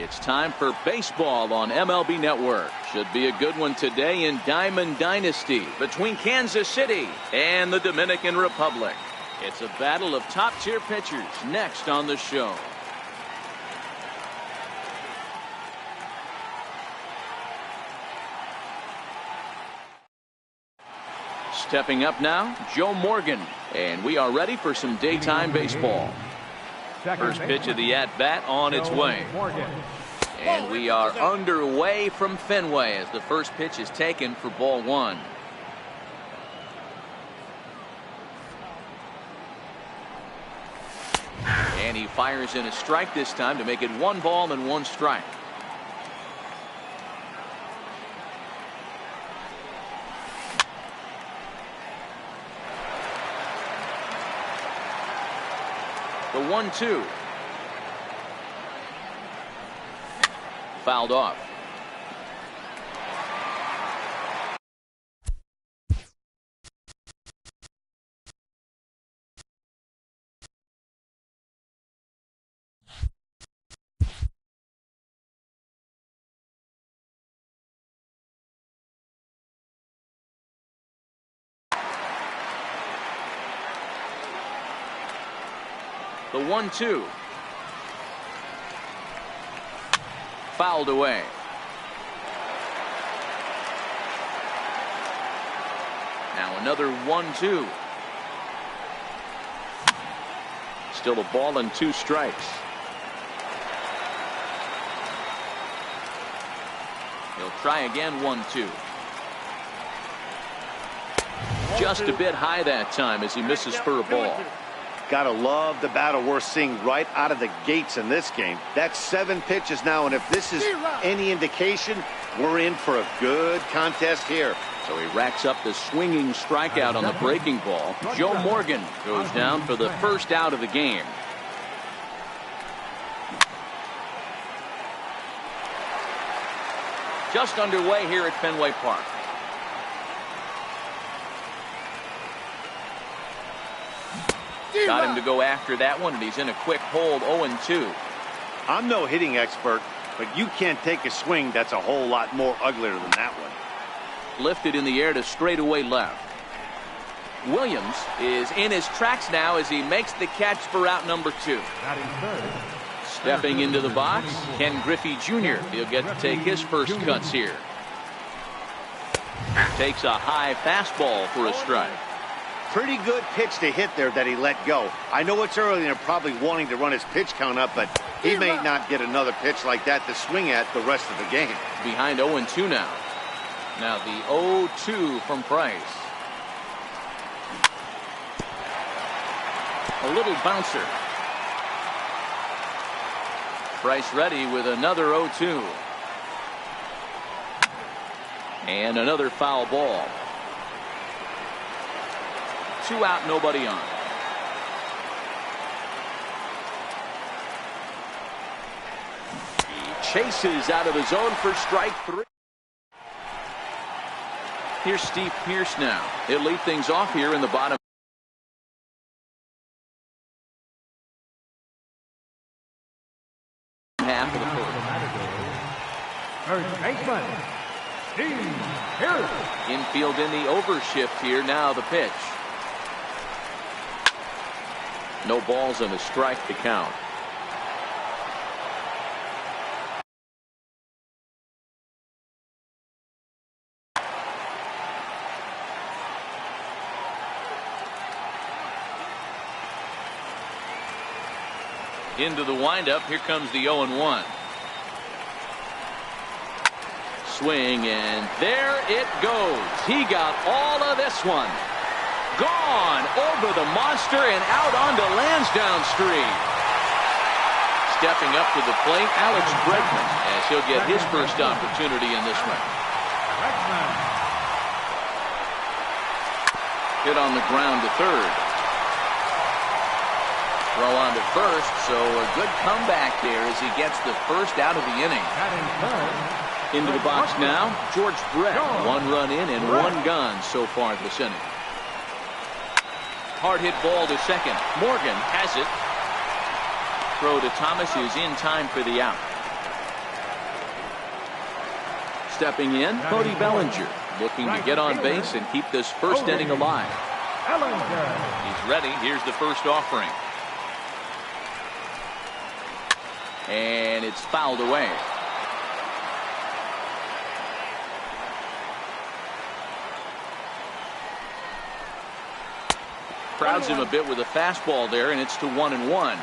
It's time for baseball on MLB Network. Should be a good one today in Diamond Dynasty between Kansas City and the Dominican Republic. It's a battle of top-tier pitchers next on the show. Stepping up now, Joe Morgan, and we are ready for some daytime baseball. First pitch of the at-bat on its way. And we are underway from Fenway as the first pitch is taken for ball one. And he fires in a strike this time to make it 1 ball and 1 strike. The 1-2. Fouled off. The 1-2. Fouled away. Now another 1-2. Still a ball and 2 strikes. He'll try again. 1-2. Just a bit high that time as he misses for a ball. Gotta love the battle we're seeing right out of the gates in this game. That's 7 pitches now, and if this is any indication, we're in for a good contest here. So he racks up the swinging strikeout on the breaking ball. Joe Morgan goes down for the first out of the game. Just underway here at Fenway Park. Got him to go after that one, and he's in a quick hold. 0-2. I'm no hitting expert, but you can't take a swing that's a whole lot more uglier than that one. Lifted in the air to straightaway left. Williams is in his tracks now as he makes the catch for out number 2. Stepping into the box, Ken Griffey Jr. He'll get to take his first cuts here. Takes a high fastball for a strike. Pretty good pitch to hit there that he let go. I know it's early and they're probably wanting to run his pitch count up, but he may not get another pitch like that to swing at the rest of the game. Behind 0-2 now. Now the 0-2 from Price. A little bouncer. Price ready with another 0-2. And another foul ball. 2 out, nobody on. He chases out of the zone for strike 3. Here's Steve Pearce now. He'll lead things off here in the bottom half of the first. Baseman, Steve Pearce. Infield in the overshift here. Now the pitch. No balls and a strike to count. Into the windup. Here comes the 0-1. Swing, and there it goes. He got all of this one. Gone over the monster and out onto Lansdowne Street. Stepping up to the plate, Alex Bregman, as he'll get his first opportunity in this one. Hit on the ground to third. Throw on to first, so a good comeback there as he gets the first out of the inning. Into the box now, George Brett. 1 run in and 1 gone so far this inning. Hard hit ball to second. Morgan has it. Throw to Thomas is in time for the out. Stepping in, Cody Bellinger, looking to get on base and keep this first inning alive. He's ready. Here's the first offering. And it's fouled away. Crowds him a bit with a fastball there, and it's to 1-1.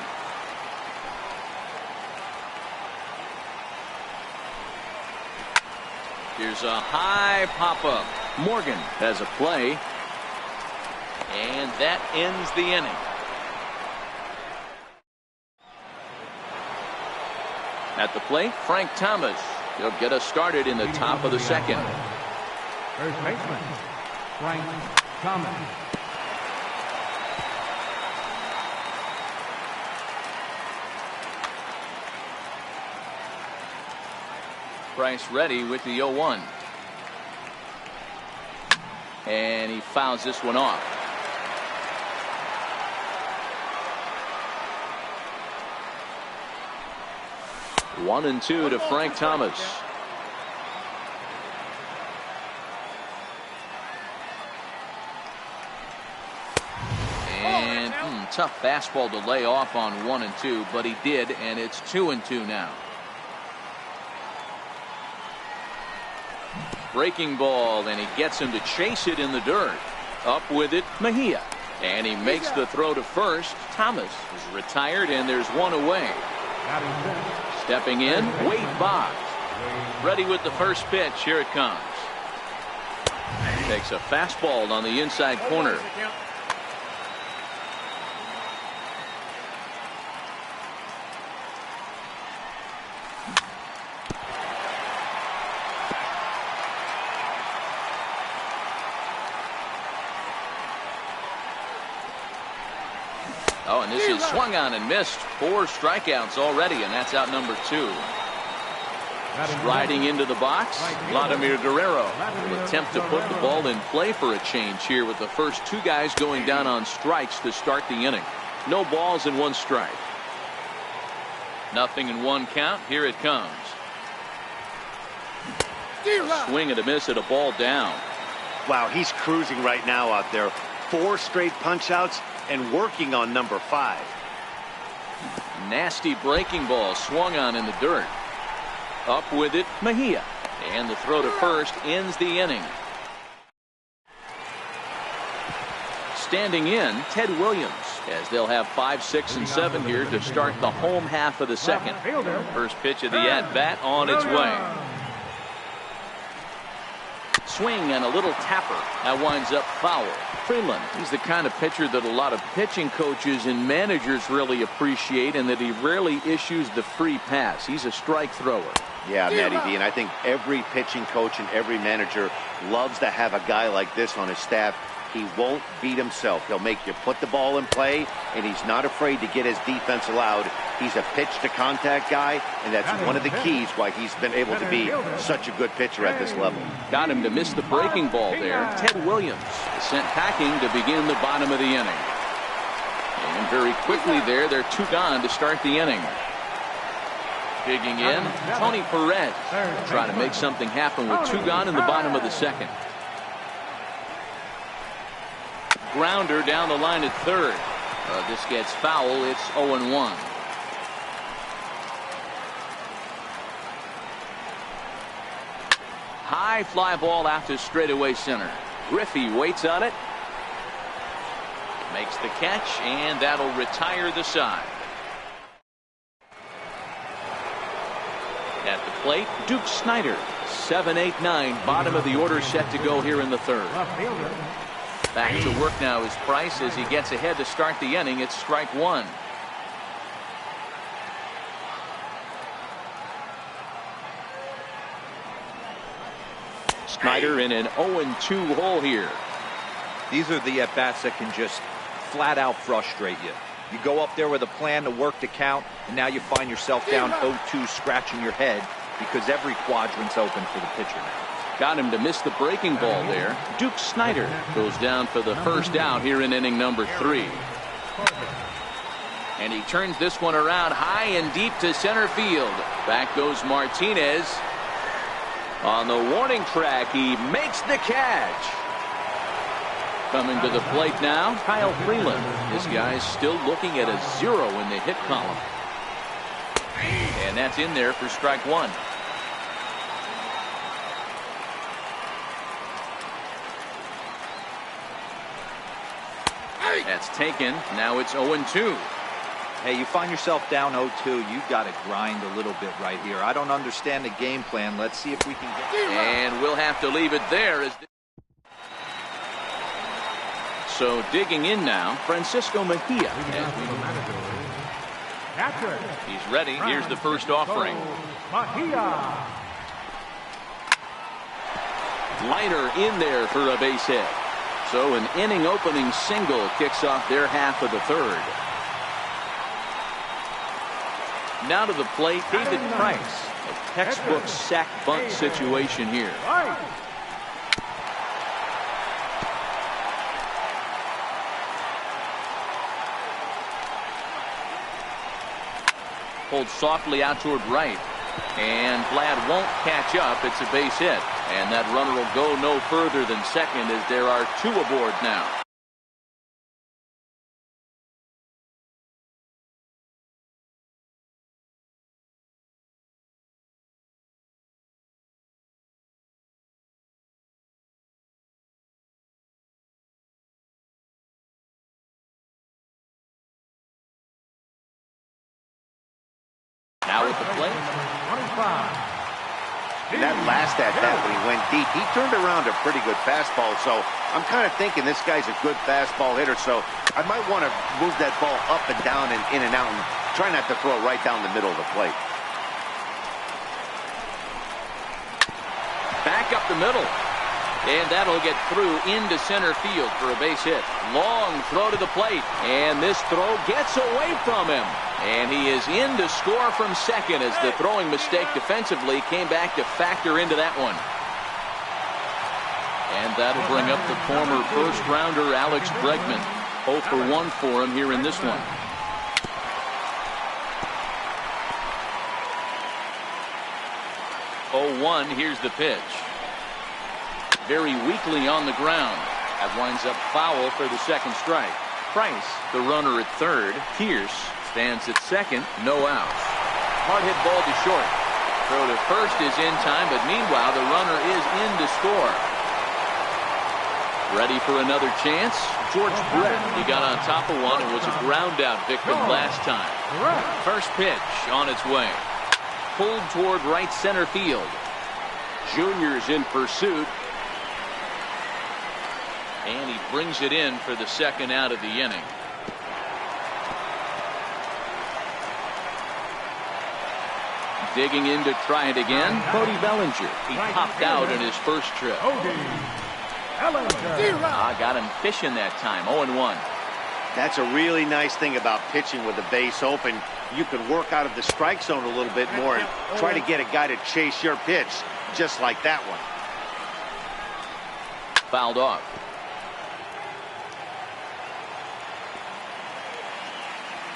Here's a high pop-up. Morgan has a play. And that ends the inning. At the plate, Frank Thomas. He'll get us started in the top of the second. First baseman, Frank Thomas. Price ready with the 0-1. And he fouls this one off. One and two to Frank Thomas. And tough fastball to lay off on 1-2, but he did, and it's 2-2 now. Breaking ball, and he gets him to chase it in the dirt. Up with it, Mejia. And he makes the throw to first. Thomas is retired, and there's one away. Stepping in, Wade Boggs. Ready with the first pitch. Here it comes. Takes a fastball on the inside corner. Oh, and this is swung on and missed. 4 strikeouts already, and that's out number 2. Striding into the box, Vladimir Guerrero will attempt to put the ball in play for a change here with the first 2 guys going down on strikes to start the inning. No balls and 1 strike. Nothing in 1 count. Here it comes. Swing and a miss at a ball down. Wow, he's cruising right now out there. 4 straight punch outs and working on number 5. Nasty breaking ball swung on in the dirt. Up with it, Mejia. And the throw to first ends the inning. Standing in, Ted Williams, as they'll have 5, 6, and 7 here to start the home half of the second. First pitch of the at-bat on its way. Swing and a little tapper. That winds up foul. Freeland, he's the kind of pitcher that a lot of pitching coaches and managers really appreciate, and that he rarely issues the free pass. He's a strike thrower. Yeah, Matty V, and I think every pitching coach and every manager loves to have a guy like this on his staff. He won't beat himself. He'll make you put the ball in play, and he's not afraid to get his defense allowed. He's a pitch-to-contact guy, and that's one of the keys why he's been able to be such a good pitcher at this level. Got him to miss the breaking ball there. Ted Williams is sent packing to begin the bottom of the inning. And very quickly there, they're 2 gone to start the inning. Digging in, Tony Perez trying to make something happen with 2 gone in the bottom of the second. Grounder down the line at third. This gets foul. It's 0-1. High fly ball after straightaway center. Griffey waits on it. Makes the catch, and that'll retire the side. At the plate, Duke Snider. 7, 8, 9. Bottom of the order set to go here in the third. Back to work now is Price as he gets ahead to start the inning. It's strike 1. Snider in an 0-2 hole here. These are the at-bats that can just flat out frustrate you. You go up there with a plan to work the count, and now you find yourself down 0-2 scratching your head because every quadrant's open for the pitcher now. Got him to miss the breaking ball there. Duke Snider goes down for the first out here in inning number 3. And he turns this one around high and deep to center field. Back goes Martinez. On the warning track, he makes the catch. Coming to the plate now, Kyle Freeland. This guy's still looking at a 0 in the hit column. And that's in there for strike one. That's taken. Now it's 0-2. Hey, you find yourself down 0-2. You've got to grind a little bit right here. I don't understand the game plan. Let's see if we can get it. And we'll have to leave it there. So digging in now, Francisco Mejia. He's ready. Here's the first offering. Liner in there for a base hit. So an inning opening single kicks off their half of the third. Now to the plate, David Price. A textbook sack bunt situation here. Pulled softly out toward right. And Vlad won't catch up. It's a base hit. And that runner will go no further than second as there are two aboard now. Now with the plate. 25. In that last at-bat when he went deep, he turned around a pretty good fastball. So I'm kind of thinking this guy's a good fastball hitter. So I might want to move that ball up and down and in and out and try not to throw it right down the middle of the plate. Back up the middle. And that'll get through into center field for a base hit. Long throw to the plate. And this throw gets away from him. And he is in to score from second as the throwing mistake defensively came back to factor into that one. And that'll bring up the former first-rounder Alex Bregman. 0 for 1 for him here in this one. Oh, 1, here's the pitch. Very weakly on the ground. That winds up foul for the second strike. Price, the runner at third. Pierce stands at second. No outs. Hard hit ball to short. Throw to first is in time, but meanwhile the runner is in to score. Ready for another chance? George Brett. He got on top of one and was a ground out victim last time. First pitch on its way. Pulled toward right center field. Junior's in pursuit. And he brings it in for the second out of the inning. Digging in to try it again, Cody Bellinger. He popped out in his first trip. Got him fishing that time, 0-1. That's a really nice thing about pitching with the base open. You can work out of the strike zone a little bit more and try to get a guy to chase your pitch, just like that one. Fouled off.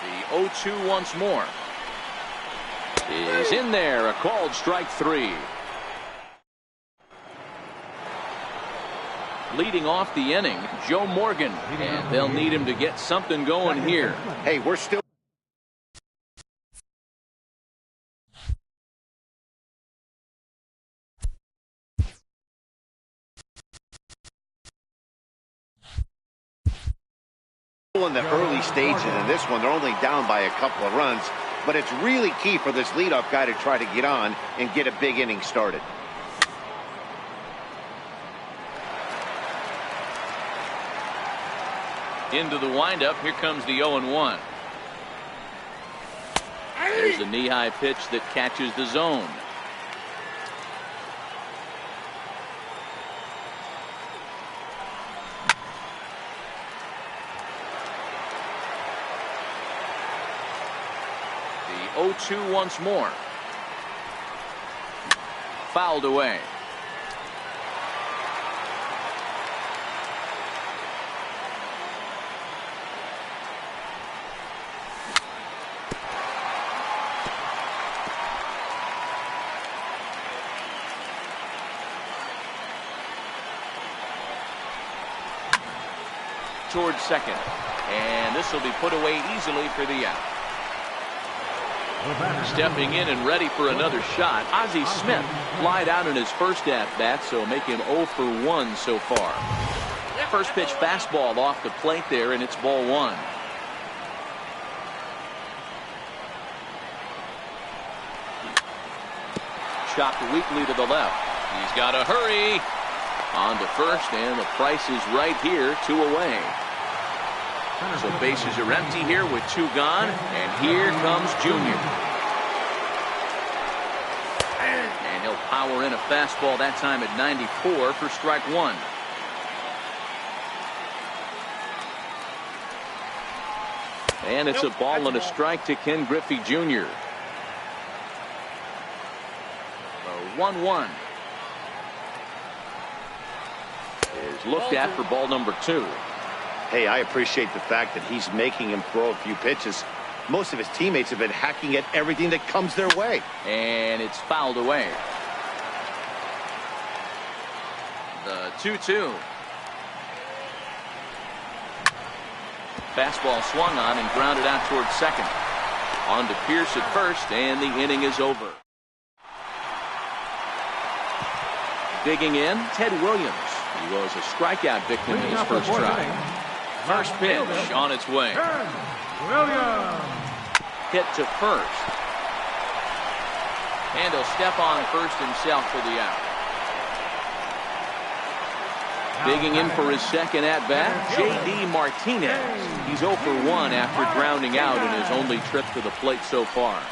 The 0-2 once more. Is in there, a called strike three. Leading off the inning, Joe Morgan, and they'll need him to get something going here. Hey, we're still in the early stages in this one. They're only down by a couple of runs, but it's really key for this leadoff guy to try to get on and get a big inning started. Into the windup, here comes the 0-1. There's a knee-high pitch that catches the zone. The 0-2 once more. Fouled away. towards second. And this will be put away easily for the out. Stepping in and ready for another shot, Ozzie Smith flied out in his first at-bat, so make him 0 for 1 so far. First pitch fastball off the plate there, and it's ball 1. Chopped weakly to the left. He's got to hurry. On to first, and the price is right here, 2 away. So bases are empty here with 2 gone, and here comes Junior. And he'll power in a fastball that time at 94 for strike 1. And it's a ball and a strike to Ken Griffey Jr. 1-1 is looked at for ball number 2. Hey, I appreciate the fact that he's making him throw a few pitches. Most of his teammates have been hacking at everything that comes their way. And it's fouled away. The 2-2. Fastball swung on and grounded out towards second. On to Pierce at first, and the inning is over. Digging in, Ted Williams. He was a strikeout victim in his first try. First pitch on its way. Williams. Hit to first. And he'll step on first himself for the out. Digging in for his second at-bat, J.D. Martinez. He's 0 for 1 after grounding out in his only trip to the plate so far.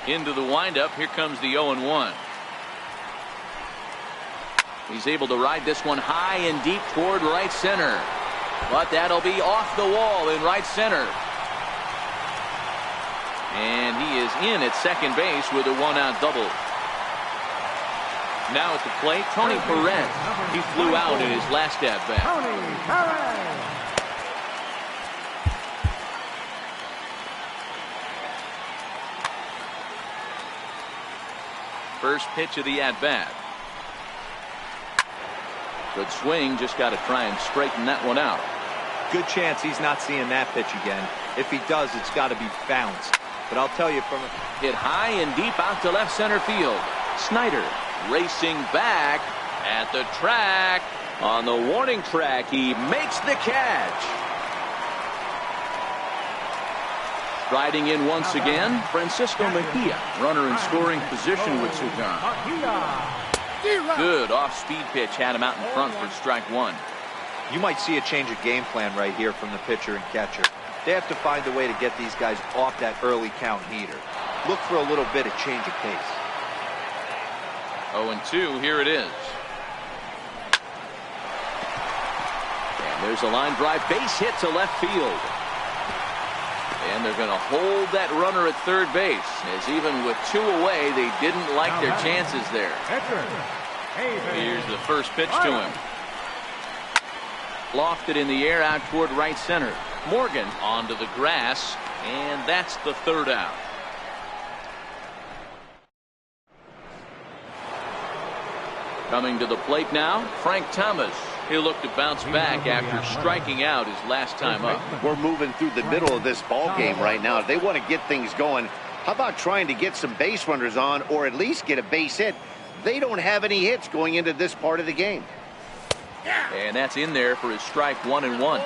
Into the windup, here comes the 0-1. He's able to ride this one high and deep toward right center. But that'll be off the wall in right center. And he is in at second base with a 1-out double. Now at the plate, Tony Perez. He flew out in his last at-bat. Tony Perez. First pitch of the at-bat. Good swing, just got to try and straighten that one out. Good chance he's not seeing that pitch again. If he does, it's got to be bounced. But I'll tell you, from a hit high and deep out to left center field. Snyder racing back at the track. On the warning track, he makes the catch. Riding in once again, Francisco Mejia, runner in scoring position with Sugan. Good off-speed pitch had him out in front for strike 1. You might see a change of game plan right here from the pitcher and catcher. They have to find a way to get these guys off that early count heater. Look for a little bit of change of pace. 0-2, here it is. And there's a line drive base hit to left field. And they're going to hold that runner at third base, as even with 2 away, they didn't like their chances there. Here's the first pitch to him. Lofted in the air out toward right center. Morgan onto the grass, and that's the 3rd out. Coming to the plate now, Frank Thomas. He'll look to bounce back after striking out his last time up. We're moving through the middle of this ball game right now. If they want to get things going, how about trying to get some base runners on, or at least get a base hit? They don't have any hits going into this part of the game. And that's in there for his strike 1-1.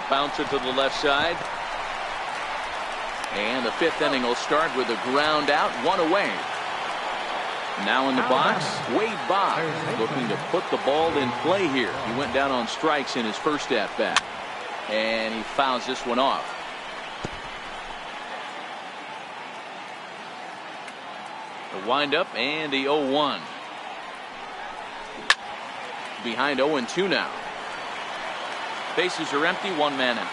Bounce it to the left side. And the 5th inning will start with a ground out, 1 away. Now in the box, Wade Boggs looking to put the ball in play here. He went down on strikes in his first at-bat. And he fouls this one off. The windup and the 0-1. Behind 0-2 now. Bases are empty, 1 man in.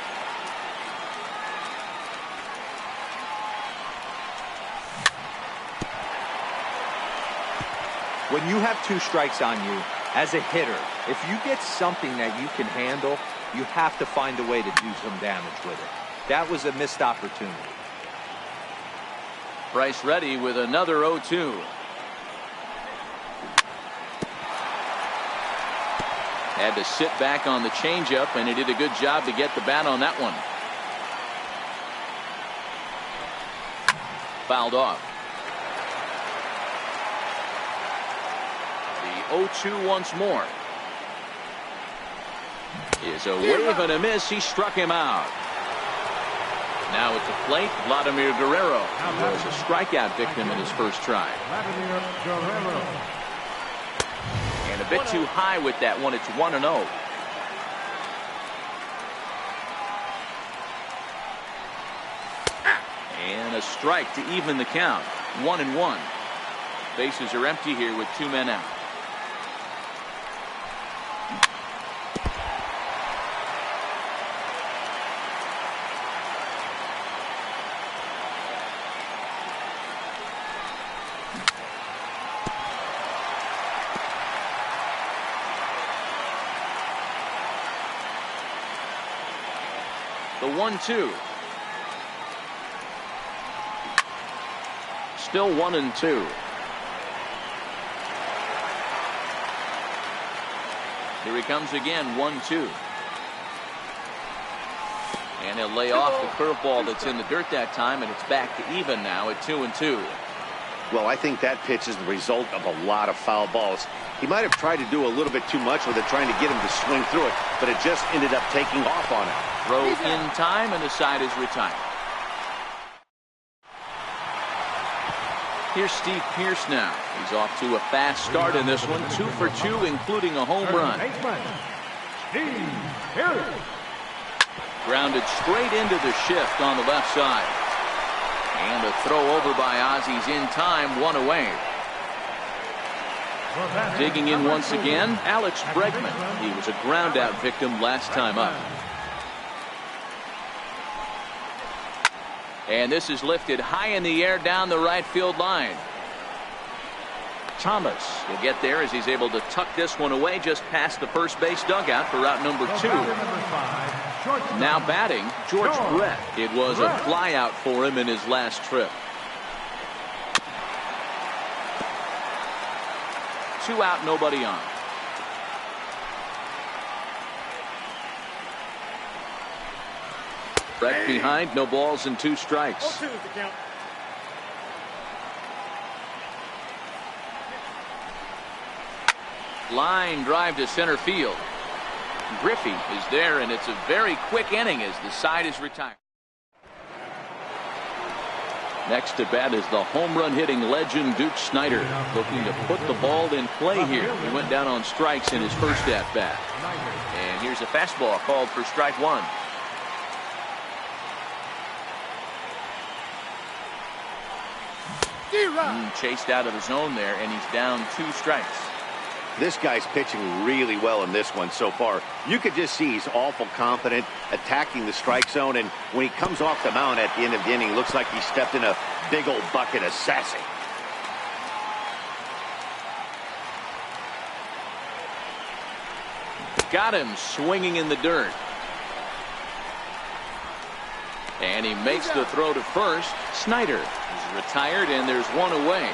When you have 2 strikes on you, as a hitter, if you get something that you can handle, You have to find a way to do some damage with it. That was a missed opportunity. Price ready with another 0-2. Had to sit back on the changeup, and he did a good job to get the bat on that one. Fouled off. The 0-2 once more. Is a wave and a miss. He struck him out. Now at the plate, Vladimir Guerrero. He was a strikeout victim in his first try. Vladimir Guerrero. And a bit too high with that one. It's 1-0. And a strike to even the count. 1-1. Bases are empty here with 2 men out. The 1-2. Still 1-2. Here he comes again, 1-2. And he'll lay off the curveball that's in the dirt that time, and it's back to even now at 2-2. Well, I think that pitch is the result of a lot of foul balls. He might have tried to do a little bit too much with it, trying to get him to swing through it, but it just ended up taking off on him. Throw in time, and the side is retired. Here's Steve Pearce now. He's off to a fast start in this one. 2 for 2, including a home run. Steve Pearce. Grounded straight into the shift on the left side. And a throw over by Ozzy's in time, 1 away. Digging in once again, Alex Bregman. He was a ground out victim last time up. And this is lifted high in the air down the right field line. Thomas will get there as he's able to tuck this one away just past the first base dugout for route number 2. Now batting, George Brett. It was a flyout for him in his last trip. 2 out, nobody on. Brett behind, no balls and 2 strikes. Line drive to center field. Griffey is there, and it's a very quick inning as the side is retired. Next to bat is the home run hitting legend Duke Snider, looking to put the ball in play here. He went down on strikes in his first at bat. And here's a fastball called for strike 1. Chased out of the zone there, and he's down 2 strikes. This guy's pitching really well in this one so far. You could just see he's awful confident attacking the strike zone, and when he comes off the mound at the end of the inning, looks like he stepped in a big old bucket of sassy. Got him swinging in the dirt. And he makes the throw to first. Snider is retired, and there's 1 away.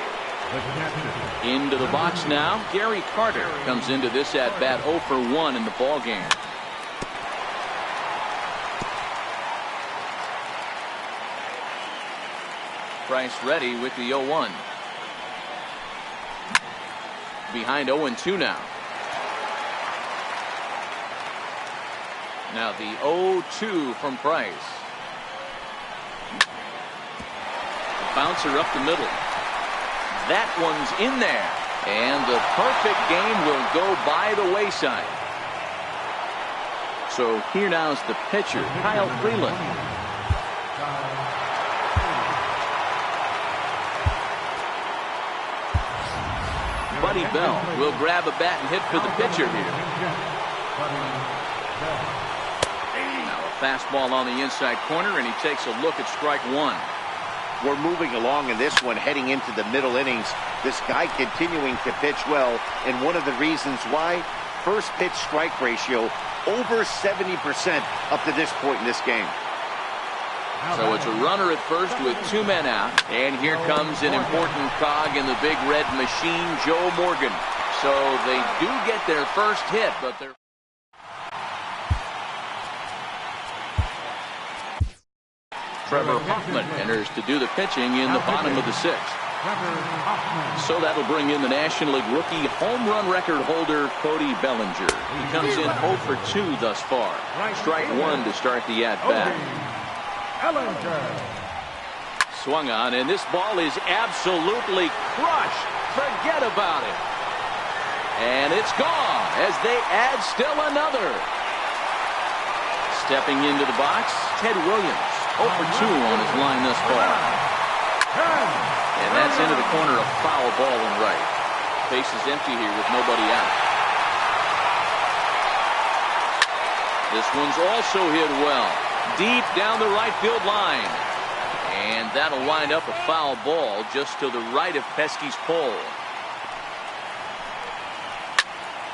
Into the box now, Gary Carter comes into this at bat 0 for 1 in the ball game. Price ready with the 0-1. Behind 0-2 now. Now the 0-2 from Price. The bouncer up the middle. That one's in there, and the perfect game will go by the wayside. So here now is the pitcher, Kyle Freeland. Buddy Bell will grab a bat and hit for the pitcher here. Now a fastball on the inside corner, and he takes a look at strike 1. We're moving along in this one, heading into the middle innings. This guy continuing to pitch well, and one of the reasons why, first pitch strike ratio over 70% up to this point in this game. So it's a runner at first with 2 men out. And here comes an important cog in the big red machine, Joe Morgan. So they do get their first hit, but they're... Trevor Hoffman enters to do the pitching in the bottom of the 6th. So that'll bring in the National League rookie home run record holder, Cody Bellinger. He comes in 0 for 2 thus far. Strike 1 to start the at-bat. Swung on, and this ball is absolutely crushed. Forget about it. And it's gone as they add still another. Stepping into the box, Ted Williams. 0 for 2 on his line thus far. And that's into the corner, a foul ball in right. Base is empty here with nobody out. This one's also hit well. Deep down the right field line. And that'll wind up a foul ball just to the right of Pesky's pole.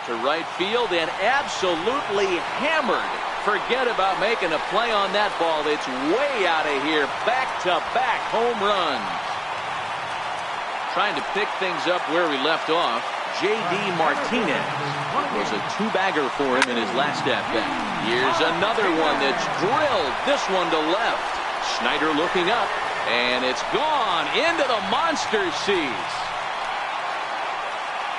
To right field and absolutely hammered. Forget about making a play on that ball. It's way out of here. Back-to-back home runs. Trying to pick things up where we left off. J.D. Martinez was a 2-bagger for him in his last at-bat. Here's another one that's drilled. This one to left. Schneider looking up, and it's gone into the monster seats.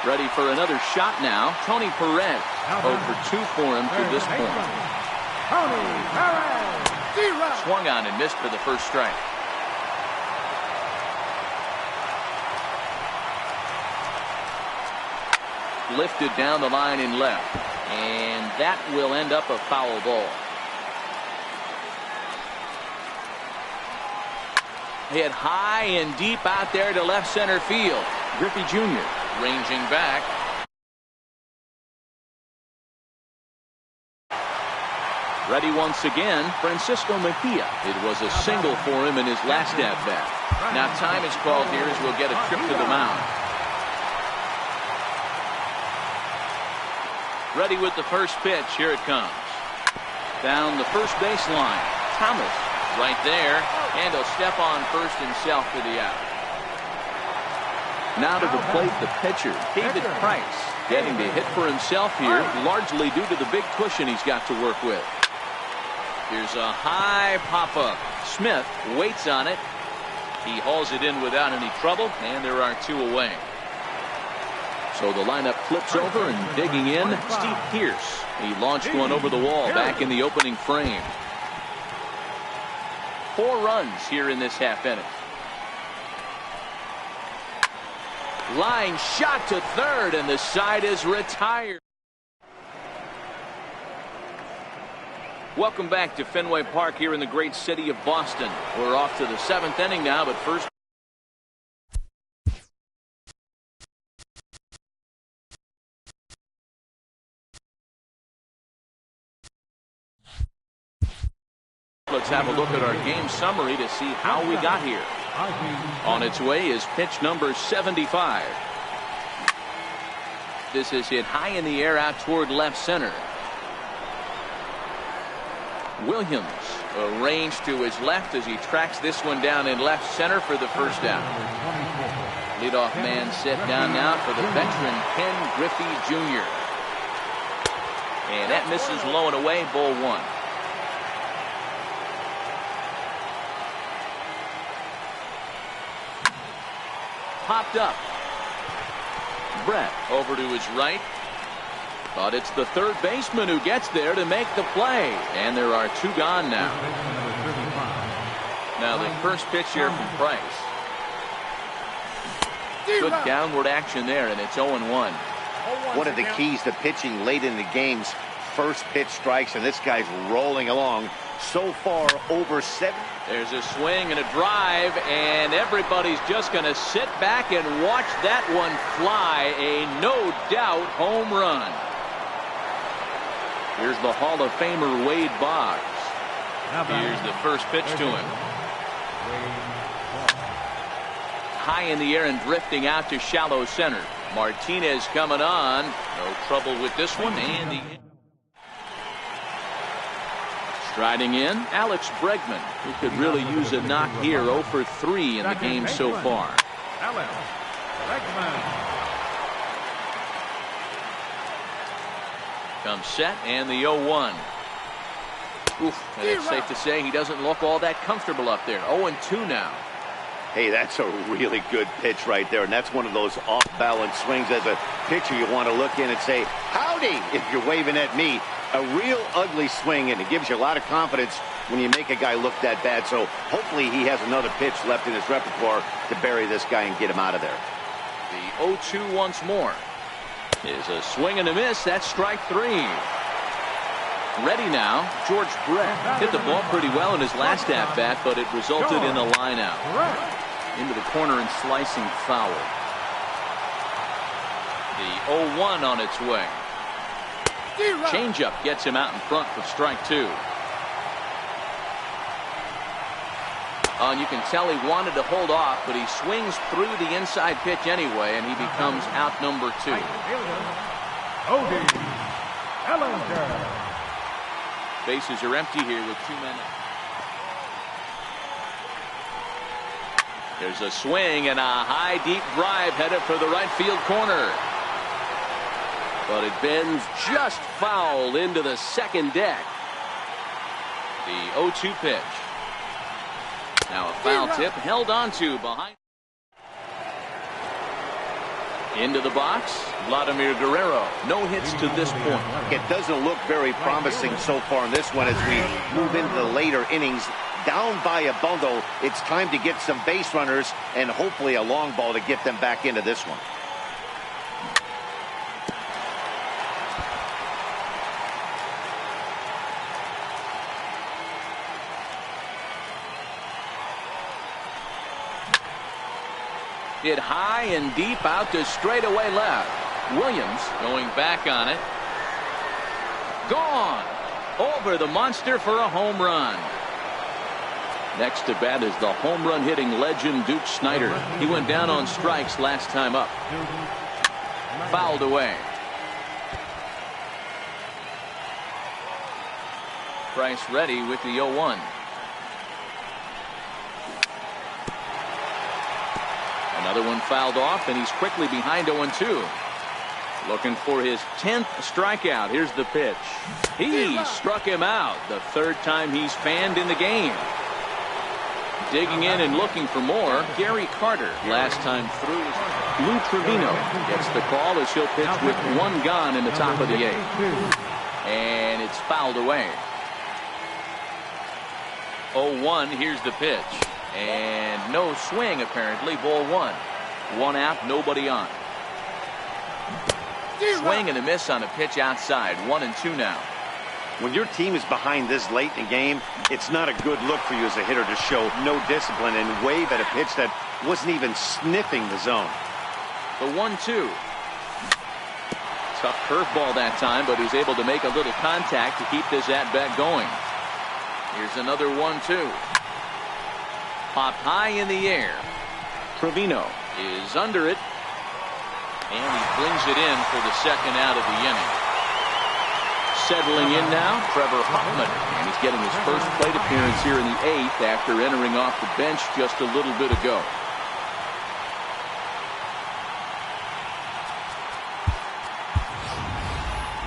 Ready for another shot now. Tony Perez. 0 for 2 for him to this point. Swung on and missed for the first strike. Lifted down the line in left, and that will end up a foul ball. Hit high and deep out there to left center field. Griffey Jr. ranging back. Ready once again, Francisco Mejia. It was a single for him in his last at-bat. Now time is called here as we'll get a trip to the mound. Ready with the first pitch. Here it comes. Down the first baseline. Thomas right there. And he'll step on first himself for the out. Now to the plate, the pitcher, David Price. Getting the hit for himself here, largely due to the big cushion he's got to work with. Here's a high pop-up. Smith waits on it. He hauls it in without any trouble, and there are 2 away. So the lineup flips over, and digging in, Steve Pearce. He launched one over the wall back in the opening frame. 4 runs here in this half inning. Line shot to third, and the side is retired. Welcome back to Fenway Park here in the great city of Boston. We're off to the 7th inning now, but first. Let's have a look at our game summary to see how we got here. On its way is pitch number 75. This is hit high in the air out toward left center. Williams arranged to his left as he tracks this one down in left center for the first out. Leadoff man set down now for the veteran Ken Griffey Jr. And that misses low and away, ball 1. Popped up. Brett over to his right. But it's the third baseman who gets there to make the play. And there are 2 gone now. Now the first pitch here from Price. Good downward action there, and it's 0-1. One of the keys to pitching late in the game's first pitch strikes, and this guy's rolling along. So far, over 7. There's a swing and a drive, and everybody's just going to sit back and watch that one fly. A no-doubt home run. Here's the Hall of Famer Wade Boggs. Here's the first pitch to him. High in the air and drifting out to shallow center. Martinez coming on. No trouble with this one. And Striding in, Alex Bregman, who could really use a knock here. 0 for 3 in the game so far. Alex Bregman. Comes set and the 0-1. Oof, and it's safe to say he doesn't look all that comfortable up there. 0-2 now. Hey, that's a really good pitch right there, and that's one of those off-balance swings. As a pitcher, you want to look in and say, howdy, if you're waving at me. A real ugly swing, and it gives you a lot of confidence when you make a guy look that bad. So hopefully he has another pitch left in his repertoire to bury this guy and get him out of there. The 0-2 once more. Is a swing and a miss. That's strike 3. Ready now, George Brett hit the ball pretty well in his last at-bat, but it resulted in a line out. Into the corner and slicing foul. The 0-1 on its way. Changeup gets him out in front for strike 2. And you can tell he wanted to hold off, but he swings through the inside pitch anyway, and he becomes out number 2. Cody Bellinger. Bases are empty here with 2 men. There's a swing and a high deep drive headed for the right field corner. But it bends just foul into the second deck. The 0-2 pitch. Now a foul tip held onto behind. Into the box, Vladimir Guerrero. No hits to this point. It doesn't look very promising so far in this one as we move into the later innings. Down by a bundle, it's time to get some base runners and hopefully a long ball to get them back into this one. Hit high and deep out to straightaway left. Williams going back on it. Gone. Over the monster for a home run. Next to bat is the home run hitting legend Duke Snider. He went down on strikes last time up. Fouled away. Price ready with the 0-1. Another one fouled off, and he's quickly behind 0-2. Looking for his 10th strikeout. Here's the pitch. He struck him out. The third time he's fanned in the game. Digging in and looking for more, Gary Carter. Last time through, Lou Trevino gets the call as he'll pitch with 1 gone in the top of the 8th. And it's fouled away. 0-1, here's the pitch. And no swing, apparently. Ball 1. 1 out, nobody on. Swing and a miss on a pitch outside. 1-2 now. When your team is behind this late in the game, it's not a good look for you as a hitter to show no discipline and wave at a pitch that wasn't even sniffing the zone. The 1-2. Tough curveball that time, but he's able to make a little contact to keep this at-bat going. Here's another 1-2. Popped high in the air. Trevino is under it. And he flings it in for the second out of the inning. Settling in now, Trevor Hoffman. And he's getting his first plate appearance here in the 8th after entering off the bench just a little bit ago.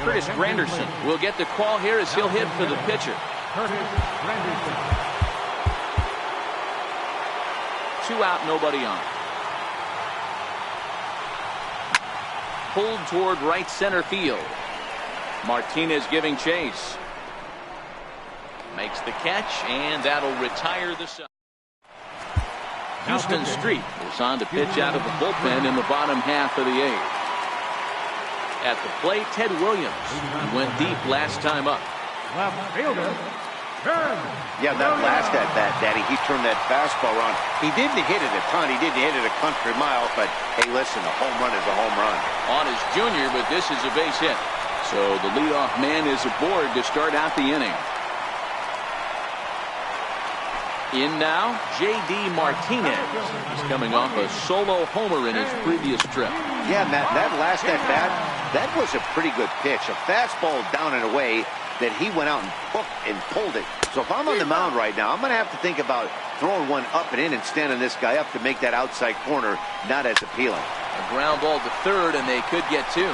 Curtis Granderson will get the call here as he'll hit for the pitcher. Curtis Granderson. 2 out, nobody on. Pulled toward right center field. Martinez giving chase. Makes the catch, and that'll retire the side. Houston Street is on to pitch out of the bullpen in the bottom half of the 8th. At the plate, Ted Williams. He went deep last time up. Left fielder. Yeah, that last at-bat, Daddy, he turned that fastball around. He didn't hit it a ton. He didn't hit it a country mile, but hey, listen, a home run is a home run. On his junior, but this is a base hit. So the leadoff man is aboard to start out the inning. In now, J.D. Martinez. He's coming off a solo homer in his previous trip. Yeah, Matt, that last at-bat, that was a pretty good pitch. A fastball down and away, that he went out and hooked and pulled it. So if I'm on the mound right now, I'm going to have to think about throwing one up and in and standing this guy up to make that outside corner not as appealing. A ground ball to third, and they could get two.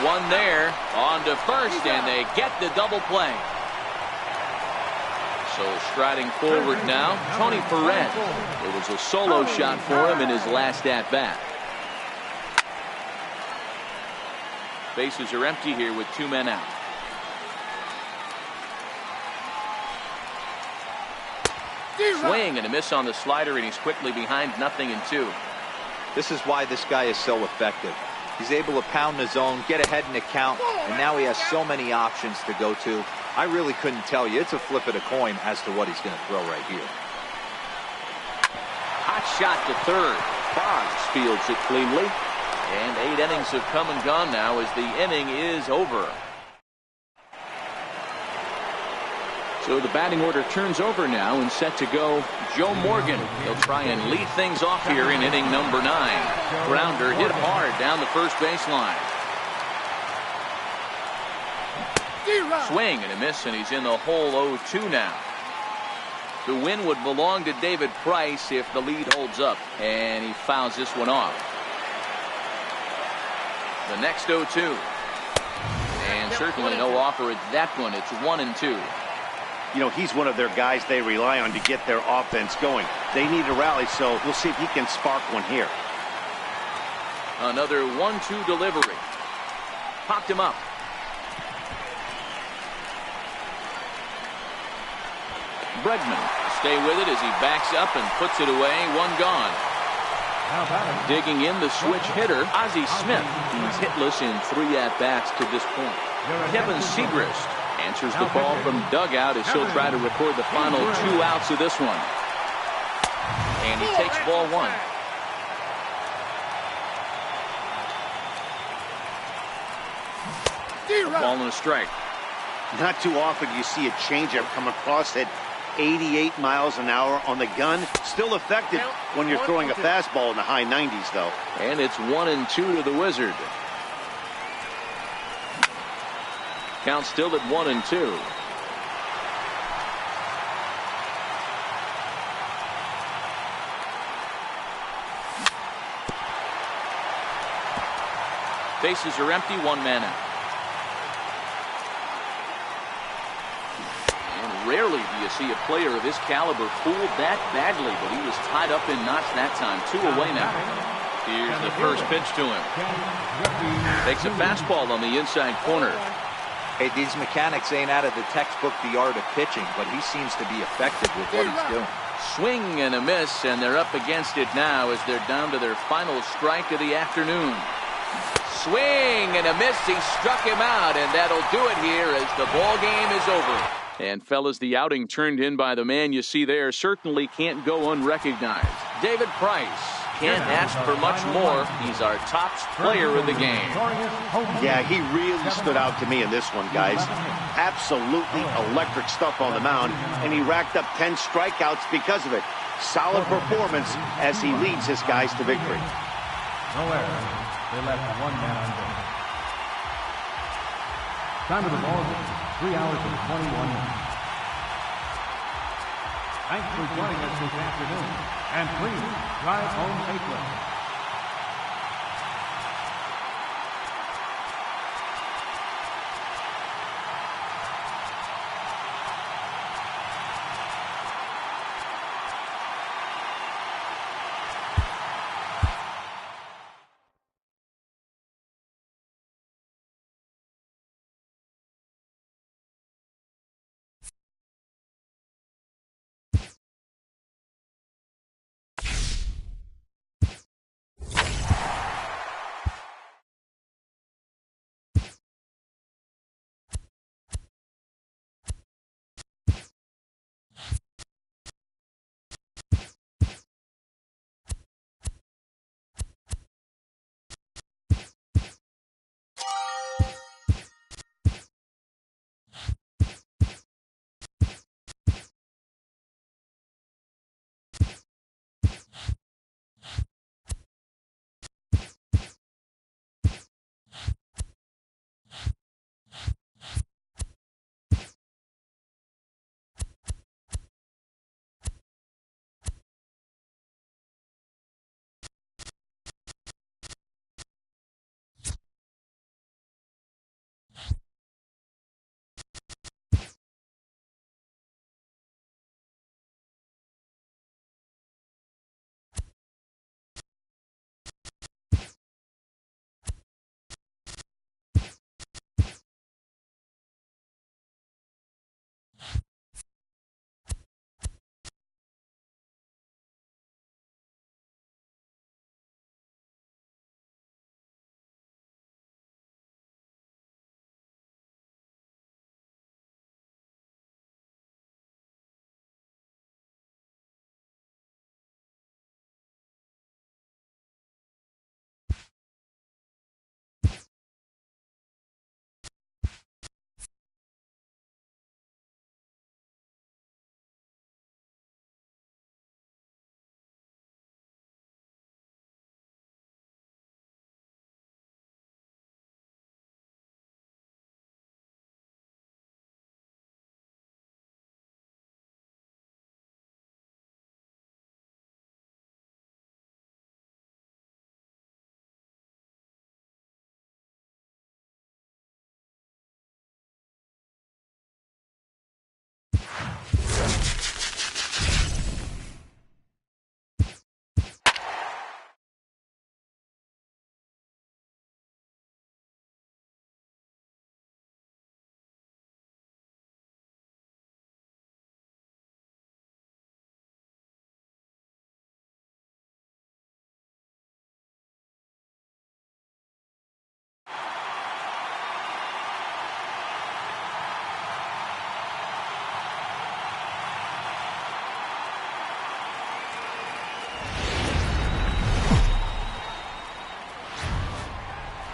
One there, on to first, and they get the double play. So striding forward now, Tony Perez. It was a solo shot for him in his last at-bat. Bases are empty here with two men out. Swing and a miss on the slider, and he's quickly behind 0-2. This is why this guy is so effective. He's able to pound the zone, get ahead in the count, and now he has so many options to go to. I really couldn't tell you. It's a flip of the coin as to what he's going to throw right here. Hot shot to third. Boggs fields it cleanly. And 8 innings have come and gone now as the inning is over. So the batting order turns over now, and set to go Joe Morgan. He'll try and lead things off here in inning number 9. Grounder hit hard down the first baseline. Swing and a miss, and he's in the hole 0-2 now. The win would belong to David Price if the lead holds up, and he fouls this one off. The next 0-2. And certainly no offer at that one. It's 1-2. You know, he's one of their guys they rely on to get their offense going. They need a rally, so we'll see if he can spark one here. Another 1-2 delivery. Popped him up. Bregman stay with it as he backs up and puts it away. One gone. Digging in, the switch hitter, Ozzie Smith. He's hitless in 3 at-bats to this point. Kevin Segrist answers the call from dugout as he'll try to record the final 2 outs of this one. And he takes ball 1. Ball and a strike. Not too often you see a changeup come across at 88 miles an hour on the gun. Still effective when you're throwing a fastball in the high 90s, though. And it's 1-2 to the Wizard. Count still at 1-2. Bases are empty, 1 man out. And rarely do you see a player of his caliber fooled that badly, but he was tied up in knots that time. 2 away now. Here's the first pitch to him. Takes a fastball on the inside corner. Hey, these mechanics ain't out of the textbook, The Art of Pitching, but he seems to be effective with what he's doing. Swing and a miss, and they're up against it now as they're down to their final strike of the afternoon. Swing and a miss. He struck him out, and that'll do it here as the ball game is over. And fellas, the outing turned in by the man you see there certainly can't go unrecognized. David Price. Can't ask for much more. He's our top player of the game. Yeah, he really stood out to me in this one, guys. Absolutely electric stuff on the mound, and he racked up 10 strikeouts because of it. Solid performance as he leads his guys to victory. No error. They left 1 man on base. Time of the ball, 3 hours and 21 minutes. Thanks for joining us this afternoon. And please drive home safely.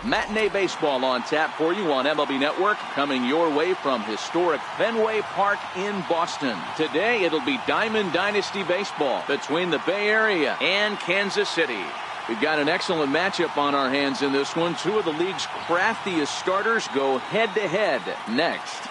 Matinee baseball on tap for you on MLB Network, coming your way from historic Fenway Park in Boston. Today it'll be Diamond Dynasty baseball between the Bay Area and Kansas City. We've got an excellent matchup on our hands in this one. Two of the league's craftiest starters go head-to-head next.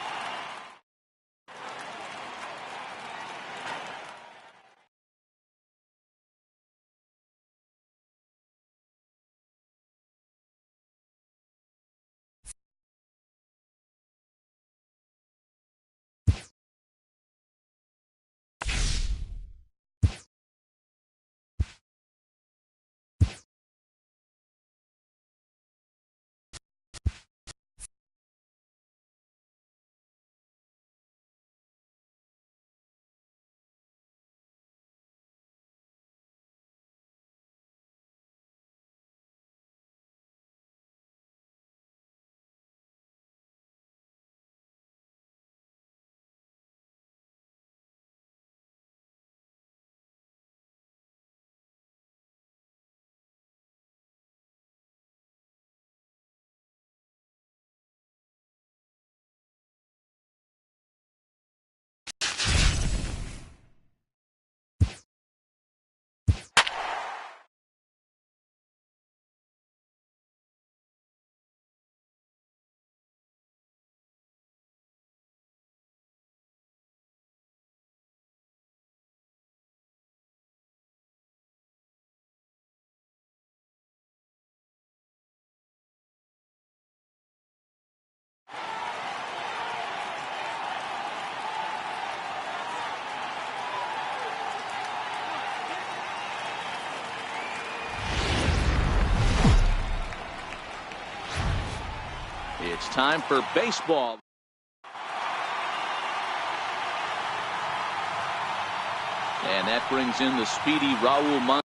It's time for baseball. And that brings in the speedy Raul Mondesi.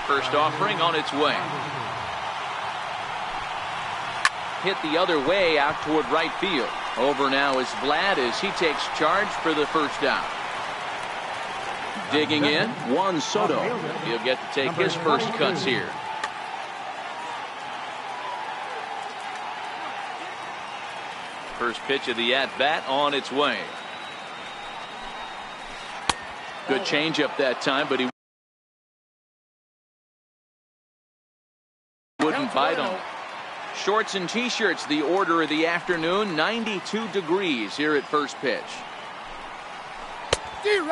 First offering on its way. Hit the other way out toward right field. Over now is Vlad as he takes charge for the first out. Digging in, Juan Soto. He'll get to take his first cuts here. First pitch of the at-bat on its way. Good changeup that time, but he wouldn't bite on. Shorts and t-shirts, the order of the afternoon. 92 degrees here at first pitch.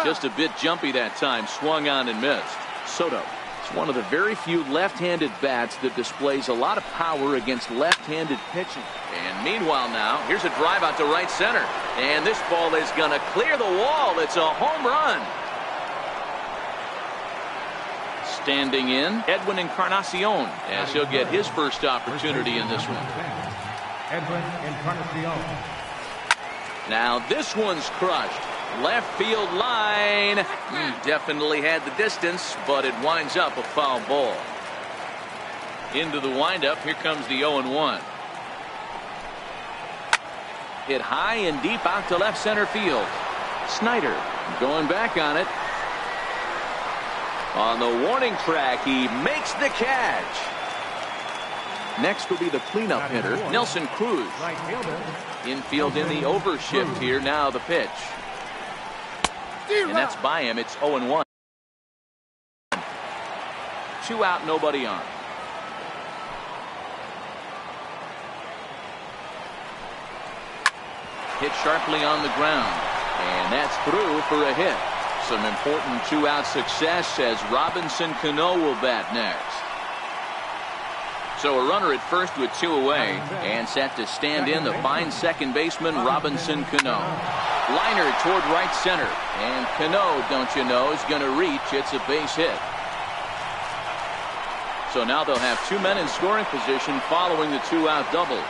Just a bit jumpy that time. Swung on and missed. Soto is one of the very few left-handed bats that displays a lot of power against left-handed pitching. And meanwhile now, here's a drive out to right center. And this ball is going to clear the wall. It's a home run. Standing in, Edwin Encarnacion, as he'll get his first opportunity in this one. Edwin Encarnacion. Now this one's crushed. Left field line. Definitely had the distance, but it winds up a foul ball. Into the windup, here comes the 0-1. Hit high and deep out to left center field. Snyder going back on it. On the warning track, he makes the catch. Next will be the cleanup hitter, Nelson Cruz. Infield in the overshift here. Now the pitch. And that's by him. It's 0-1. 2 out, nobody on. Hit sharply on the ground. And that's through for a hit. Some important 2-out success as Robinson Cano will bat next. So a runner at first with 2 away, and set to stand in the fine second baseman Robinson Cano. Liner toward right center, and Cano, don't you know, is going to reach. It's a base hit. So now they'll have 2 men in scoring position following the 2-out double.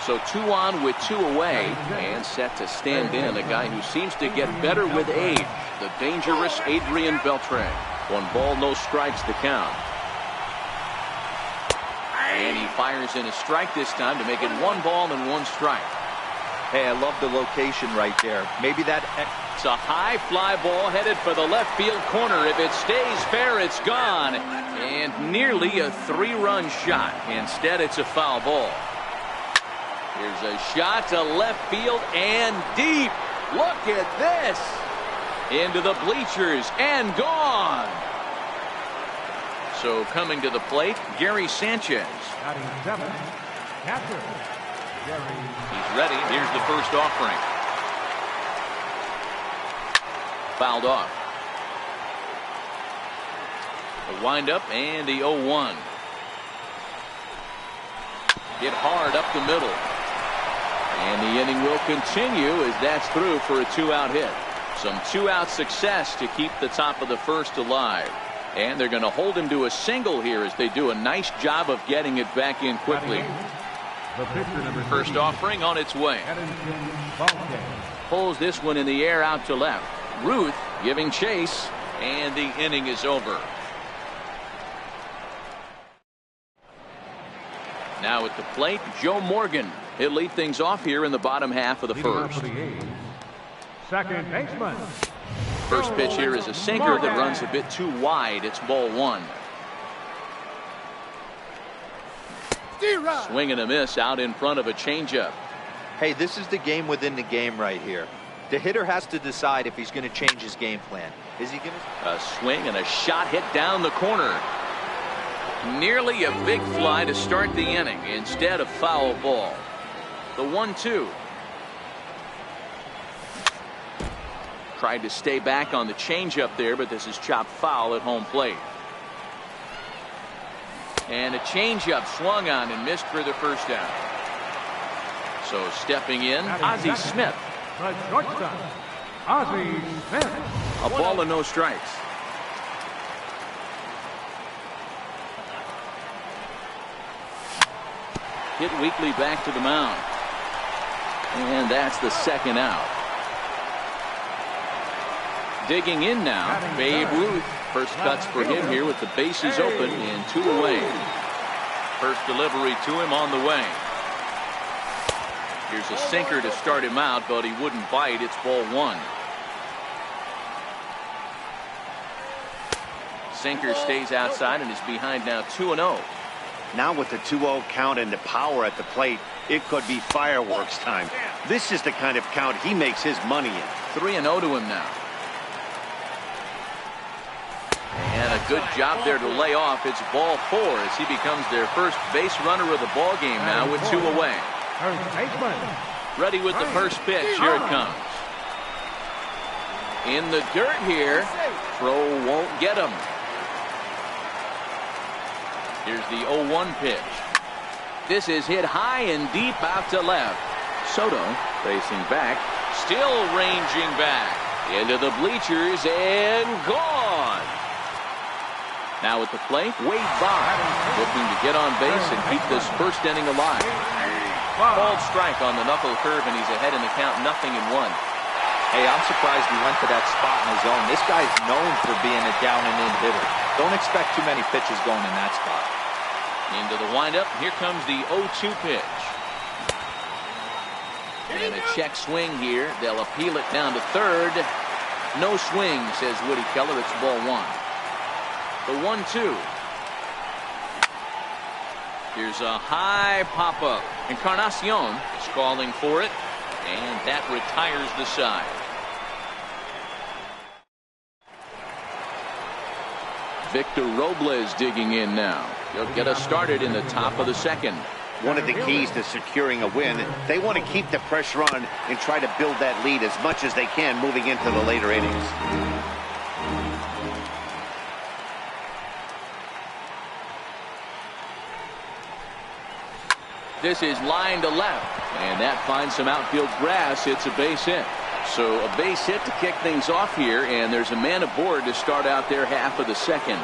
So 2 on with 2 away, and set to stand in a guy who seems to get better with age, the dangerous Adrian Beltre. 1 ball, no strikes the count. And he fires in a strike this time to make it 1 ball and 1 strike. Hey, I love the location right there. Maybe that... It's a high fly ball headed for the left field corner. If it stays fair, it's gone. And nearly a 3-run shot. Instead, it's a foul ball. Here's a shot to left field and deep. Look at this. Into the bleachers and gone. So coming to the plate, Gary Sanchez. Batting 7, catcher, Gary. He's ready. Here's the first offering. Fouled off. The windup and the 0-1. Hit hard up the middle. And the inning will continue as that's through for a 2-out hit. Some 2-out success to keep the top of the first alive. And they're going to hold him to a single here as they do a nice job of getting it back in quickly. First offering on its way. Pulls this one in the air out to left. Ruth giving chase, and the inning is over. Now at the plate, Joe Morgan. He'll lead things off here in the bottom half of the first. Second baseman. First pitch here is a sinker that runs a bit too wide. It's ball 1. Swing and a miss out in front of a changeup. Hey, this is the game within the game right here. The hitter has to decide if he's going to change his game plan. Is he going to? A swing and a shot hit down the corner. Nearly a big fly to start the inning. Instead, a foul ball. The 1-2. Tried to stay back on the changeup there, but this is chopped foul at home plate. And a changeup swung on and missed for the first out. So stepping in, Ozzie Smith. The shortstop, Ozzie Smith. A ball and no strikes. Hit weakly back to the mound. And that's the second out. Digging in now, Babe Ruth. First cuts for him here with the bases open and 2 away. First delivery to him on the way. Here's a sinker to start him out, but he wouldn't bite. It's ball 1. Sinker stays outside and is behind now 2-0. Now with the 2-0 count and the power at the plate, it could be fireworks time. This is the kind of count he makes his money in. 3-0 to him now. And a good job there to lay off. It's ball 4 as he becomes their first base runner of the ball game now with 2 away. Ready with the first pitch. Here it comes. In the dirt here. Throw won't get him. Here's the 0-1 pitch. This is hit high and deep out to left. Soto facing back. Still ranging back. Into the bleachers and gone. Now at the plate, Wade Boggs looking to get on base and keep this first inning alive. Called strike on the knuckle curve, and he's ahead in the count, 0-1. Hey, I'm surprised he went to that spot in his zone. This guy's known for being a down and in hitter. Don't expect too many pitches going in that spot. Into the windup. Here comes the 0-2 pitch. And a check swing here. They'll appeal it down to third. No swing, says Woody Keller. It's ball 1. The 1-2. Here's a high pop-up. Encarnacion is calling for it, and that retires the side. Victor Robles digging in now. He'll get us started in the top of the second. One of the keys to securing a win, they want to keep the pressure on and try to build that lead as much as they can moving into the later innings. This is line to left, and that finds some outfield grass. It's a base hit. So a base hit to kick things off here, and there's a man aboard to start out their half of the second.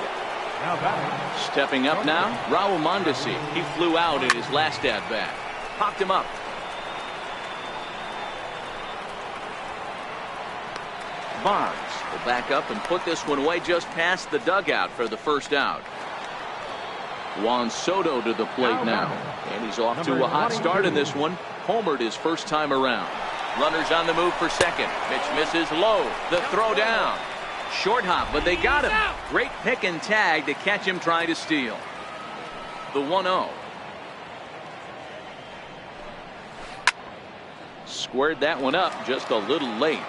Stepping up now, Raul Mondesi. He flew out in his last at-bat. Popped him up. Barnes will back up and put this one away just past the dugout for the first out. Juan Soto to the plate now. And he's off to a hot start in this one. Homered his first time around. Runners on the move for second. Pitch misses low. The throw down. Short hop, but they got him. Great pick and tag to catch him trying to steal. The 1-0. Squared that one up just a little late.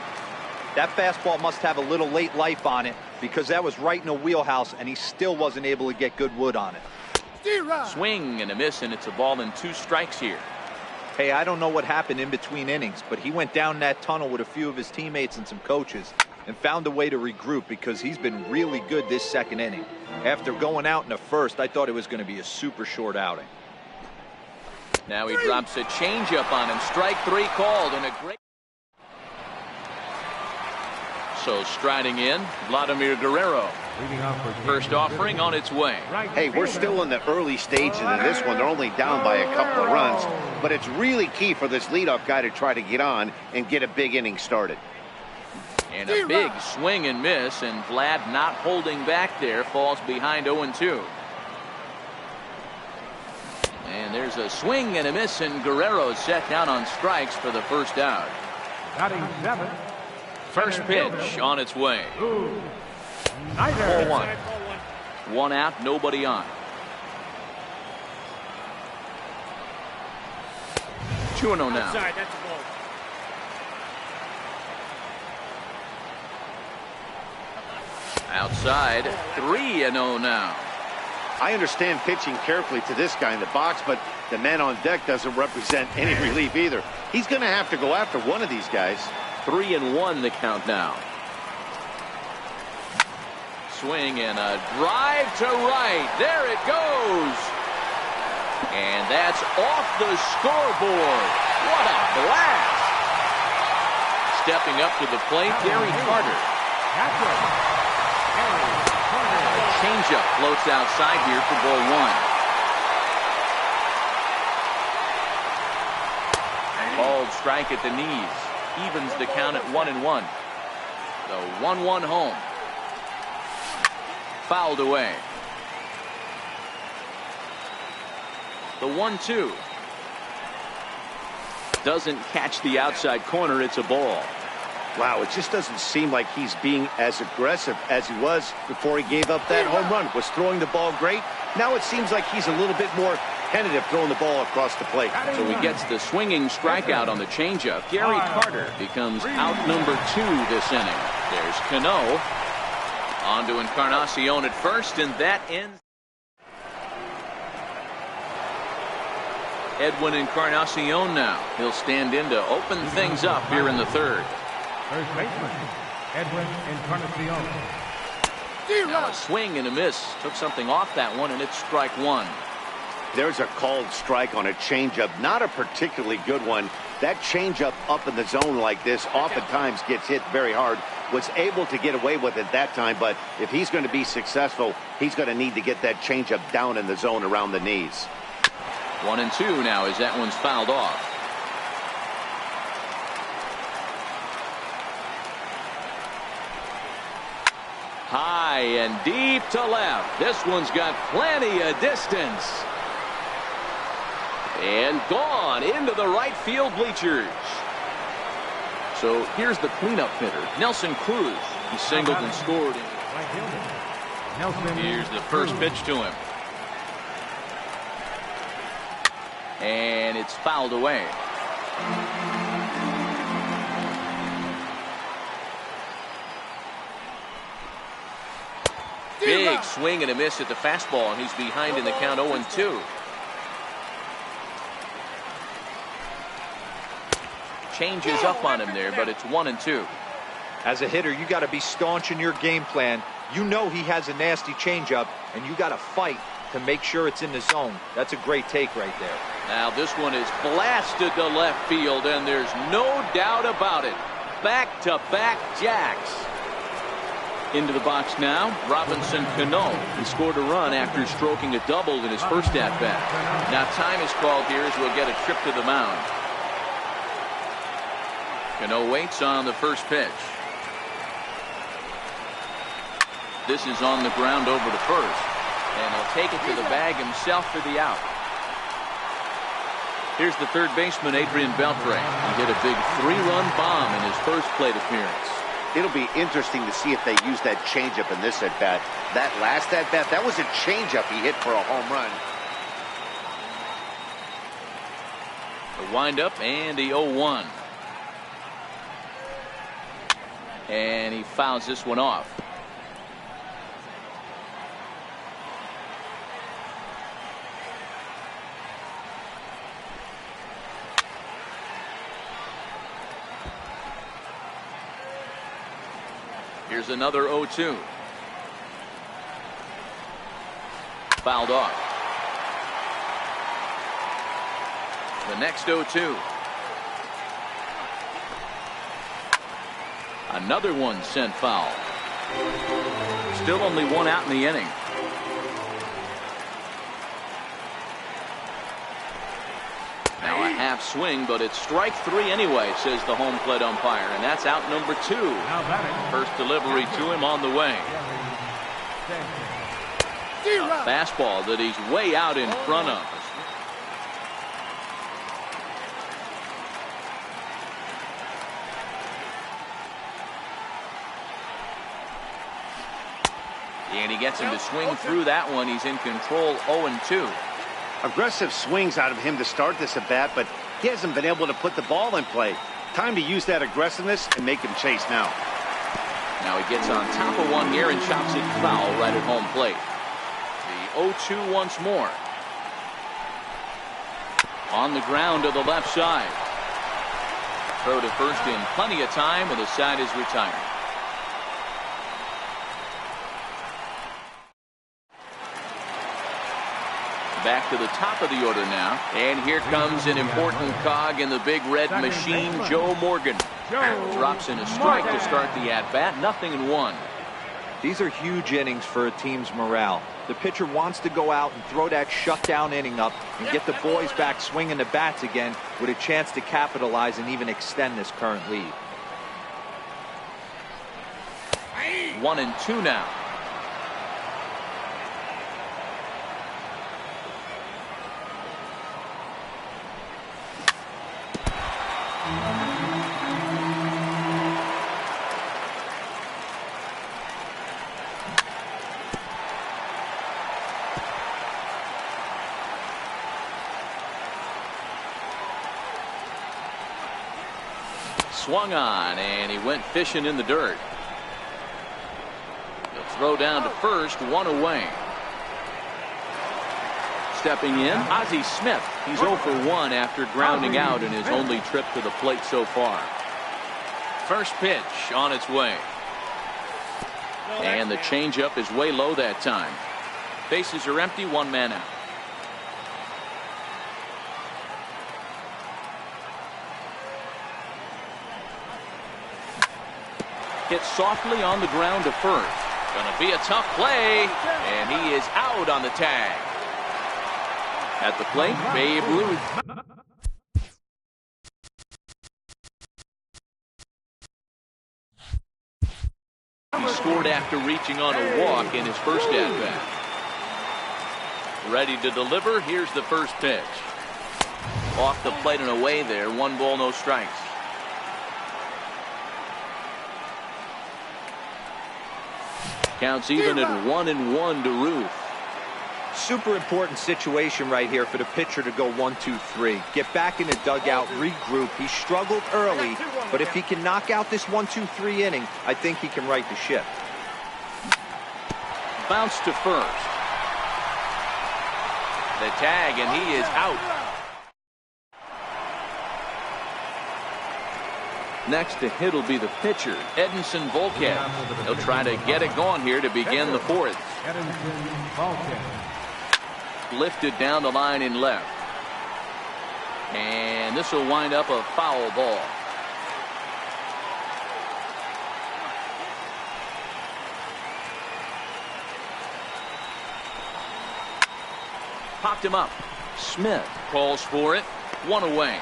That fastball must have a little late life on it because that was right in the wheelhouse and he still wasn't able to get good wood on it. Swing and a miss, and it's a ball and 2 strikes here. Hey, I don't know what happened in between innings, but he went down that tunnel with a few of his teammates and some coaches and found a way to regroup because he's been really good this second inning. After going out in the first, I thought it was going to be a super short outing. Now he drops a changeup on him. Strike 3 called, and a great. So striding in, Vladimir Guerrero. First offering on its way. Hey, we're still in the early stages in this one. They're only down by a couple of runs, but it's really key for this leadoff guy to try to get on and get a big inning started. And a big swing and miss, and Vlad not holding back there, falls behind 0-2. And there's a swing and a miss, and Guerrero set down on strikes for the first out. Batting 7. First pitch on its way. 0-1. 1 out, nobody on. 2-0 now. Outside, 3-0 now. I understand pitching carefully to this guy in the box, but the man on deck doesn't represent any relief either. He's going to have to go after one of these guys. 3-1 the count now. Swing and a drive to right. There it goes. And that's off the scoreboard. What a blast. Stepping up to the plate, Gary Carter. A changeup floats outside here for ball 1. Called strike at the knees. Evens the count at 1-1. The 1-1 home. Fouled away. The 1-2. Doesn't catch the outside corner. It's a ball. Wow, it just doesn't seem like he's being as aggressive as he was before he gave up that home run. Was throwing the ball great. Now it seems like he's a little bit more tentative throwing the ball across the plate. So he gets the swinging strikeout on the changeup. Gary Carter becomes out number 2 this inning. There's Cano. On to Encarnacion at first, and that ends. Edwin Encarnacion now. He'll stand in to open things up here in the third. First baseman, Edwin Encarnacion. Now a swing and a miss. Took something off that one, and it's strike 1. There's a called strike on a changeup. Not a particularly good one. That changeup up in the zone like this oftentimes gets hit very hard. Was able to get away with it that time, but if he's going to be successful, he's going to need to get that changeup down in the zone around the knees. 1-2 now as that one's fouled off. High and deep to left. This one's got plenty of distance. And gone into the right field bleachers. So here's the cleanup hitter, Nelson Cruz. He singled and scored. Here's the first pitch to him. And it's fouled away. Big swing and a miss at the fastball, and he's behind in the count 0-2. Changes up on him there, but it's 1-2. As a hitter, you got to be staunch in your game plan. You know he has a nasty changeup, and you got to fight to make sure it's in the zone. That's a great take right there. Now this one is blasted to left field, and there's no doubt about it. Back-to-back jacks. Into the box now, Robinson Cano. He scored a run after stroking a double in his first at-bat. Now time is called here as we'll get a trip to the mound. Cano waits on the first pitch. This is on the ground over to first. And he'll take it to the bag himself for the out. Here's the third baseman, Adrian Beltre. He hit a big 3-run bomb in his first plate appearance. It'll be interesting to see if they use that changeup in this at-bat. That last at-bat, that was a changeup he hit for a home run. The windup and the 0-1. And he fouls this one off. Here's another 0-2. Fouled off. The next 0-2. Another one sent foul. Still only one out in the inning. Now a half swing, but it's strike 3 anyway, says the home plate umpire, and that's out number 2. First delivery to him on the way. A fastball that he's way out in front of. And he gets him to swing through that one. He's in control, 0-2. Aggressive swings out of him to start this at bat, but he hasn't been able to put the ball in play. Time to use that aggressiveness and make him chase now. Now he gets on top of one here and chops it foul right at home plate. The 0-2 once more. On the ground to the left side. Throw to first in plenty of time, and the side is retired. Back to the top of the order now. And here comes an important cog in the big red machine, Joe Morgan. Drops in a strike to start the at-bat. 0-1. These are huge innings for a team's morale. The pitcher wants to go out and throw that shutdown inning up and get the boys back swinging the bats again with a chance to capitalize and even extend this current lead. 1-2 now. Swung on, and he went fishing in the dirt. He'll throw down to first, one away. Stepping in, Ozzie Smith. He's 0 for 1 after grounding out in his only trip to the plate so far. First pitch on its way. And the changeup is way low that time. Bases are empty, 1 man out. Hit softly on the ground to first. Gonna be a tough play, and he is out on the tag. At the plate, Babe Ruth. He scored after reaching on a walk in his first at-bat. Ready to deliver. Here's the first pitch. Off the plate and away there. 1 ball, no strikes. Counts even at 1-1 to Ruth. Super important situation right here for the pitcher to go 1-2-3. Get back in the dugout, regroup. He struggled early, but if he can knock out this 1-2-3 inning, I think he can right the ship. Bounce to first. The tag, and he is out. Next to hit will be the pitcher, Edinson Volquez. He'll try to get it going here to begin the 4th. Lifted down the line in left. And this will wind up a foul ball. Popped him up. Smith calls for it. 1 away.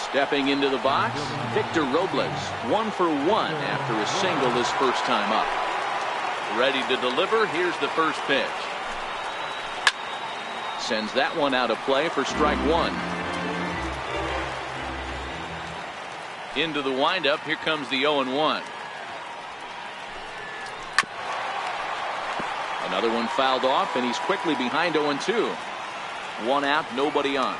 Stepping into the box, Victor Robles. 1 for 1 after a single his first time up. Ready to deliver. Here's the first pitch. sends that one out of play for strike one. Into the windup. Here comes the 0-1. Another one fouled off, and he's quickly behind 0-2. One out, nobody on.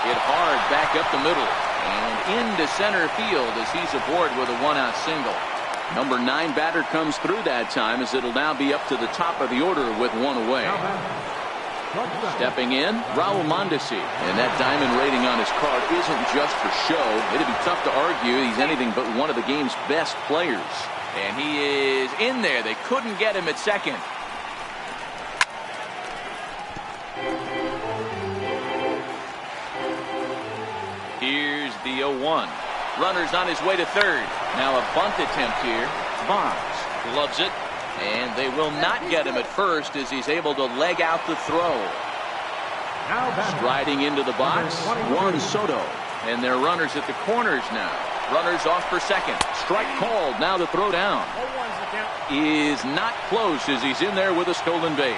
Hit hard back up the middle and into center field as he's aboard with a one-out single. Number 9 batter comes through that time as it'll now be up to the top of the order with one away. Stepping in, Raul Mondesi, and that diamond rating on his card isn't just for show. It'd be tough to argue he's anything but one of the game's best players. And he is in there. They couldn't get him at second. Here's the 0-1. Runner's on his way to third. Now a bunt attempt here. Bonds gloves it. And they will not get him at first as he's able to leg out the throw. Striding into the box, Juan Soto. And they're runners at the corners now. Runners off for second. Strike called. Now the throw down is not close as he's in there with a stolen base.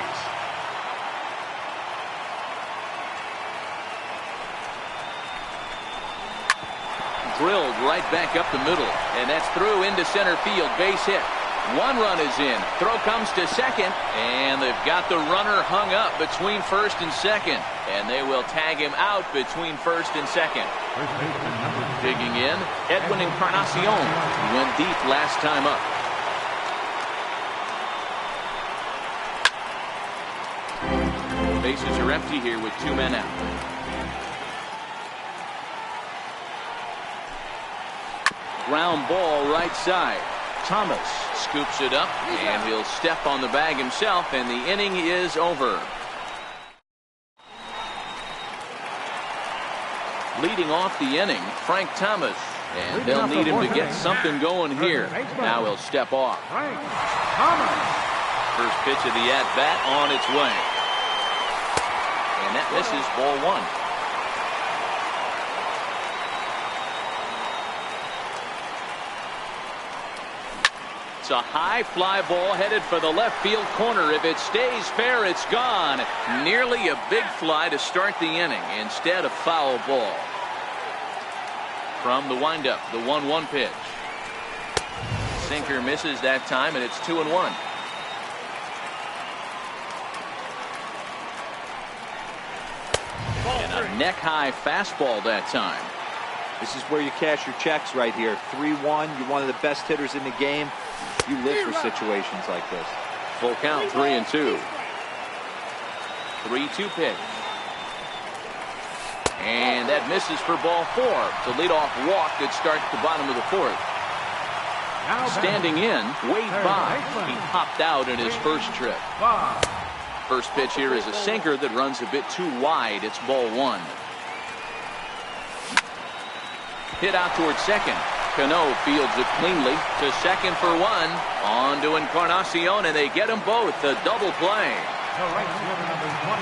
Drilled right back up the middle. And that's through into center field. Base hit. One run is in. Throw comes to second, and they've got the runner hung up between first and second, and they will tag him out between first and second. Digging in, Edwin Encarnacion. He went deep last time up. Bases are empty here with 2 men out. Ground ball right side. Thomas scoops it up, and he'll step on the bag himself, and the inning is over. Leading off the inning, Frank Thomas, and they'll need him to get something going here. Now he'll step off. First pitch of the at-bat on its way. And that misses, ball one. It's a high fly ball headed for the left field corner. If it stays fair, it's gone. Nearly a big fly to start the inning instead of foul ball. From the windup, the 1-1 pitch. Sinker misses that time, and it's 2-1. And a neck-high fastball that time. This is where you cash your checks right here. 3-1. You're one of the best hitters in the game. You live for situations like this. Full count, 3-2. 3-2 pitch. And that misses for ball 4. It's a leadoff walk that starts the bottom of the 4th. Standing in, Wade Boggs. He popped out in his first trip. First pitch here is a sinker that runs a bit too wide. It's ball 1. Hit out towards second. Cano fields it cleanly to second for 1. On to Encarnacion, and they get them both. A double play.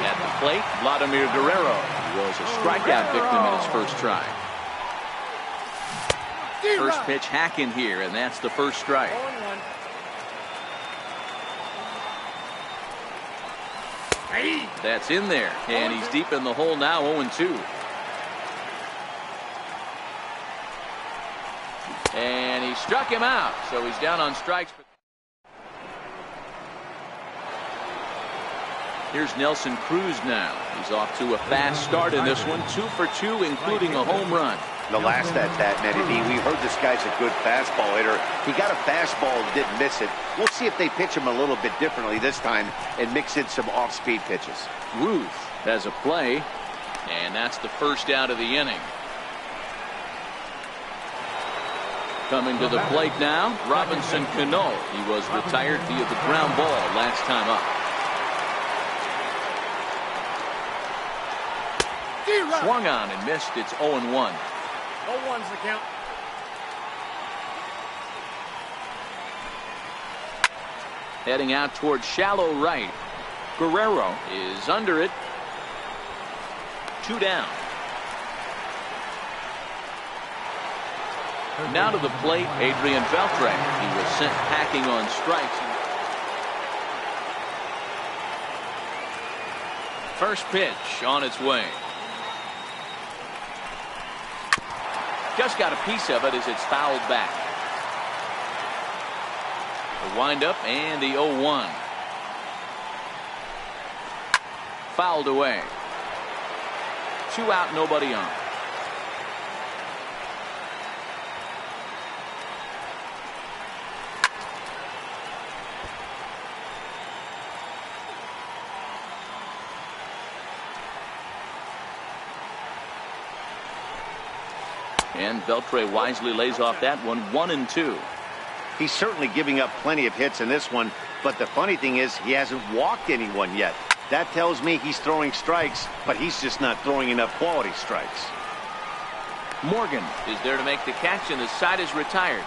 At the plate, Vladimir Guerrero. He was a strikeout victim in his first try. First pitch hacking here, and that's the first strike. That's in there, and he's deep in the hole now, 0-2. And he struck him out, so he's down on strikes. Here's Nelson Cruz now. He's off to a fast start in this one. 2 for 2, including a home run. The last at-bat, Matty D, we heard this guy's a good fastball hitter. He got a fastball and didn't miss it. We'll see if they pitch him a little bit differently this time and mix in some off-speed pitches. Ruth has a play, and that's the first out of the inning. Coming to the plate now, Robinson Cano. He was retired via the ground ball last time up. Swung on and missed. It's 0-1. 0-1's the count. Heading out towards shallow right. Guerrero is under it. 2 down. Now to the plate, Adrian Beltre. He was sent packing on strikes. First pitch on its way. Just got a piece of it as it's fouled back. The windup and the 0-1. Fouled away. 2 out, nobody on. And Beltre wisely lays off that one. 1-2. He's certainly giving up plenty of hits in this one, but the funny thing is he hasn't walked anyone yet. That tells me he's throwing strikes, but he's just not throwing enough quality strikes. Morgan is there to make the catch, and the side is retired.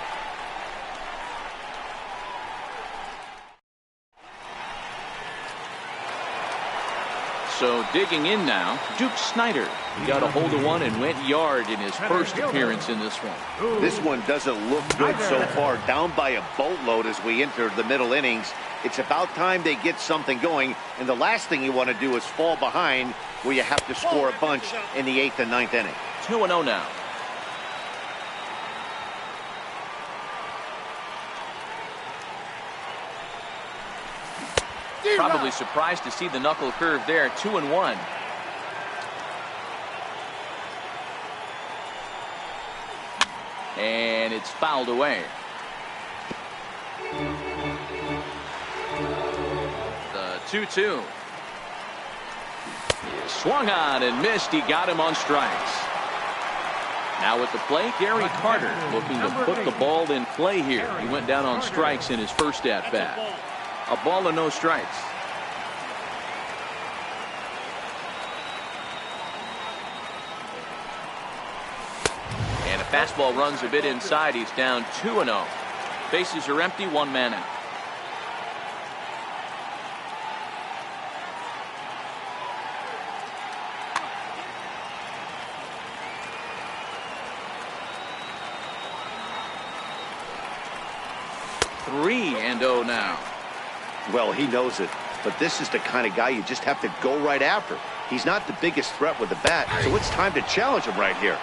So digging in now, Duke Snider. He got a hold of one and went yard in his first appearance in this one. This one doesn't look good so far. Down by a boatload as we enter the middle innings. It's about time they get something going, and the last thing you want to do is fall behind where you have to score a bunch in the 8th and 9th inning. 2-0 now. Probably surprised to see the knuckle curve there. 2-1. And it's fouled away. The 2-2. Swung on and missed. He got him on strikes. Now at the plate, Gary Carter looking to put the ball in play here. He went down on strikes in his first at bat. A ball and no strikes. And a fastball runs a bit inside. He's down 2-0. Bases are empty, 1 man out. Three and 0 now. Well, he knows it, but this is the kind of guy you just have to go right after. He's not the biggest threat with the bat, so it's time to challenge him right here.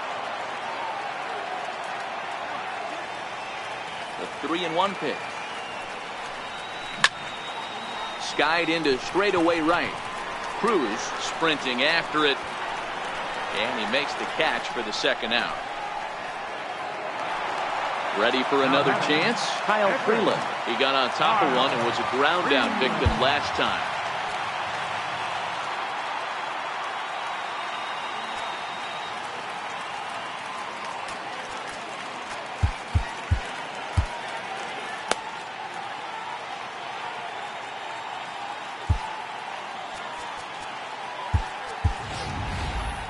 The 3-1 pitch. Skied into straightaway right. Cruz sprinting after it, and he makes the catch for the second out. Ready for another chance? Kyle Freeland. He got on top of one and was a ground down victim last time.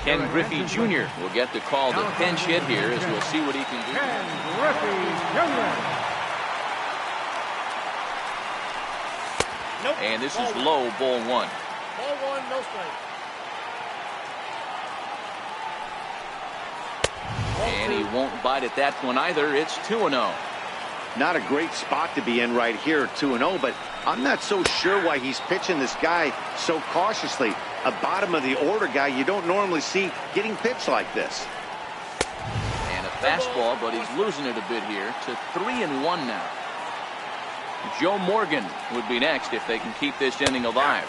Ken Griffey Jr. will get the call to pinch hit here as we'll see what he can do. Ken Griffey Jr. Nope. And this is low, ball 1. Ball 1, no strike. And he won't bite at that one either. It's 2-0. Not a great spot to be in right here, 2-0, but I'm not so sure why he's pitching this guy so cautiously. A bottom of the order guy you don't normally see getting pitched like this. And a fastball, but he's losing it a bit here to 3-1 now. Joe Morgan would be next if they can keep this inning alive.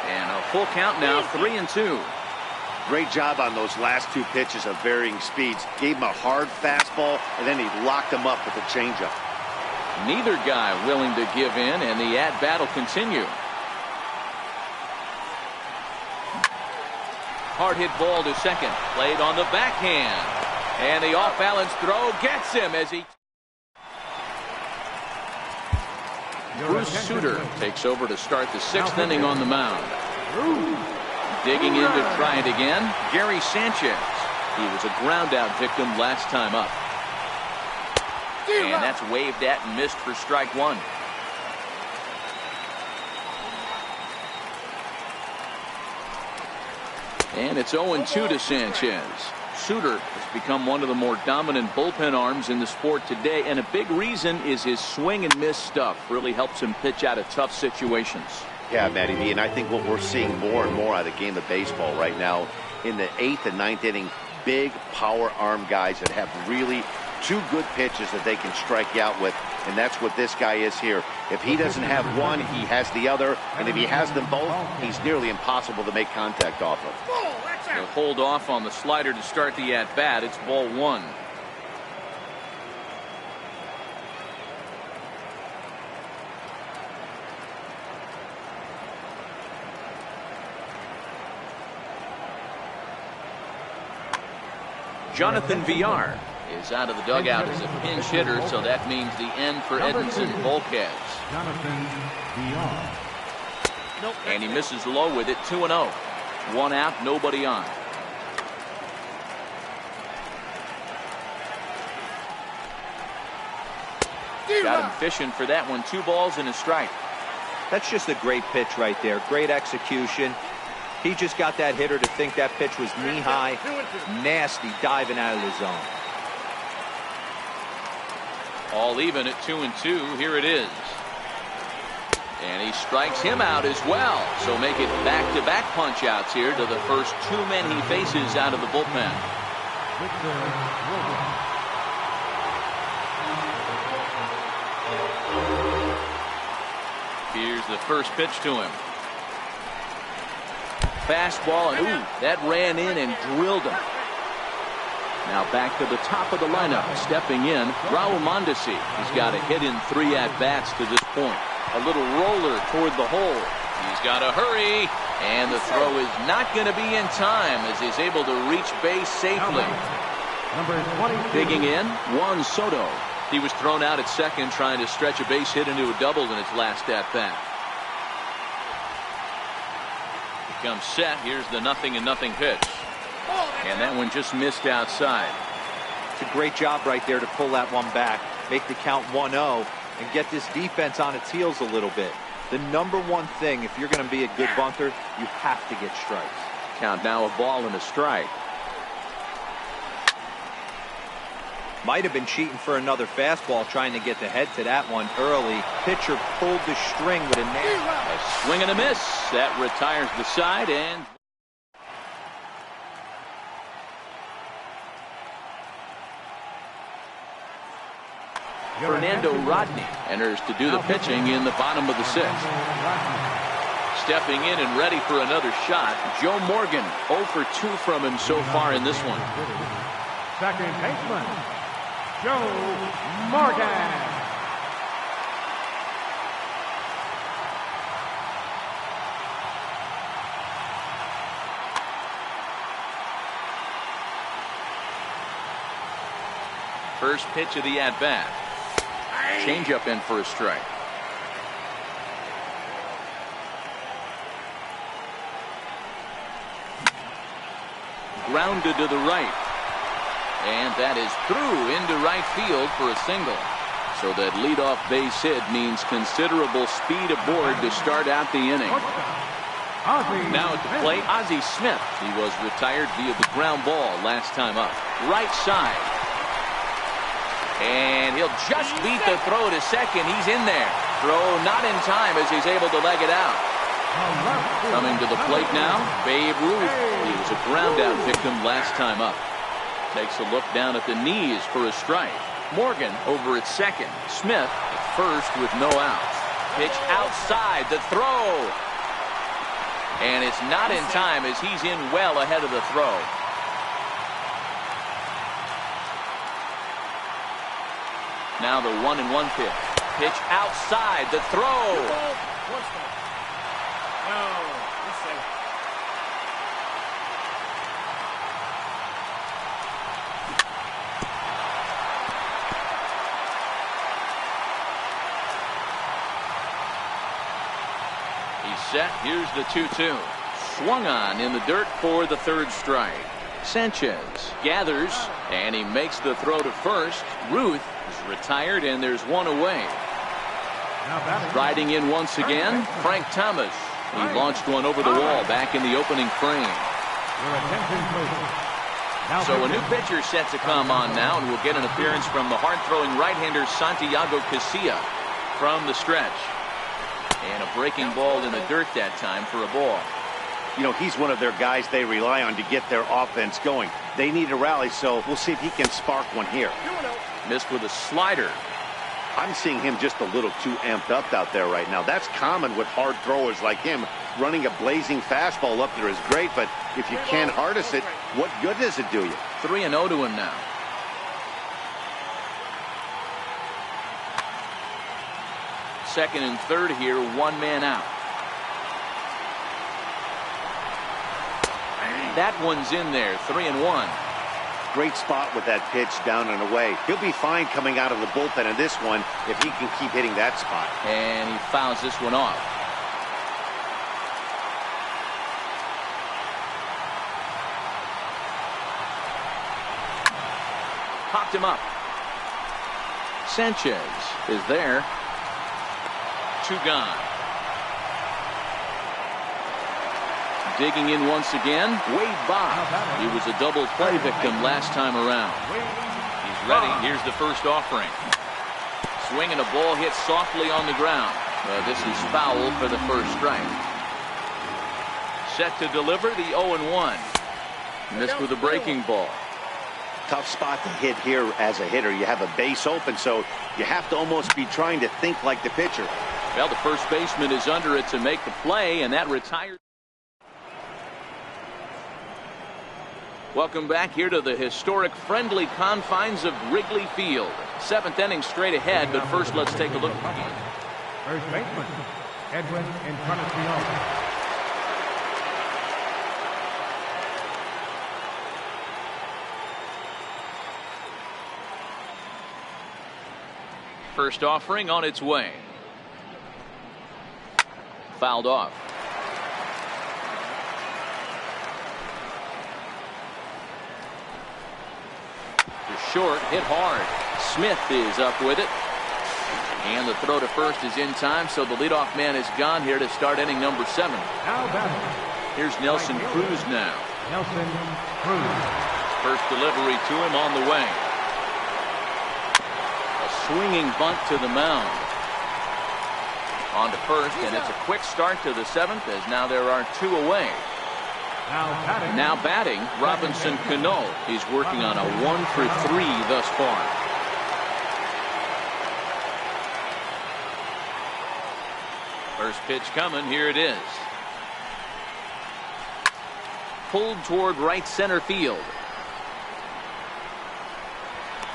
And a full count now, 3-2. Great job on those last 2 pitches of varying speeds. Gave him a hard fastball, and then he locked him up with a changeup. Neither guy willing to give in, and the at-bat will continue. Hard hit ball to second. Played on the backhand. And the off-balance throw gets him as he... Bruce Sutter takes over to start the 6th inning on the mound. Digging in to try it again, Gary Sanchez. He was a ground-out victim last time up. And that's waved at and missed for strike 1. And it's 0-2 to Sanchez. Sutter has become one of the more dominant bullpen arms in the sport today, and a big reason is his swing and miss stuff really helps him pitch out of tough situations. Yeah, Matty V, and I think what we're seeing more and more out of the game of baseball right now, in the 8th and 9th inning, big power arm guys that have really two good pitches that they can strike you out with, and that's what this guy is here. If he doesn't have one, he has the other, and if he has them both, he's nearly impossible to make contact off of. He'll hold off on the slider to start the at-bat. It's ball 1. Jonathan Villar is out of the dugout as a pinch hitter, so that means the end for Edinson Volquez. Jonathan Villar. And he misses low with it, 2-0. 1 out, nobody on. Got him fishing for that one. 2 balls and a strike. That's just a great pitch right there. Great execution. He just got that hitter to think that pitch was knee-high, nasty, diving out of the zone. All even at 2-2. Here it is. And he strikes him out as well. So make it back-to-back punch-outs here to the first 2 men he faces out of the bullpen. Here's the first pitch to him. Fastball, and ooh, that ran in and drilled him. Now back to the top of the lineup. Stepping in, Raul Mondesi. He's got a hit in 3 at-bats to this point. A little roller toward the hole. He's got to hurry, and the throw is not going to be in time as he's able to reach base safely. Digging in, Juan Soto. He was thrown out at second trying to stretch a base hit into a double in his last at-bat. Comes set. Here's the 0-0 pitch. And that one just missed outside. It's a great job right there to pull that one back, make the count 1-0, and get this defense on its heels a little bit. The number one thing, if you're going to be a good bunter, you have to get strikes. Count now, a ball and a strike. Might have been cheating for another fastball, trying to get the head to that one early. Pitcher pulled the string with a swing and a miss. That retires the side, and Fernando Rodney enters to do the pitching in the bottom of the 6th. Stepping in and ready for another shot, Joe Morgan. 0 for 2 from him so far in this one. Second baseman, Joe Morgan. First pitch of the at-bat. Changeup in for a strike. Grounded to the right. And that is through into right field for a single. So that leadoff base hit means considerable speed aboard to start out the inning. Now at the plate, Ozzie Smith. He was retired via the ground ball last time up. Right side. And he'll just beat the throw to second. He's in there. Throw not in time as he's able to leg it out. Coming to the plate now, Babe Ruth. He was a ground out victim last time up. Takes a look down at the knees for a strike. Morgan over at second. Smith at first with no outs. Pitch outside, the throw. And it's not in time as he's in well ahead of the throw. Now the 1-1 pitch. Pitch outside, the throw. He's set. Here's the 2-2. Swung on in the dirt for the 3rd strike. Sanchez gathers, and he makes the throw to first. Ruth is retired, and there's one away. Riding in once again, Frank Thomas. He launched one over the wall back in the opening frame. So a new pitcher set to come on now, and we'll get an appearance from the hard-throwing right-hander Santiago Casilla from the stretch. And a breaking ball in the dirt that time for a ball. You know, he's one of their guys they rely on to get their offense going. They need a rally, so we'll see if he can spark one here. Missed with a slider. I'm seeing him just a little too amped up out there right now. That's common with hard throwers like him. Running a blazing fastball up there is great, but if you can't harness it, what good does it do you? 3-0 to him now. Second and third here, one man out. That one's in there, 3-1. Great spot with that pitch down and away. He'll be fine coming out of the bullpen in this one if he can keep hitting that spot. And he fouls this one off. Popped him up. Sanchez is there. 2 gone. Digging in once again, Wade Boggs. He was a double play victim last time around. He's ready. Here's the first offering. Swinging a ball hit softly on the ground. This is foul for the first strike. Set to deliver the 0-1. Missed with a breaking ball. Tough spot to hit here as a hitter. You have a base open, so you have to almost be trying to think like the pitcher. Well, the first baseman is under it to make the play, and that retires. Welcome back here to the historic friendly confines of Wrigley Field. 7th inning straight ahead, but first let's take a look. First baseman, Edwin Encarnacion. First offering on its way. Fouled off. Short, hit hard. Smith is up with it. And the throw to first is in time, so the leadoff man is gone here to start inning number 7. Now batting. Here's Nelson Cruz now. Nelson Cruz. First delivery to him on the way. A swinging bunt to the mound. On to first, and it's a quick start to the 7th, as now there are 2 away. Now batting, Robinson Cano. He's working on a 1-for-3 thus far. First pitch coming. Here it is. Pulled toward right center field.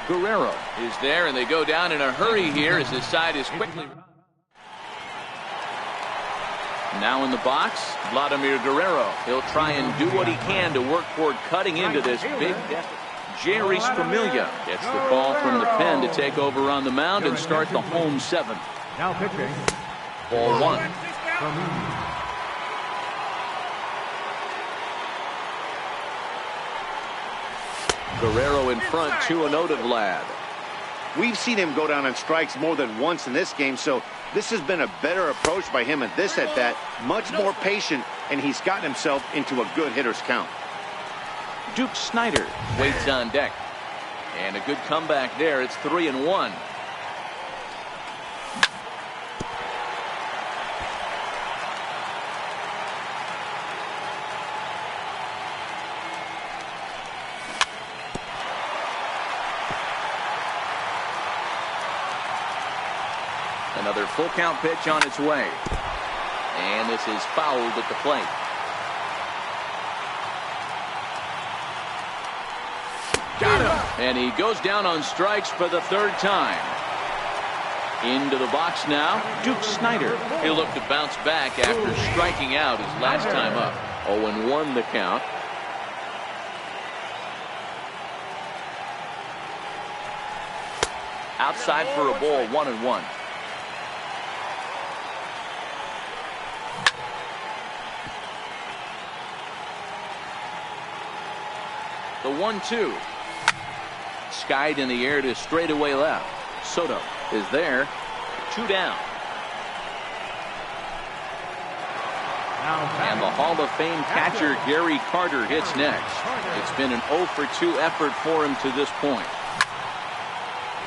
Guerrero is there, and they go down in a hurry here as his side is quickly. Now in the box, Vladimir Guerrero. He'll try and do what he can to work toward cutting into this big deficit. Jeurys Familia gets the call from the pen to take over on the mound and start the home 7th. Now pitching. Ball 1. Guerrero in front, 2-0 to Vlad. We've seen him go down on strikes more than once in this game, so this has been a better approach by him at this at-bat. Much more patient, and he's gotten himself into a good hitter's count. Duke Snider waits on deck. And a good comeback there. It's 3-1. Another full count pitch on its way. And this is fouled at the plate. Got him. And he goes down on strikes for the 3rd time. Into the box now, Duke Snider. He'll look to bounce back after striking out his last time up. 0-1 the count. Outside for a ball, 1-1. The 1-2. Skied in the air to straightaway left. Soto is there. 2 down. And the Hall of Fame catcher Gary Carter hits next. It's been an 0-for-2 effort for him to this point.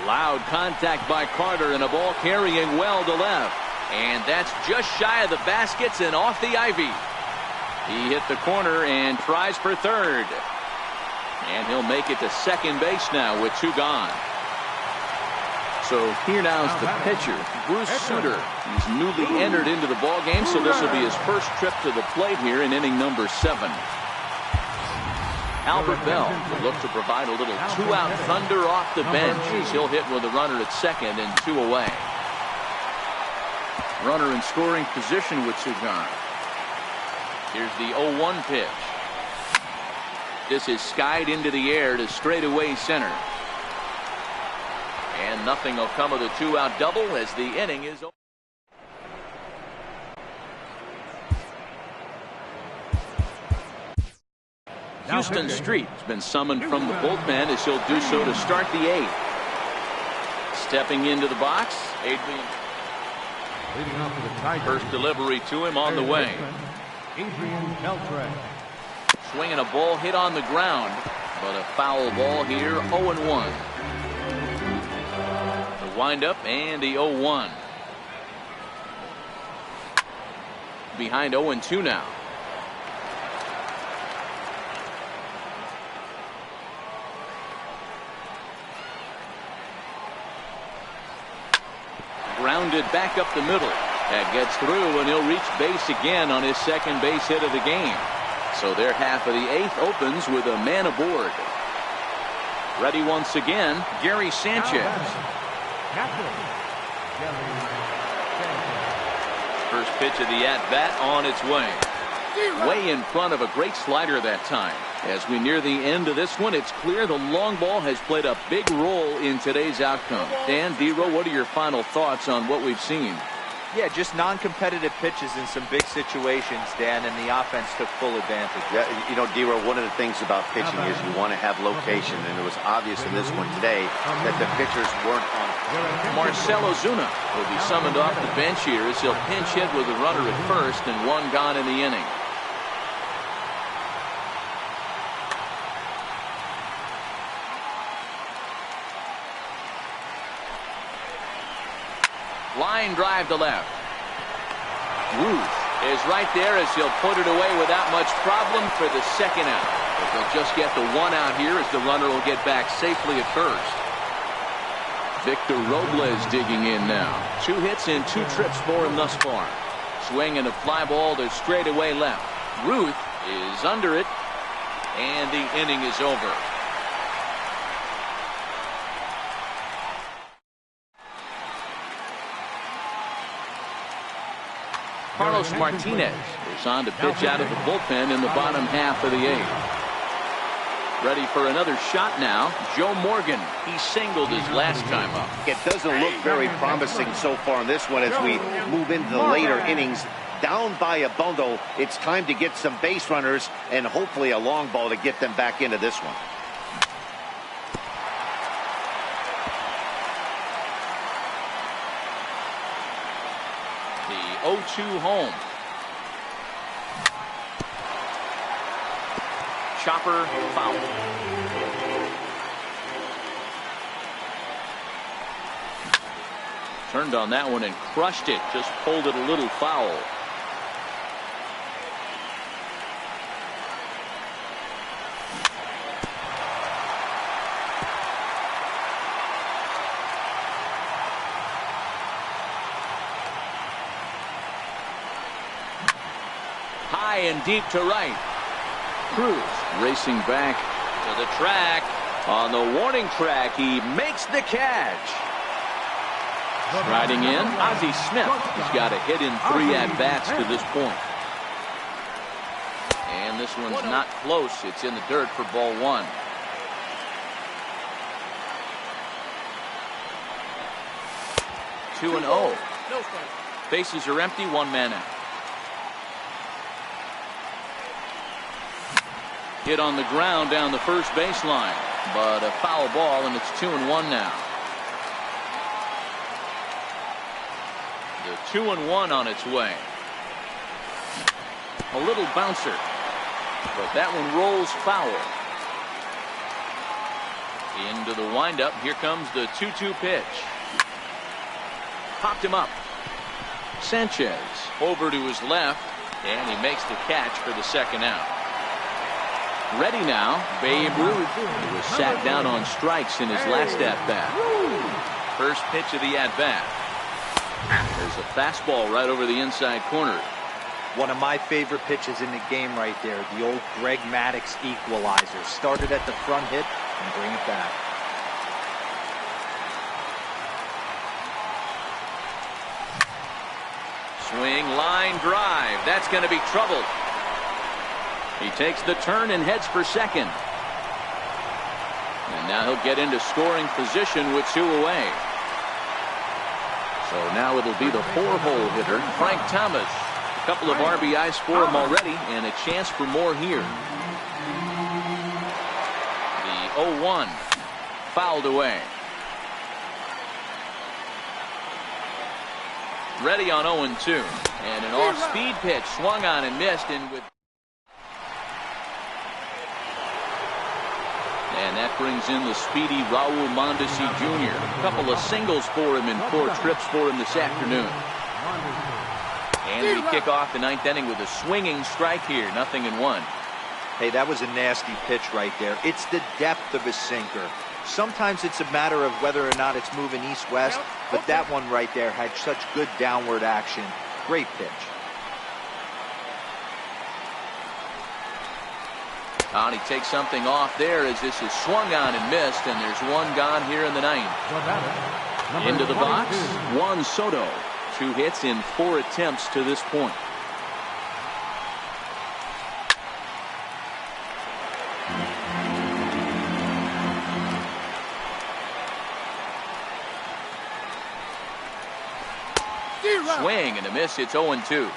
Loud contact by Carter, and a ball carrying well to left. And that's just shy of the baskets and off the ivy. He hit the corner and tries for third. And he'll make it to second base now with 2 gone. So here now is the pitcher, Bruce Sutter. He's newly entered into the ball game, so this will be his first trip to the plate here in inning number 7. Albert Bell will look to provide a little 2-out thunder off the bench as he'll hit with a runner at second and 2 away. Runner in scoring position with 2 gone. Here's the 0-1 pitch. This is skied into the air to straightaway center. And nothing will come of the 2-out double as the inning is over. Houston Street has been summoned from the bullpen as he'll do so to start the 8th. Stepping into the box, Adrian. First delivery to him on the way. Adrian Beltre. Swinging a ball hit on the ground, but a foul ball here, 0-1. The windup and the 0-1. Behind 0-2 now. Grounded back up the middle. That gets through, and he'll reach base again on his second base hit of the game. So their half of the 8th opens with a man aboard. Ready once again, Gary Sanchez. First pitch of the at-bat on its way. Way in front of a great slider that time. As we near the end of this one, it's clear the long ball has played a big role in today's outcome. Dan, D-Row, what are your final thoughts on what we've seen? Yeah, just non-competitive pitches in some big situations, Dan, and the offense took full advantage. Yeah, you know, D-Row, one of the things about pitching is you want to have location, and it was obvious in this one today that the pitchers weren't on. Marcell Ozuna will be summoned off the bench here as he'll pinch hit with a runner at first and 1 gone in the inning. Line drive to left. Ruth is right there as he'll put it away without much problem for the second out. But they'll just get the 1 out here as the runner will get back safely at first. Victor Robles digging in now. 2 hits and 2 trips for him thus far. Swing and a fly ball to straightaway left. Ruth is under it, and the inning is over. Carlos Martinez is on to pitch out of the bullpen in the bottom half of the 8th. Ready for another shot now. Joe Morgan. He singled his last time up. It doesn't look very promising so far in this one as we move into the later innings. Down by a bundle, it's time to get some base runners and hopefully a long ball to get them back into this one. The 0-2 home. Chopper foul. Turned on that one and crushed it. Just pulled it a little foul. High and deep to right. Cruz racing back to the track. On the warning track, he makes the catch. Riding in, Ozzie Smith. He's got a hit in 3 at-bats to this point. And this one's not close. It's in the dirt for ball 1. Two and 0. Bases are empty, 1 man out. Hit on the ground down the first baseline, but a foul ball, and it's 2-1 now. The 2-1 on its way. A little bouncer, but that one rolls foul. Into the windup. Here comes the 2-2 pitch. Popped him up. Sanchez over to his left, and he makes the catch for the second out. Ready now, Babe Ruth. He was sat down on strikes in his last at-bat. First pitch of the at-bat. There's a fastball right over the inside corner. One of my favorite pitches in the game right there. The old Greg Maddux equalizer. Started at the front hit and bring it back. Swing, line drive. That's going to be trouble. He takes the turn and heads for second. And now he'll get into scoring position with 2 away. So now it'll be the 4-hole hitter, Frank Thomas. A couple of RBIs for him already, and a chance for more here. The 0-1 fouled away. Ready on 0-2, and an off-speed pitch swung on and missed. And that brings in the speedy Raul Mondesi Jr. A couple of singles for him and 4 trips for him this afternoon. And we kick off the 9th inning with a swinging strike here, 0-1. Hey, that was a nasty pitch right there. It's the depth of his sinker. Sometimes it's a matter of whether or not it's moving east-west, but that one right there had such good downward action. Great pitch. And he takes something off there as this is swung on and missed, and there's one gone here in the 9th. Into the box, Juan Soto. 2 hits in 4 attempts to this point. Swing and a miss. It's 0-2.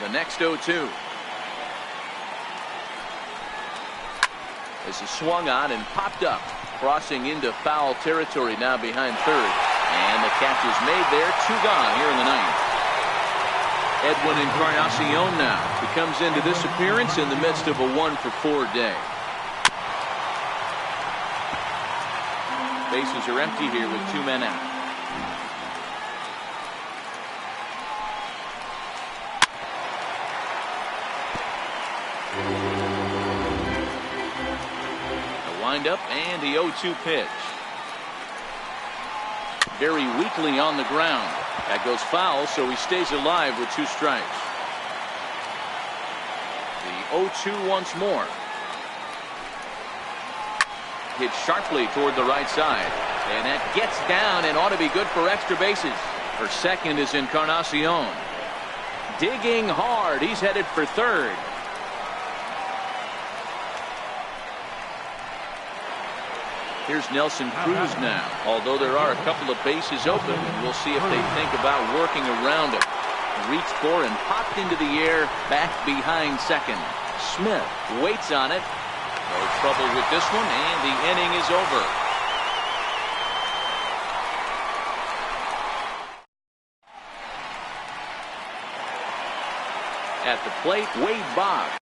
The next 0-2. This is swung on and popped up, crossing into foul territory now behind third. And the catch is made there. 2 gone here in the 9th. Edwin Encarnacion now. He comes into this appearance in the midst of a 1-for-4 day. Bases are empty here with 2 men out. The windup and the 0-2 pitch. Very weakly on the ground. That goes foul, so he stays alive with 2 strikes. The 0-2 once more. Hit sharply toward the right side. And that gets down and ought to be good for extra bases. For second is Encarnacion. Digging hard. He's headed for third. Here's Nelson Cruz now. Although there are a couple of bases open, we'll see if they think about working around him. Reached for and popped into the air back behind second. Smith waits on it. No trouble with this one, and the inning is over. At the plate, Wade Boggs.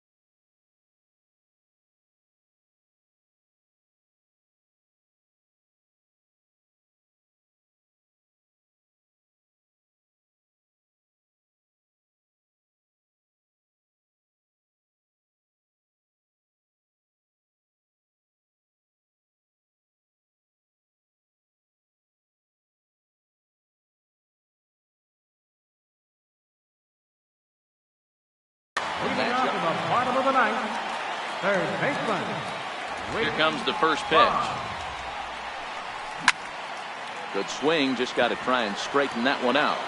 Leading out to the bottom of the 9th, third baseman. Here comes the first pitch. Good swing. Just got to try and straighten that one out.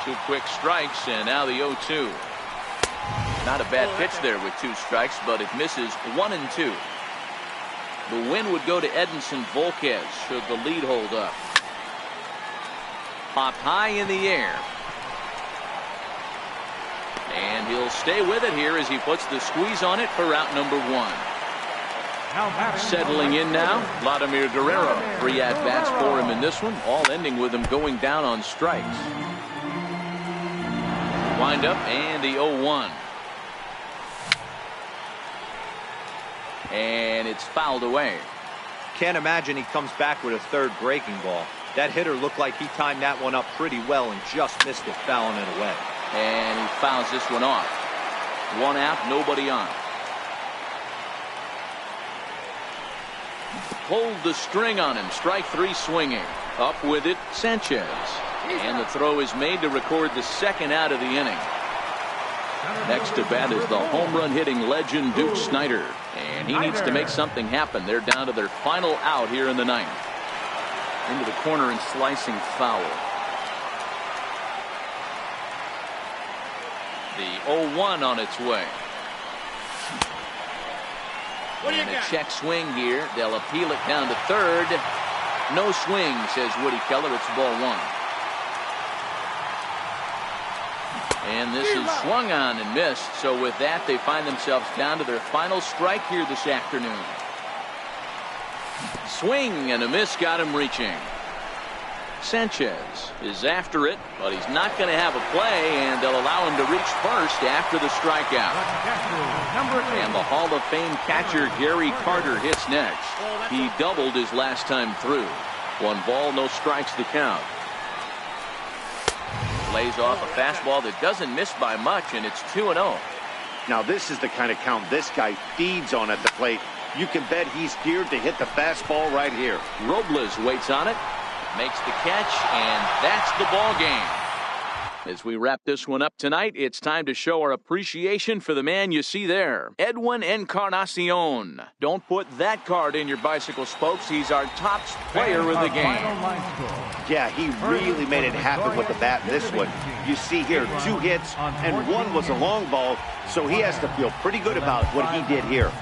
Two quick strikes, and now the 0-2. Not a bad pitch there with 2 strikes, but it misses 1 and 2. The win would go to Edinson Volquez should the lead hold up. Popped high in the air. And And he'll stay with it here as he puts the squeeze on it for route number 1. Settling in now, Vladimir Guerrero. 3 at-bats for him in this one, all ending with him going down on strikes. Wind up and the 0-1. And it's fouled away. Can't imagine he comes back with a third breaking ball. That hitter looked like he timed that one up pretty well and just missed it, fouling it away. And he fouls this one off. 1 out, nobody on. Pulled the string on him. Strike 3 swinging. Up with it, Sanchez. And the throw is made to record the 2nd out of the inning. Next to bat is the home run hitting legend Duke Snider. And he needs to make something happen. They're down to their final out here in the 9th. Into the corner and slicing foul. The 0-1 on its way. And a check swing here. They'll appeal it down to third. No swing, says Woody Keller. It's ball 1. And this is swung on and missed. So with that, they find themselves down to their final strike here this afternoon. Swing and a miss got him reaching. Sanchez is after it, but he's not going to have a play, and they'll allow him to reach first after the strikeout. And the Hall of Fame catcher Gary Carter hits next. He doubled his last time through. 1 ball, no strikes to count. Lays off a fastball that doesn't miss by much, and it's 2-0. Now this is the kind of count this guy feeds on at the plate. You can bet he's geared to hit the fastball right here. Robles waits on it. Makes the catch, and that's the ball game. As we wrap this one up tonight, it's time to show our appreciation for the man you see there, Edwin Encarnacion. Don't put that card in your bicycle spokes. He's our top player of the game. Yeah, he really made it happen with the bat in this one. You see here, 2 hits, and 1 was a long ball, so he has to feel pretty good about what he did here.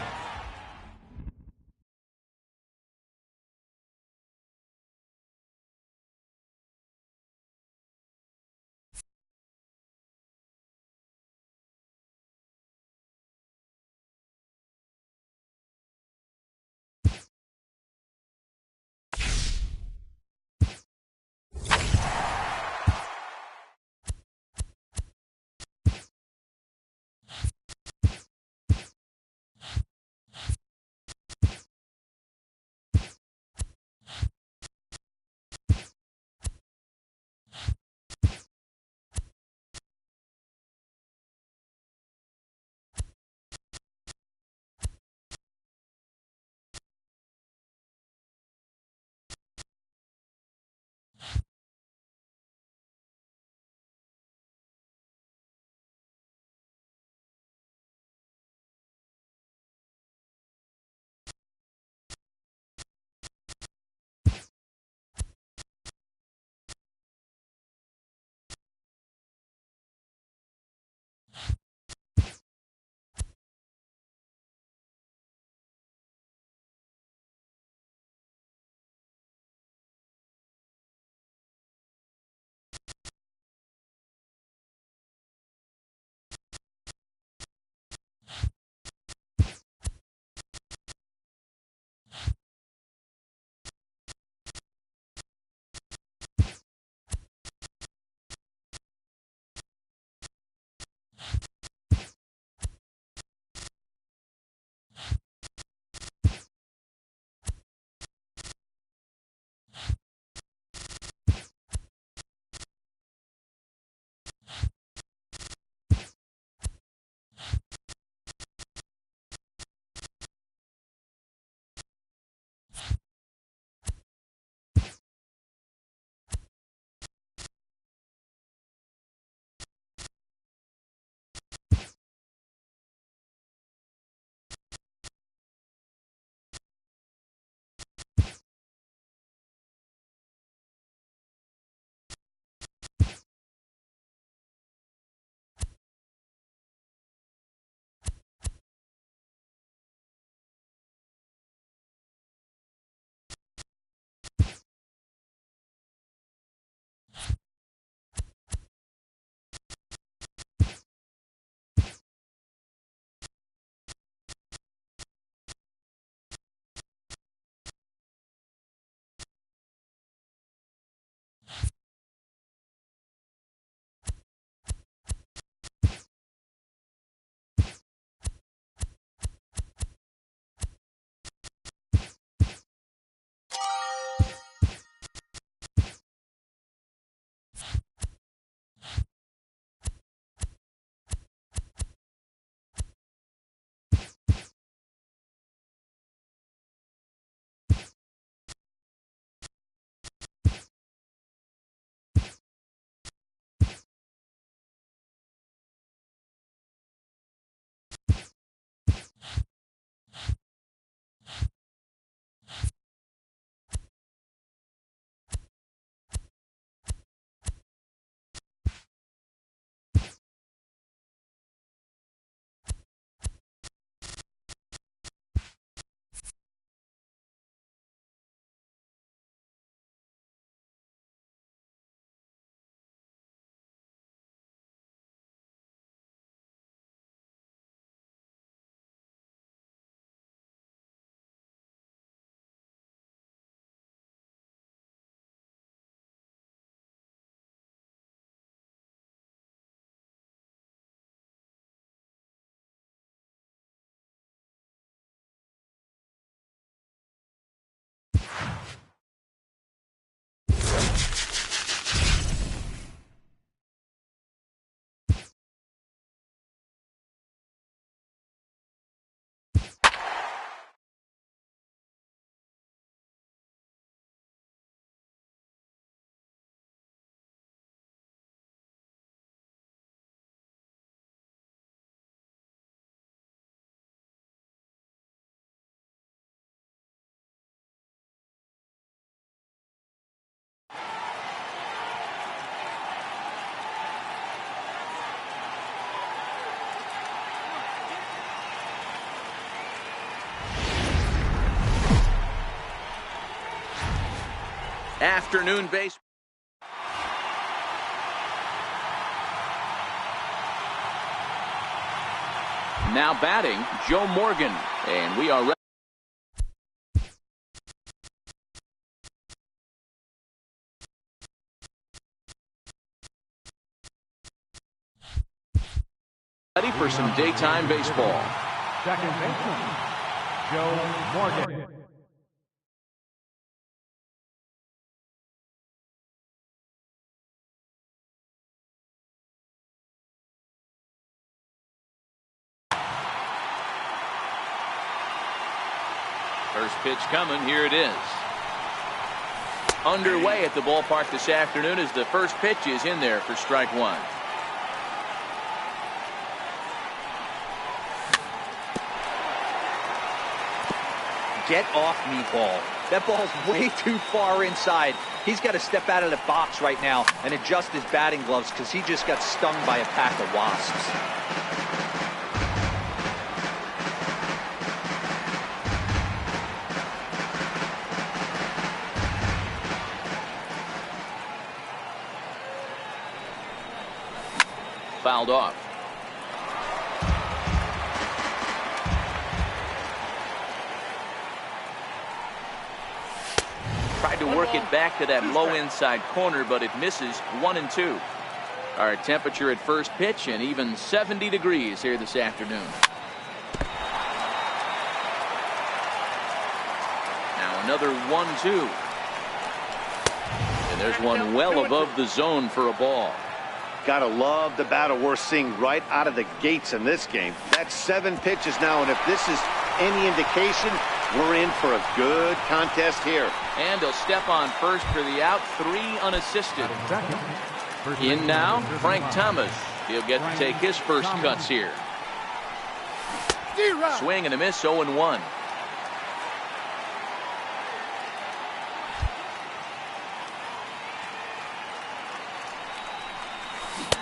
Afternoon baseball. Now batting, Joe Morgan. And we are ready. Ready for some daytime baseball. Second baseman, Joe Morgan. First pitch coming. Here it is. Underway at the ballpark this afternoon as the first pitch is in there for strike one. Get off me, ball. That ball's way too far inside. He's got to step out of the box right now and adjust his batting gloves because he just got stung by a pack of wasps. Fouled off. Tried to work it back to that low inside corner, but it misses. 1-2. Our temperature at first pitch and even 70 degrees here this afternoon. Now another 1-2. And there's one well above the zone for a ball. Gotta love the battle we're seeing right out of the gates in this game. That's 7 pitches now, and if this is any indication, we're in for a good contest here. And he'll step on first for the out. 3 unassisted. In now, Frank Thomas. He'll get to take his first cuts here. Swing and a miss, 0-1.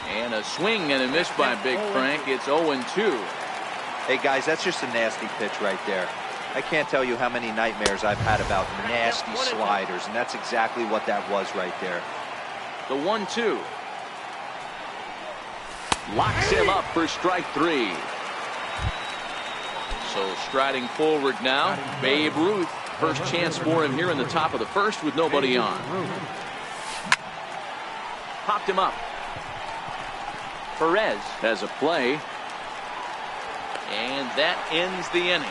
And a swing and a miss by Big Frank. It's 0-2. Hey, guys, that's just a nasty pitch right there. I can't tell you how many nightmares I've had about nasty sliders, and that's exactly what that was right there. The 1-2. Locks him up for strike 3. So striding forward now, Babe Ruth. First chance for him here in the top of the first with nobody on. Popped him up. Perez has a play. And that ends the inning.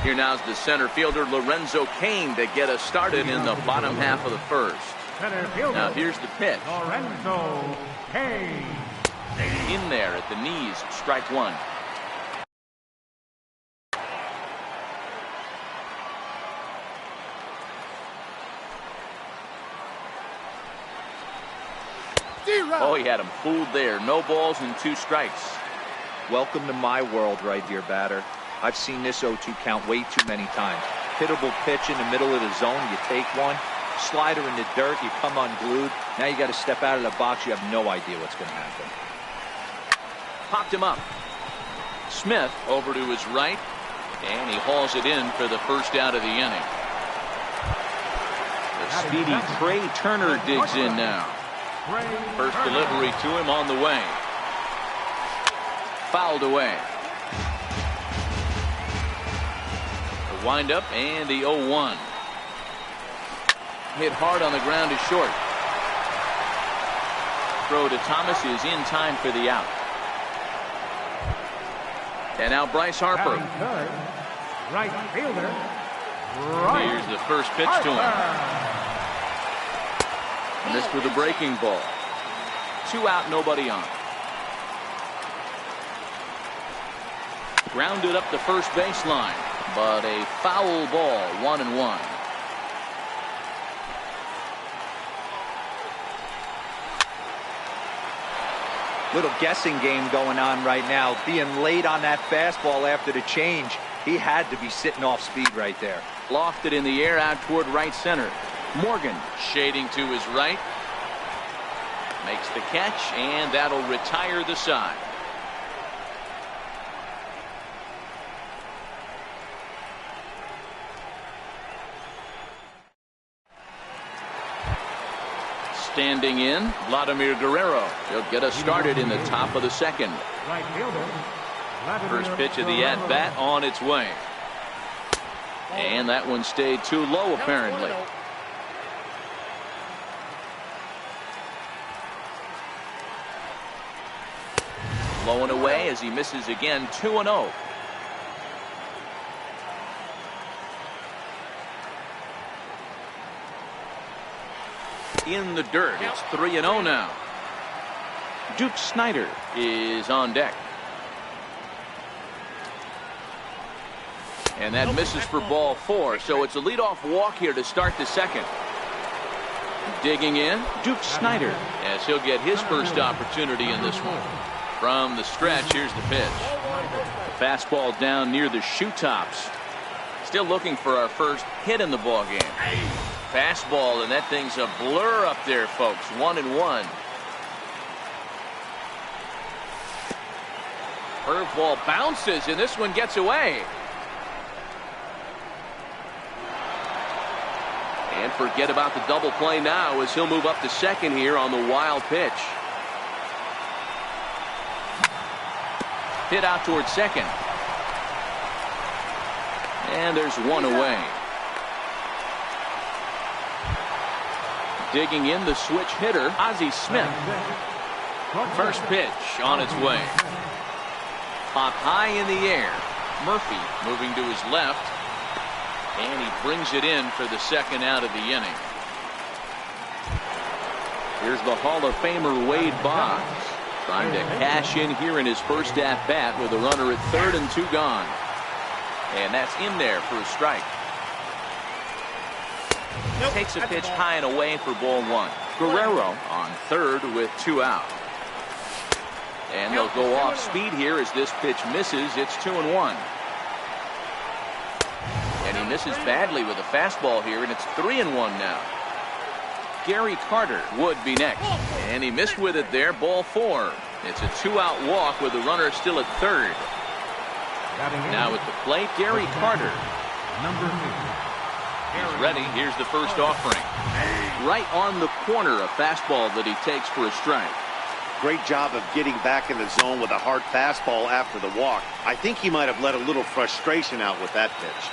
Here now is the center fielder Lorenzo Cain to get us started in the bottom half of the first. Now here's the pitch. Lorenzo Cain. In there at the knees, strike 1. Oh, he had him fooled there. No balls and 2 strikes. Welcome to my world right here, batter. I've seen this 0-2 count way too many times. Hittable pitch in the middle of the zone, you take one. Slider in the dirt, you come unglued. Now you got to step out of the box. You have no idea what's going to happen. Popped him up. Smith over to his right, and he hauls it in for the first out of the inning. The speedy Trey Turner digs in now. First delivery to him on the way. Fouled away. The windup and the 0-1. Hit hard on the ground is short. Throw to Thomas is in time for the out. And now Bryce Harper. Right fielder. Here's the first pitch to him. Missed with a breaking ball. 2 out, nobody on. Grounded up the first baseline, but a foul ball, 1-1. Little guessing game going on right now. Being late on that fastball after the change. He had to be sitting off speed right there. Lofted in the air out toward right center. Morgan shading to his right. Makes the catch, and that'll retire the side. Standing in, Vladimir Guerrero. He'll get us started in the top of the second. Right fielder, Vladimir First pitch of the Guerrero. at-bat on its way. And that one stayed too low, apparently. Low and away as he misses again, 2-0. In the dirt, it's 3-0 now. Duke Snider is on deck. And that misses for ball 4, so it's a leadoff walk here to start the second. Digging in, Duke Snider, as he'll get his first opportunity in this one. From the stretch, here's the pitch. The fastball down near the shoe tops. Still looking for our first hit in the ball game. Fastball, and that thing's a blur up there, folks. 1-1. Curveball bounces, and this one gets away. And forget about the double play now as he'll move up to second here on the wild pitch. Hit out towards second. And there's one away. Digging in, the switch hitter, Ozzie Smith. First pitch on its way. Pop high in the air. Murphy moving to his left. And he brings it in for the second out of the inning. Here's the Hall of Famer Wade Boggs, trying to cash in here in his first at-bat with a runner at third and 2 gone. And that's in there for a strike. Takes a pitch high and away for ball 1. Guerrero on third with 2 out. And they'll go off speed here as this pitch misses. It's 2-1. And he misses badly with a fastball here, and it's 3-1 now. Gary Carter would be next. And he missed with it there, ball 4. It's a 2-out walk with the runner still at third. Now at the plate, Gary Carter. Number 2. He's ready. Here's the first offering. Right on the corner, a fastball that he takes for a strike. Great job of getting back in the zone with a hard fastball after the walk. I think he might have let a little frustration out with that pitch.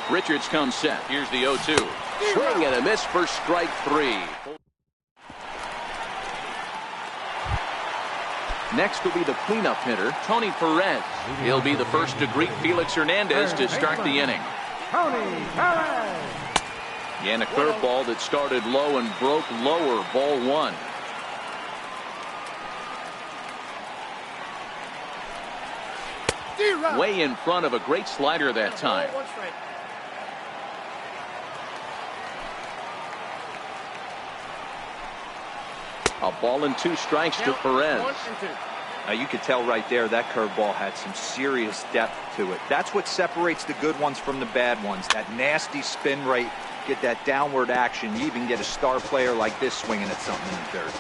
Richards comes set. Here's the 0-2. Swing and a miss for strike 3. Next will be the cleanup hitter, Tony Perez. He'll be the first to greet Felix Hernandez to start the inning. Tony Perez. And a curveball that started low and broke lower, ball 1. Way in front of a great slider that time. A ball and 2 strikes to Perez. Now you could tell right there that curveball had some serious depth to it. That's what separates the good ones from the bad ones. That nasty spin rate, get that downward action. You even get a star player like this swinging at something in the dirt.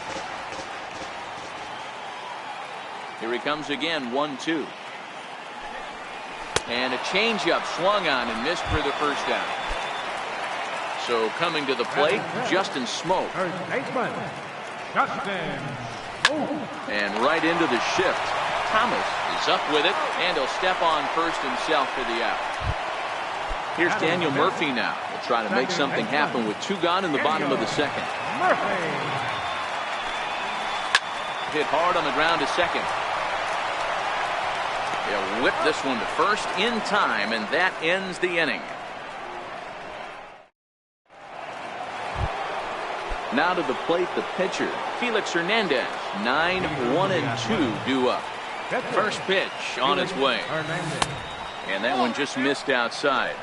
Here he comes again, 1-2. And a changeup swung on and missed for the first out. So coming to the plate, Justin Smoak. First baseman, Justin. And right into the shift. Thomas is up with it, and he'll step on first himself for the out. Here's Daniel Murphy now. He'll try to make something happen with 2 gone in the bottom of the second. Murphy. Hit hard on the ground to second. They'll whip this one to first in time, and that ends the inning. Now to the plate, the pitcher, Felix Hernandez. 9-1-2 due up. First pitch on its way. And that one just missed outside.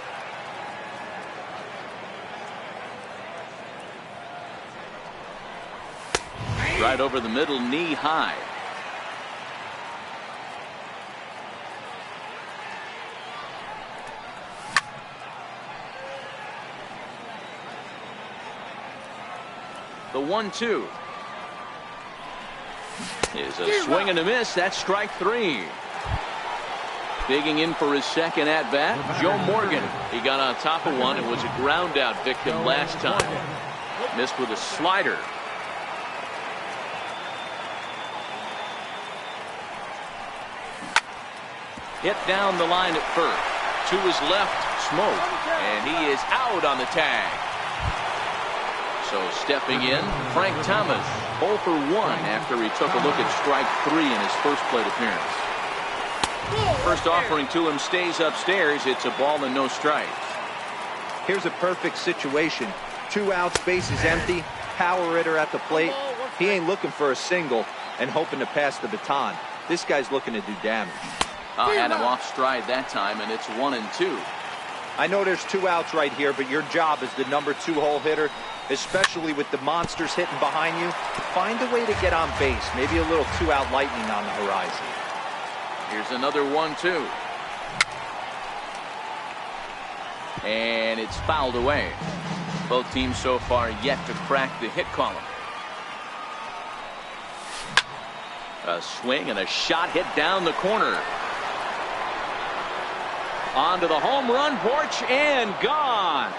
Right over the middle, knee high. The 1-2 is a swing and a miss. That's strike 3. Digging in for his second at bat, Joe Morgan. He got on top of one and was a ground out victim last time. Missed with a slider. Hit down the line at first. To his left, Smoke. And he is out on the tag. So stepping in, Frank Thomas, 0 for 1 after he took a look at strike 3 in his first plate appearance. First offering to him stays upstairs. It's a ball and no strikes. Here's a perfect situation. 2 outs, bases empty, power hitter at the plate. He ain't looking for a single and hoping to pass the baton. This guy's looking to do damage. Had him off stride that time, and it's 1-2. I know there's 2 outs right here, but your job as the number 2 hole hitter, especially with the monsters hitting behind you, find a way to get on base. Maybe a little 2-out lightning on the horizon. Here's another 1-2. And it's fouled away. Both teams so far yet to crack the hit column. A swing and a shot hit down the corner. Onto the home run porch and gone.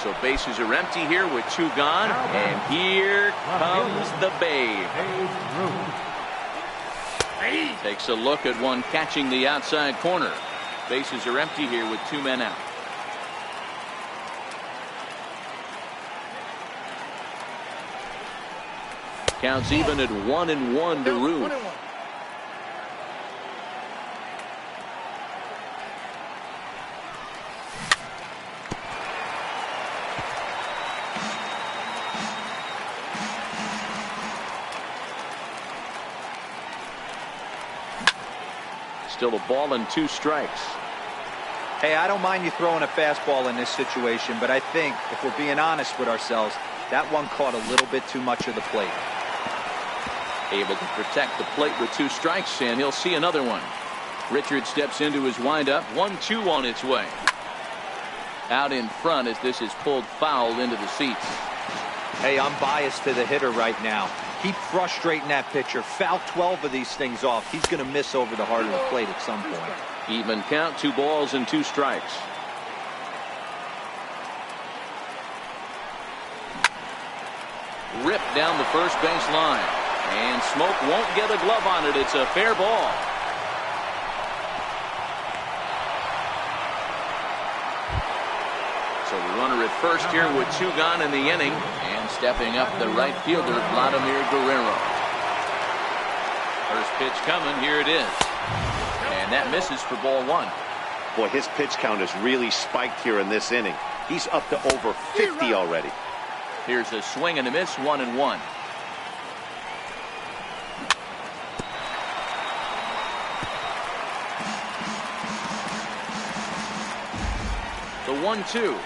So bases are empty here with 2 gone. And here comes the Babe. Takes a look at one catching the outside corner. Bases are empty here with 2 men out. Counts even at 1-1 to Ruth. Still a ball and 2 strikes. Hey, I don't mind you throwing a fastball in this situation, but I think if we're being honest with ourselves, that one caught a little bit too much of the plate. Able to protect the plate with 2 strikes, and he'll see another one. Richard steps into his windup. 1-2 on its way. Out in front as this is pulled foul into the seats. Hey, I'm biased to the hitter right now. Keep frustrating that pitcher. Foul 12 of these things off. He's going to miss over the heart of the plate at some point. Even count, 2 balls and 2 strikes. Ripped down the first base line. And Smoke won't get a glove on it. It's a fair ball. So the runner at first here with 2 gone in the inning. And stepping up the right fielder, Vladimir Guerrero. First pitch coming. Here it is. And that misses for ball 1. Boy, his pitch count has really spiked here in this inning. He's up to over 50 already. Here's a swing and a miss. 1-1. The 1-2.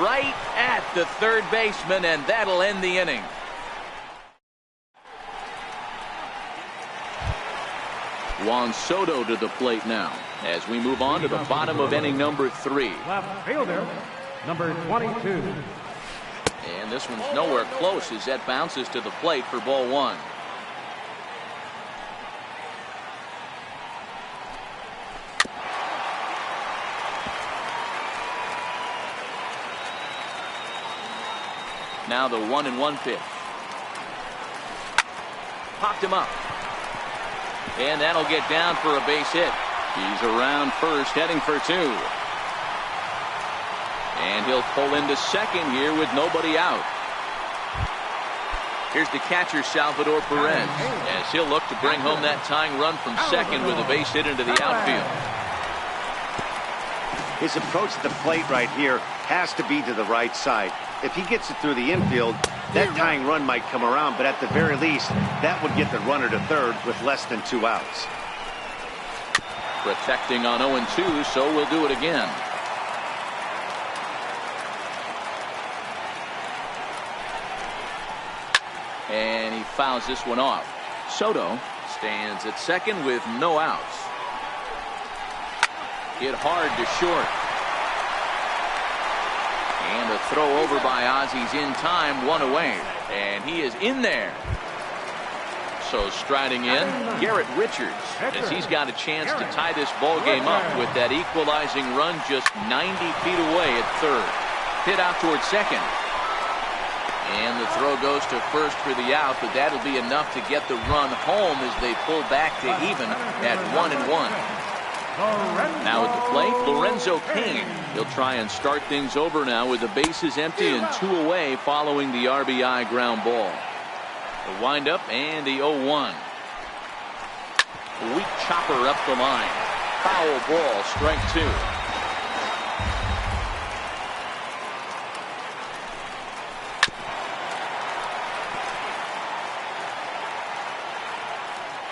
Right at the third baseman, and that'll end the inning. Juan Soto to the plate now as we move on to the bottom of inning number 3. Left fielder, number 22. And this one's nowhere close as that bounces to the plate for ball 1. Now the 1-1 pitch. Popped him up. And that'll get down for a base hit. He's around first, heading for 2. And he'll pull into second here with nobody out. Here's the catcher, Salvador Perez, as he'll look to bring home that tying run from second with a base hit into the outfield. His approach to the plate right here has to be to the right side. If he gets it through the infield, that tying run might come around, but at the very least, that would get the runner to third with less than 2 outs. Protecting on 0-2, so we'll do it again. And he fouls this one off. Soto stands at second with no outs. Hit hard to short. And a throw over by Ozzy's in time, 1 away. And he is in there. So striding in, Garrett Richards, as he's got a chance to tie this ball game up with that equalizing run just 90 feet away at third. Hit out towards second. And the throw goes to first for the out, but that'll be enough to get the run home as they pull back to even at 1-1. Now at the plate, Lorenzo Cain. He'll try and start things over now with the bases empty and 2 away following the RBI ground ball. The windup and the 0-1. Weak chopper up the line. Foul ball, strike 2.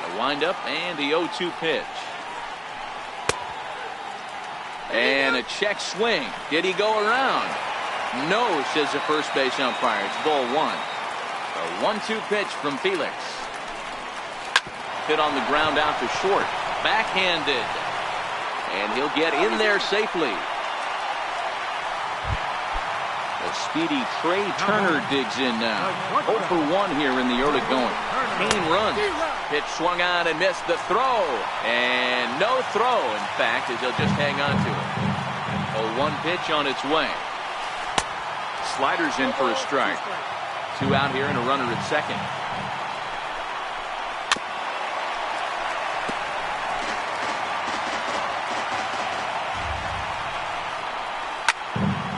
The windup and the 0-2 pitch. And a check swing. Did he go around? No, says the first base umpire. It's ball 1. A 1-2 pitch from Felix. Hit on the ground out to short. Backhanded. And he'll get in there safely. The speedy Trey Turner digs in now. 0 for 1 here in the early going. Cain runs. Pitch swung on and missed the throw. And no throw, in fact, as he'll just hang on to it. A 1 pitch on its way. Sliders in for a strike. 2 out here and a runner at second.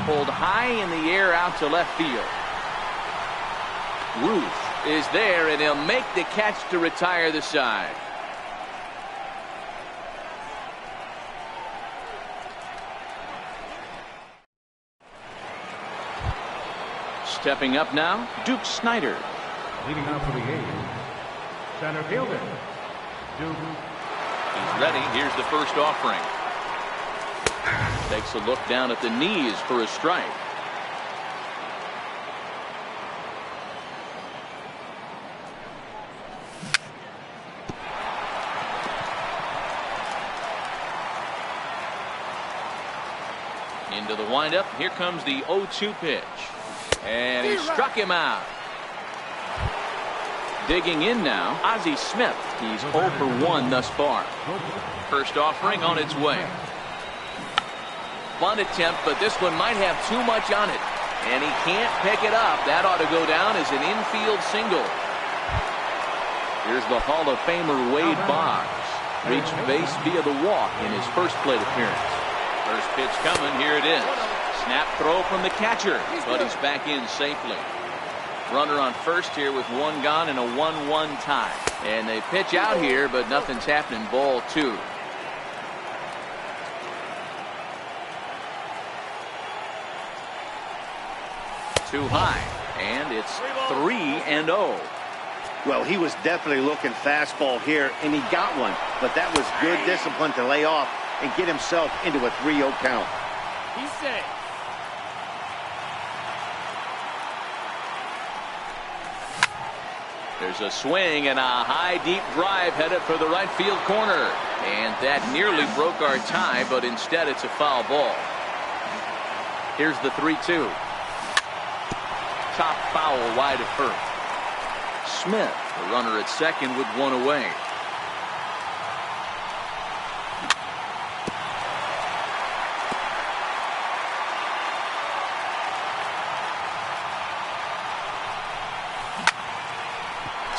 Pulled high in the air out to left field. Ruth is there, and he'll make the catch to retire the side. Stepping up now, Duke Snider. Leading off for the A's, center fielder, Duke. He's ready. Here's the first offering. Takes a look down at the knees for a strike. Into the windup. Here comes the 0-2 pitch. And he struck him out. Digging in now, Ozzie Smith. He's 0 for 1 thus far. First offering on its way. Bunt attempt, but this one might have too much on it. And he can't pick it up. That ought to go down as an infield single. Here's the Hall of Famer Wade Boggs. Reached base via the walk in his first plate appearance. First pitch coming. Here it is. Snap throw from the catcher, but he's back in safely. Runner on first here with 1 gone and a 1-1 tie. And they pitch out here, but nothing's happening. Ball 2. Too high, and it's 3-0. Well, he was definitely looking fastball here, and he got one. But that was good discipline to lay off and get himself into a 3-0 count. He's safe. There's a swing and a high deep drive headed for the right field corner. And that nearly broke our tie, but instead it's a foul ball. Here's the 3-2. Top foul wide of first. Smith, the runner at second with 1 away.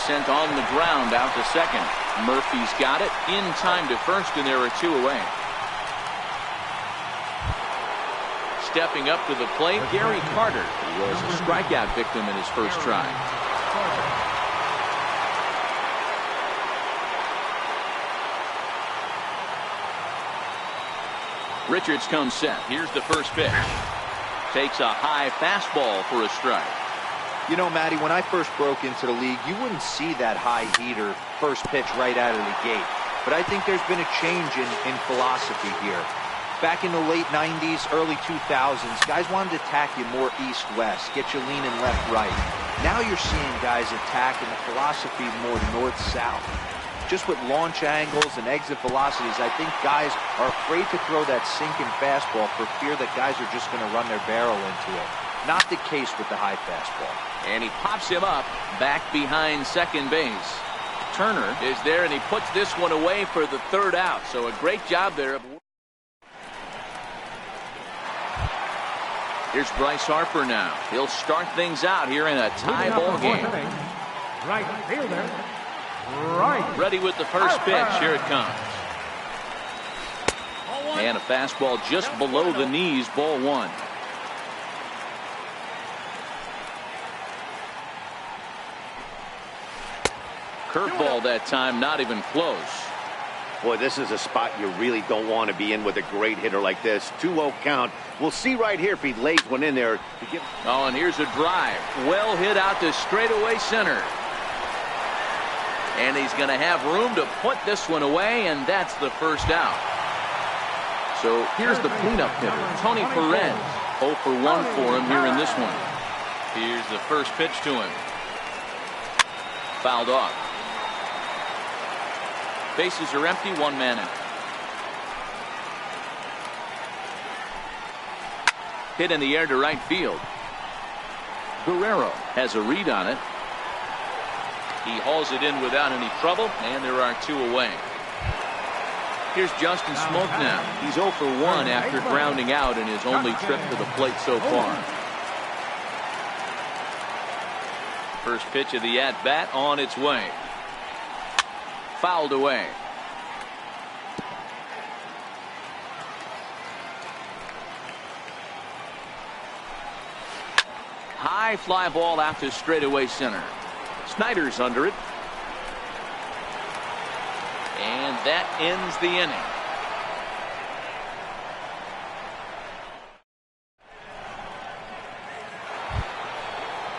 Sent on the ground out to second. Murphy's got it in time to first, and there are 2 away. Stepping up to the plate, Gary Carter, who was a strikeout victim in his first try. Richards comes set. Here's the first pitch. Takes a high fastball for a strike. You know, Matty, when I first broke into the league, you wouldn't see that high heater first pitch right out of the gate. But I think there's been a change in philosophy here. Back in the late 90s, early 2000s, guys wanted to attack you more east-west, get you leaning left-right. Now you're seeing guys attacking the philosophy more north-south. Just with launch angles and exit velocities, I think guys are afraid to throw that sinking fastball for fear that guys are just going to run their barrel into it. Not the case with the high fastball. And he pops him up back behind second base. Turner is there, and he puts this one away for the 3rd out. So a great job there. Here's Bryce Harper now. He'll start things out here in a tie ball game. Right fielder. Right. Ready with the first pitch. Here it comes. And a fastball just below the knees. Ball one. Curveball that time, not even close. Boy, this is a spot you really don't want to be in with a great hitter like this. 2-0 count. We'll see right here if he lays one in there. Oh, and here's a drive. Well hit out to straightaway center. And he's going to have room to put this one away, and that's the first out. So here's the cleanup hitter, Tony Perez. 0 for 1 for him here in this one. Here's the first pitch to him. Fouled off. Bases are empty, 1 man out. Hit in the air to right field. Guerrero has a read on it. He hauls it in without any trouble, and there are 2 away. Here's Justin Smoak now. He's 0 for 1 after grounding out in his only trip to the plate so far. First pitch of the at-bat on its way. Fouled away. High fly ball out to straightaway center. Snyder's under it. And that ends the inning.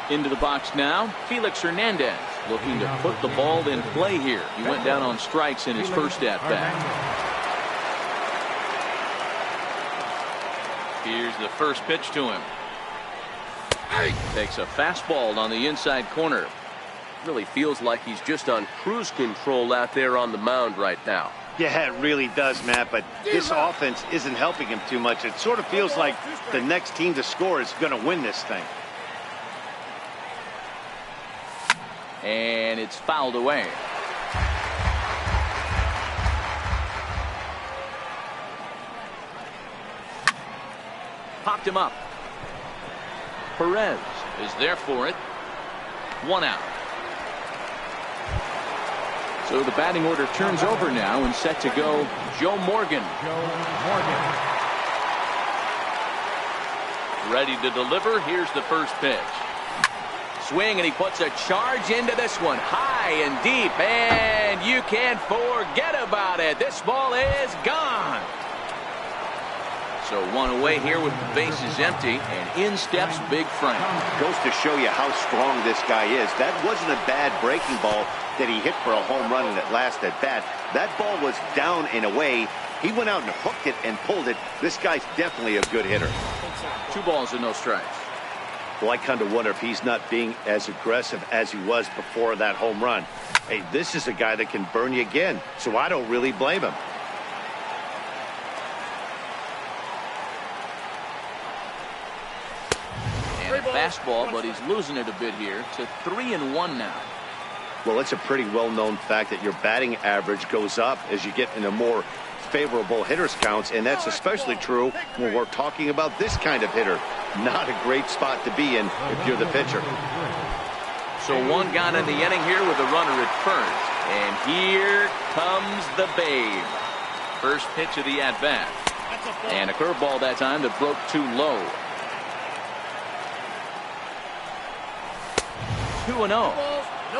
Into the box now, Felix Hernandez looking to put the ball in play here. He went down on strikes in his first at-bat. Here's the first pitch to him. Takes a fastball on the inside corner. Really feels like he's just on cruise control out there on the mound right now. Yeah, it really does, Matt, but this offense isn't helping him too much. It sort of feels like the next team to score is going to win this thing. And it's fouled away. Popped him up. Perez is there for it. 1 out. So the batting order turns over now and set to go Joe Morgan. Ready to deliver. Here's the first pitch. Swing, and he puts a charge into this one. High and deep, and you can't forget about it. This ball is gone. So 1 away here with the bases empty, and in steps Big Frank. Goes to show you how strong this guy is. That wasn't a bad breaking ball that he hit for a home run in that last at bat. That ball was down and away. He went out and hooked it and pulled it. This guy's definitely a good hitter. 2 balls and no strikes. Well, I kind of wonder if he's not being as aggressive as he was before that home run. Hey, this is a guy that can burn you again, so I don't really blame him. And a fastball, but he's losing it a bit here to 3-1 now. Well, it's a pretty well-known fact that your batting average goes up as you get into more favorable hitters counts, and that's especially true when we're talking about this kind of hitter. Not a great spot to be in if you're the pitcher. So 1 gone in the inning here with a runner at first, and here comes the Babe. First pitch of the at-bat, and a curveball that time that broke too low. 2-0.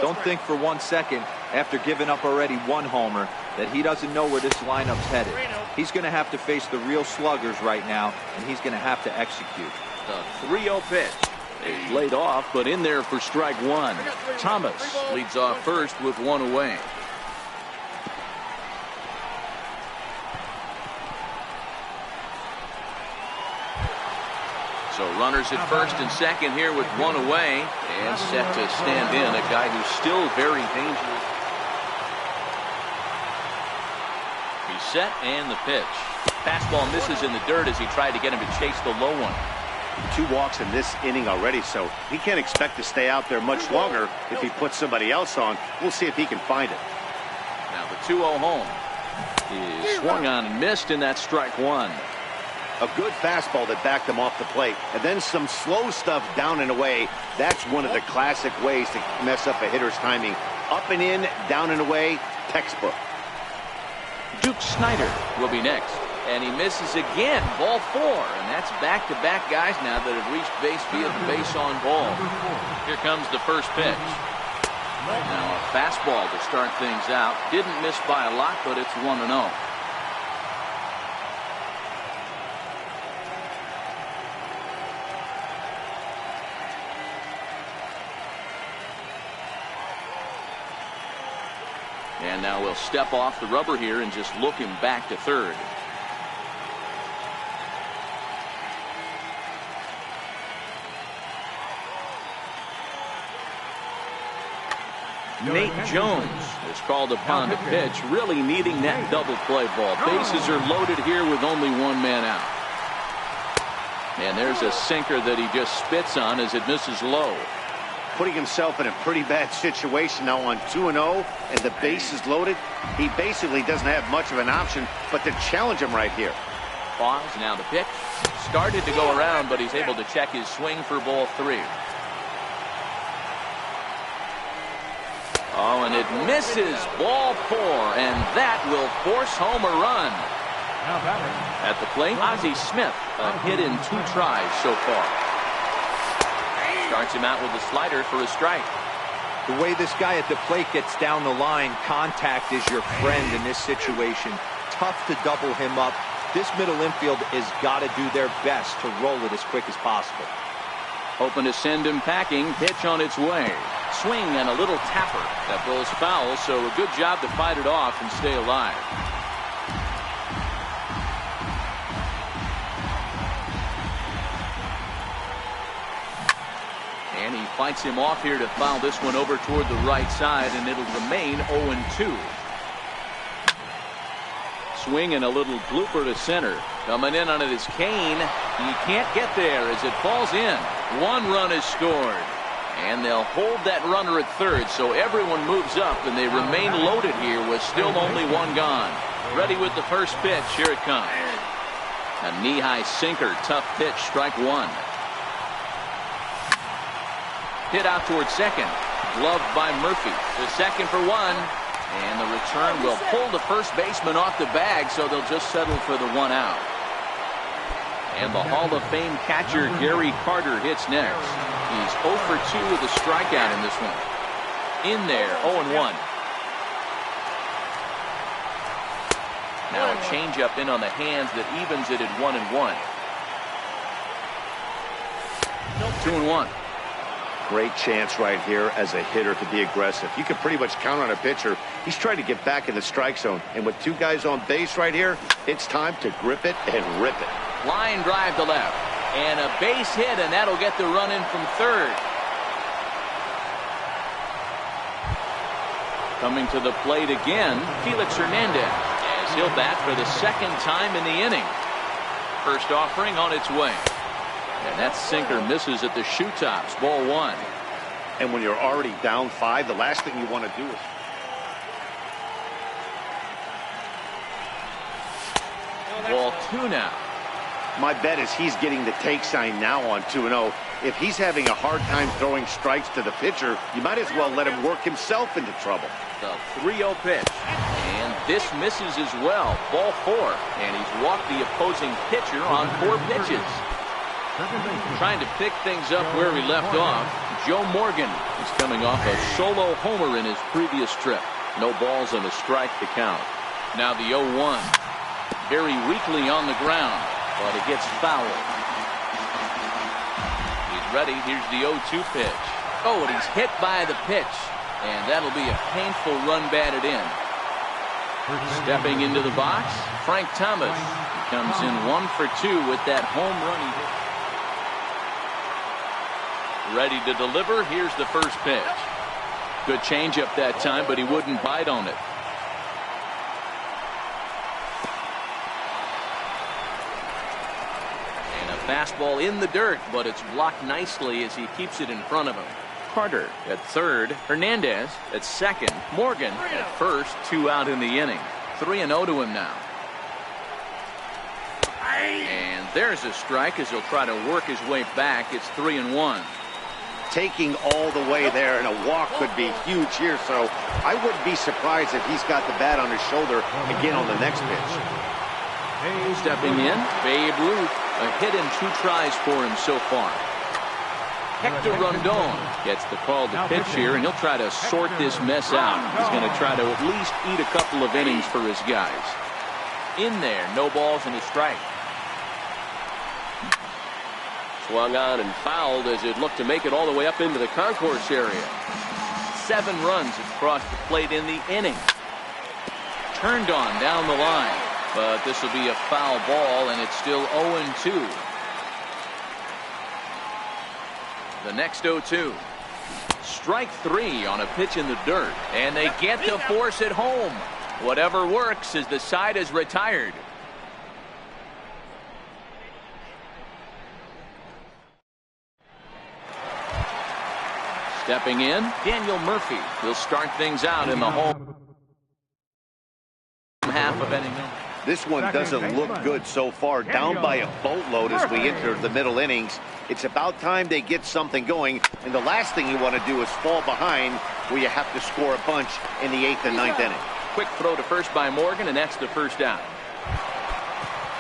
Don't think for 1 second, after giving up already 1 homer, that he doesn't know where this lineup's headed. He's going to have to face the real sluggers right now, and he's going to have to execute. The 3-0 pitch. He's laid off, but in there for strike 1. Thomas leads off first with 1 away. So runners at first and second here with 1 away, and set to stand in a guy who's still very dangerous. He's set, and the pitch. Fastball misses in the dirt as he tried to get him to chase the low one. 2 walks in this inning already, so he can't expect to stay out there much longer if he puts somebody else on. We'll see if he can find it. Now the 2-0 home is swung on and missed, and that's strike 1. A good fastball that backed him off the plate. And then some slow stuff down and away. That's one of the classic ways to mess up a hitter's timing. Up and in, down and away, textbook. Duke Snider will be next. And he misses again, ball 4. And that's back-to-back guys now that have reached base via the base on ball. Here comes the first pitch. Now a fastball to start things out. Didn't miss by a lot, but it's 1-0. And now we'll step off the rubber here and just look him back to third. Nate Jones is called upon to pitch, really needing that double play ball. Bases are loaded here with only one man out. And there's a sinker that he just spits on as it misses low. Putting himself in a pretty bad situation now on 2-0, and the base is loaded. He basically doesn't have much of an option but to challenge him right here. Pause, now the pitch. Started to go around, but he's able to check his swing for ball 3. Oh, and it misses, ball 4, and that will force home a run. At the plate, Ozzie Smith, a hit in 2 tries so far. Starts him out with a slider for a strike. The way this guy at the plate gets down the line, contact is your friend in this situation. Tough to double him up. This middle infield has got to do their best to roll it as quick as possible. Hoping to send him packing. Pitch on its way. Swing and a little tapper. That ball's foul, so a good job to fight it off and stay alive. And he fights him off here to foul this one over toward the right side, and it'll remain 0-2. Swing and a little blooper to center. Coming in on it is Kane. He can't get there as it falls in. 1 run is scored. And they'll hold that runner at third, so everyone moves up, and they remain loaded here with still only 1 gone. Ready with the first pitch. Here it comes. A knee-high sinker. Tough pitch. Strike 1. Hit out towards second. Gloved by Murphy. To second for 1. And the return will pull the first baseman off the bag, so they'll just settle for the 1 out. And the Hall of Fame catcher Gary Carter hits next. He's 0 for 2 with a strikeout in this one. In there, 0-1. Now a changeup in on the hands that evens it at 1-1. 2-1. Great chance right here as a hitter to be aggressive. You can pretty much count on a pitcher. He's trying to get back in the strike zone. And with 2 guys on base right here, it's time to grip it and rip it. Line drive to left. And a base hit, and that'll get the run in from third. Coming to the plate again, Felix Hernandez, as he'll bat for the 2nd time in the inning. First offering on its way. And that sinker misses at the shoe tops. Ball 1. And when you're already down 5, the last thing you want to do is... Ball 2 now. My bet is he's getting the take sign now on 2-0. If he's having a hard time throwing strikes to the pitcher, you might as well let him work himself into trouble. The 3-0 pitch. And this misses as well. Ball 4. And he's walked the opposing pitcher on 4 pitches. Trying to pick things up where he left off. Joe Morgan is coming off a solo homer in his previous trip. No balls and a strike to count. Now the 0-1. Very weakly on the ground, but it gets fouled. He's ready. Here's the 0-2 pitch. Oh, and he's hit by the pitch. And that'll be a painful run batted in. Stepping into the box, Frank Thomas. He comes in 1 for 2 with that home run he hit. Ready to deliver. Here's the first pitch. Good changeup that time, but he wouldn't bite on it. And a fastball in the dirt, but it's blocked nicely as he keeps it in front of him. Carter at third, Hernandez at second, Morgan at first. 2 out in the inning. 3-0 to him now. And There's a strike as he'll try to work his way back. It's 3-1. Taking all the way there, and a walk could be huge here, so I wouldn't be surprised if he's got the bat on his shoulder again on the next pitch. Stepping in, Babe Ruth. A hit and 2 tries for him so far. Hector Rondon gets the call to pitch here, and he'll try to sort this mess out. He's going to try to at least eat a couple of innings for his guys. In there, no balls and a strike. Swung on and fouled as it looked to make it all the way up into the concourse area. 7 runs have crossed the plate in the inning. Turned on down the line, but this will be a foul ball, and it's still 0-2. The next 0-2. Strike 3 on a pitch in the dirt, and they get to force it home. Whatever works as the side is retired. Stepping in, Daniel Murphy. He'll start things out in the home half of inning. This one doesn't look good so far. Down by a boatload as we enter the middle innings. It's about time they get something going, and the last thing you want to do is fall behind where you have to score a bunch in the 8th and 9th inning. Quick throw to first by Morgan, and that's the first out.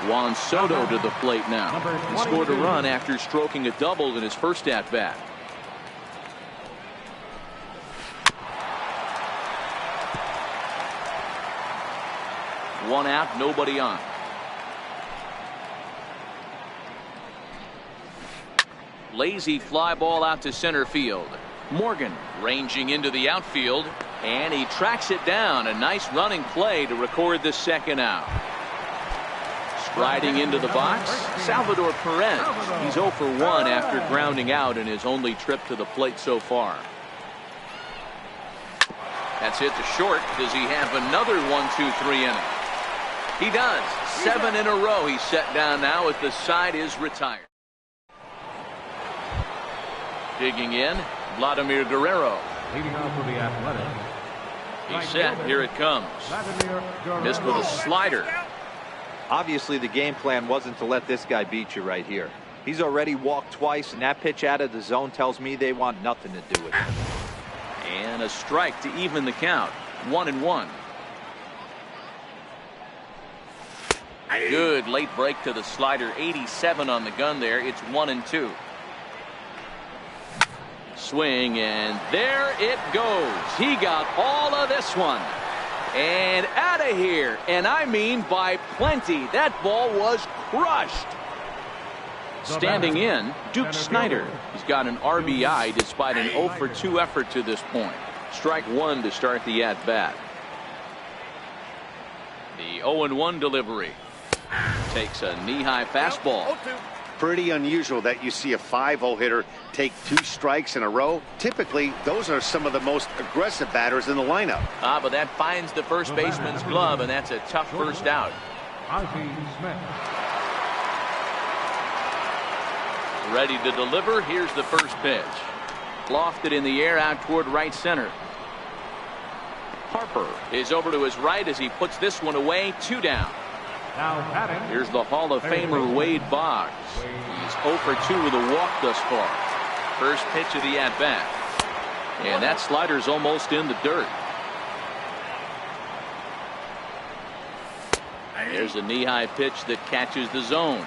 Juan Soto to the plate now. He scored a run after stroking a double in his first at-bat. One out, nobody on. Lazy fly ball out to center field. Morgan ranging into the outfield, and he tracks it down. A nice running play to record the second out. Striding into the box, Salvador Perez. He's 0 for 1 after grounding out in his only trip to the plate so far. That's hit to short. Does he have another 1-2-3 inning? He does. 7 in a row he's set down now as the side is retired. Digging in, Vladimir Guerrero. Leading off for the Athletics. He's set. Here it comes. Missed with a slider. Obviously, the game plan wasn't to let this guy beat you right here. He's already walked twice, and that pitch out of the zone tells me they want nothing to do with it. And a strike to even the count. 1-1. Good late break to the slider. 87 on the gun there. It's 1-2. Swing, and there it goes. He got all of this one. And out of here. And I mean by plenty. That ball was crushed. Standing in, Duke Snider. He's got an RBI despite an 0 for 2 effort to this point. Strike 1 to start the at-bat. The 0-1 delivery. Takes a knee-high fastball. Pretty unusual that you see a 5-0 hitter take 2 strikes in a row. Typically, those are some of the most aggressive batters in the lineup. But that finds the first baseman's glove, and that's a tough first out. Ready to deliver. Here's the first pitch. Lofted in the air out toward right center. Harper is over to his right as he puts this one away. 2 down. Here's the Hall of Famer Wade Boggs. He's 0 for 2 with a walk thus far. First pitch of the at-bat. And that slider's almost in the dirt. There's a knee-high pitch that catches the zone.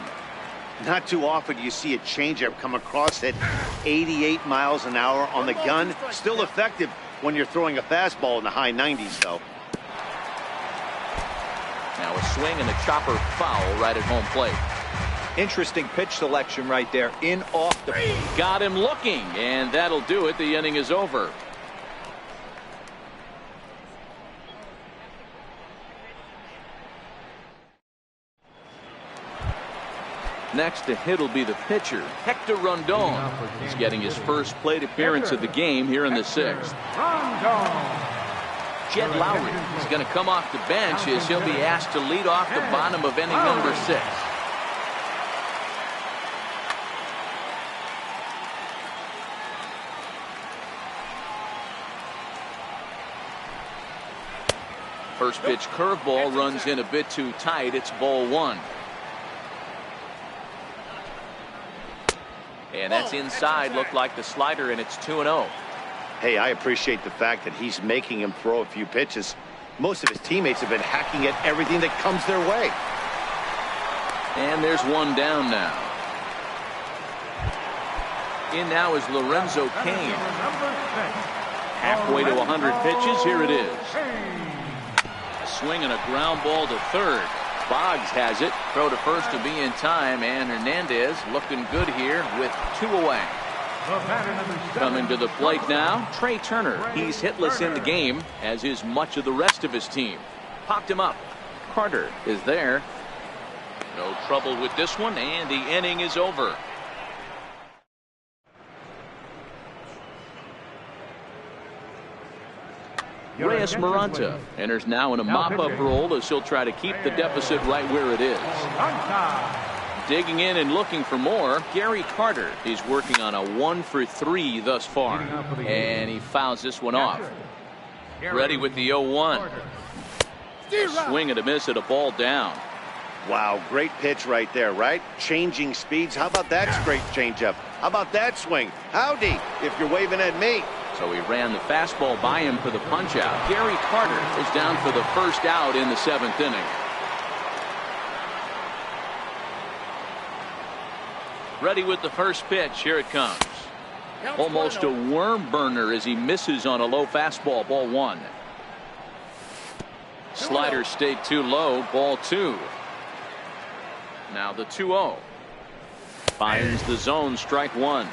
Not too often you see a changeup come across at 88 miles an hour on the gun. Still effective when you're throwing a fastball in the high 90s, though. Now a swing and a chopper foul right at home plate. Interesting pitch selection right there. In off the. Got him looking, and that'll do it. The inning is over. Next to hit will be the pitcher, Hector Rondon. He's getting his first plate appearance of the game here in the 6th. Jed Lowry is going to come off the bench as he'll be asked to lead off the bottom of inning number 6. First pitch curveball runs in a bit too tight. It's ball 1. And that's inside. Looked like the slider, and it's 2-0. Hey, I appreciate the fact that he's making him throw a few pitches. Most of his teammates have been hacking at everything that comes their way. And there's one down now. In now is Lorenzo Cain. Halfway to 100 pitches. Here it is. A swing and a ground ball to third. Boggs has it. Throw to first to be in time. And Hernandez looking good here with 2 away. Coming to the plate now, Trey Turner. He's hitless in the game, as is much of the rest of his team. Popped him up. Carter is there. No trouble with this one, and the inning is over. Reyes Maranta enters now in a mop-up role as he'll try to keep the deficit right where it is. Digging in and looking for more, Gary Carter. He's working on a 1-for-3 thus far. And he fouls this one off. Ready with the 0-1. A swing and a miss at a ball down. Wow, great pitch right there, right? Changing speeds. How about that straight changeup? How about that swing? Howdy, if you're waving at me. So he ran the fastball by him for the punch-out. Gary Carter is down for the first out in the 7th inning. Ready with the first pitch. Here it comes. Almost a worm burner as he misses on a low fastball. Ball 1. Slider stayed too low. Ball 2. Now the 2-0. Finds the zone. Strike 1.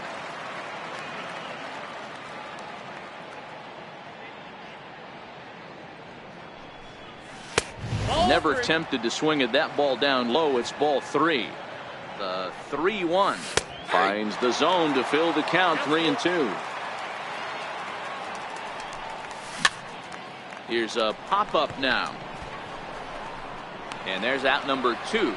Never tempted to swing at that ball down low. It's ball 3. The 3-1 finds the zone to fill the count. 3-2. Here's a pop-up now. And there's out number 2.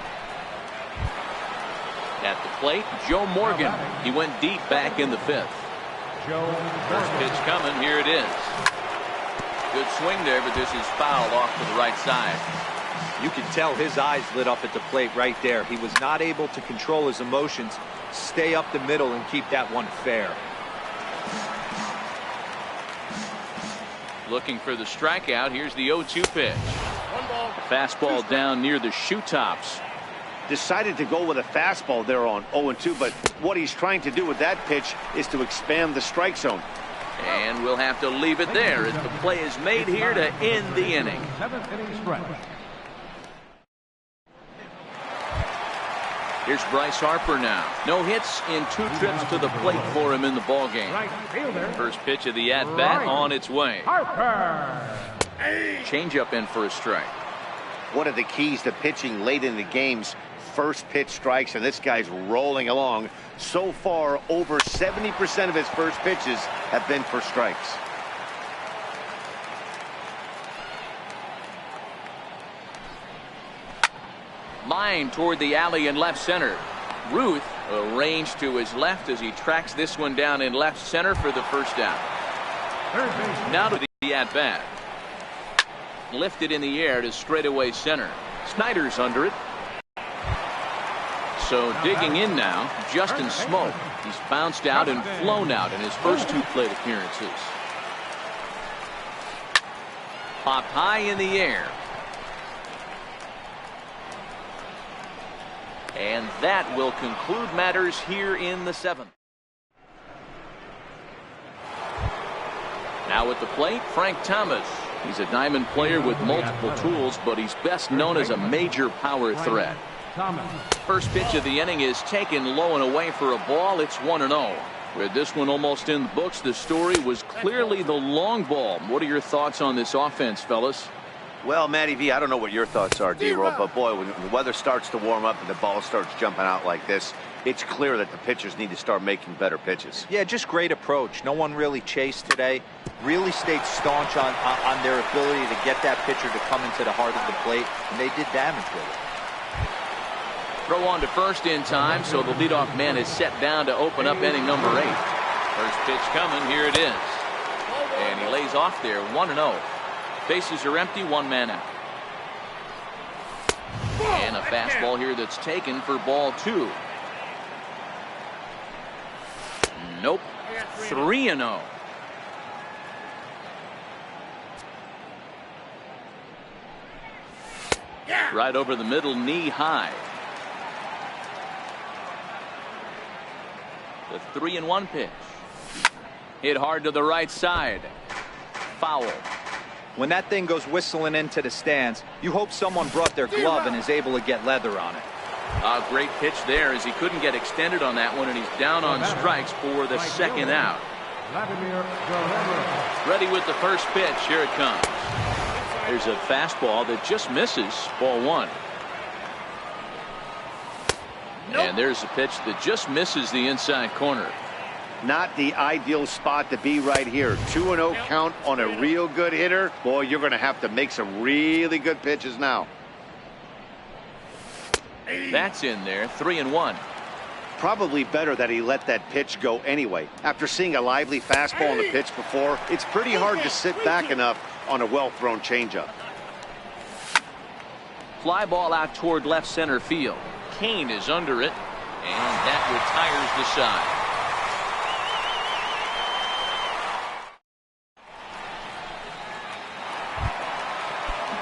At the plate, Joe Morgan. He went deep back in the 5th. First pitch coming. Here it is. Good swing there, but this is fouled off to the right side. You can tell his eyes lit up at the plate right there. He was not able to control his emotions, stay up the middle, and keep that one fair. Looking for the strikeout. Here's the 0-2 pitch. Fastball down near the shoe tops. Decided to go with a fastball there on 0-2, but what he's trying to do with that pitch is to expand the strike zone. And we'll have to leave it there as the play is made here to end the inning. 7th inning stretch. Here's Bryce Harper now. No hits in 2 trips to the plate for him in the ballgame. Right fielder. First pitch of the at-bat on its way. Harper. Change-up in for a strike. One of the keys to pitching late in the game's first pitch strikes, and this guy's rolling along. So far, over 70% of his first pitches have been for strikes. Line toward the alley in left center. Ruth arranged to his left as he tracks this one down in left center for the first down. Now to the at-bat. Lifted in the air to straightaway center. Snyder's under it. So digging in now, Justin Smoke. He's bounced out and flown out in his first 2 plate appearances. Popped high in the air. And that will conclude matters here in the 7th. Now at the plate, Frank Thomas. He's a diamond player with multiple tools, but he's best known as a major power threat. First pitch of the inning is taken low and away for a ball. It's 1-0. With this one almost in the books, the story was clearly the long ball. What are your thoughts on this offense, fellas? Well, Matty V, I don't know what your thoughts are, D-Roll, but boy, when the weather starts to warm up and the ball starts jumping out like this, it's clear that the pitchers need to start making better pitches. Yeah, just great approach. No one really chased today. Really stayed staunch on their ability to get that pitcher to come into the heart of the plate, and they did damage with it. Throw on to first in time, so the leadoff man is set down to open up inning number 8. First pitch coming. Here it is. And he lays off there. 1-0. Bases are empty. 1 man out. And a fastball here that's taken for ball 2. Nope. 3-0. Right over the middle, knee high. The 3-1 pitch. Hit hard to the right side. Foul. When that thing goes whistling into the stands, you hope someone brought their glove and is able to get leather on it. A great pitch there as he couldn't get extended on that one, and he's down on strikes for the second out. Ready with the first pitch. Here it comes. There's a fastball that just misses. Ball one. And there's a pitch that just misses the inside corner. Not the ideal spot to be right here. 2-0 count on a real good hitter. Boy, you're going to have to make some really good pitches now. That's in there. 3-1. Probably better that he let that pitch go anyway. After seeing a lively fastball on the pitch before, it's pretty hard to sit back enough on a well-thrown changeup. Fly ball out toward left center field. Kane is under it, and that retires the side.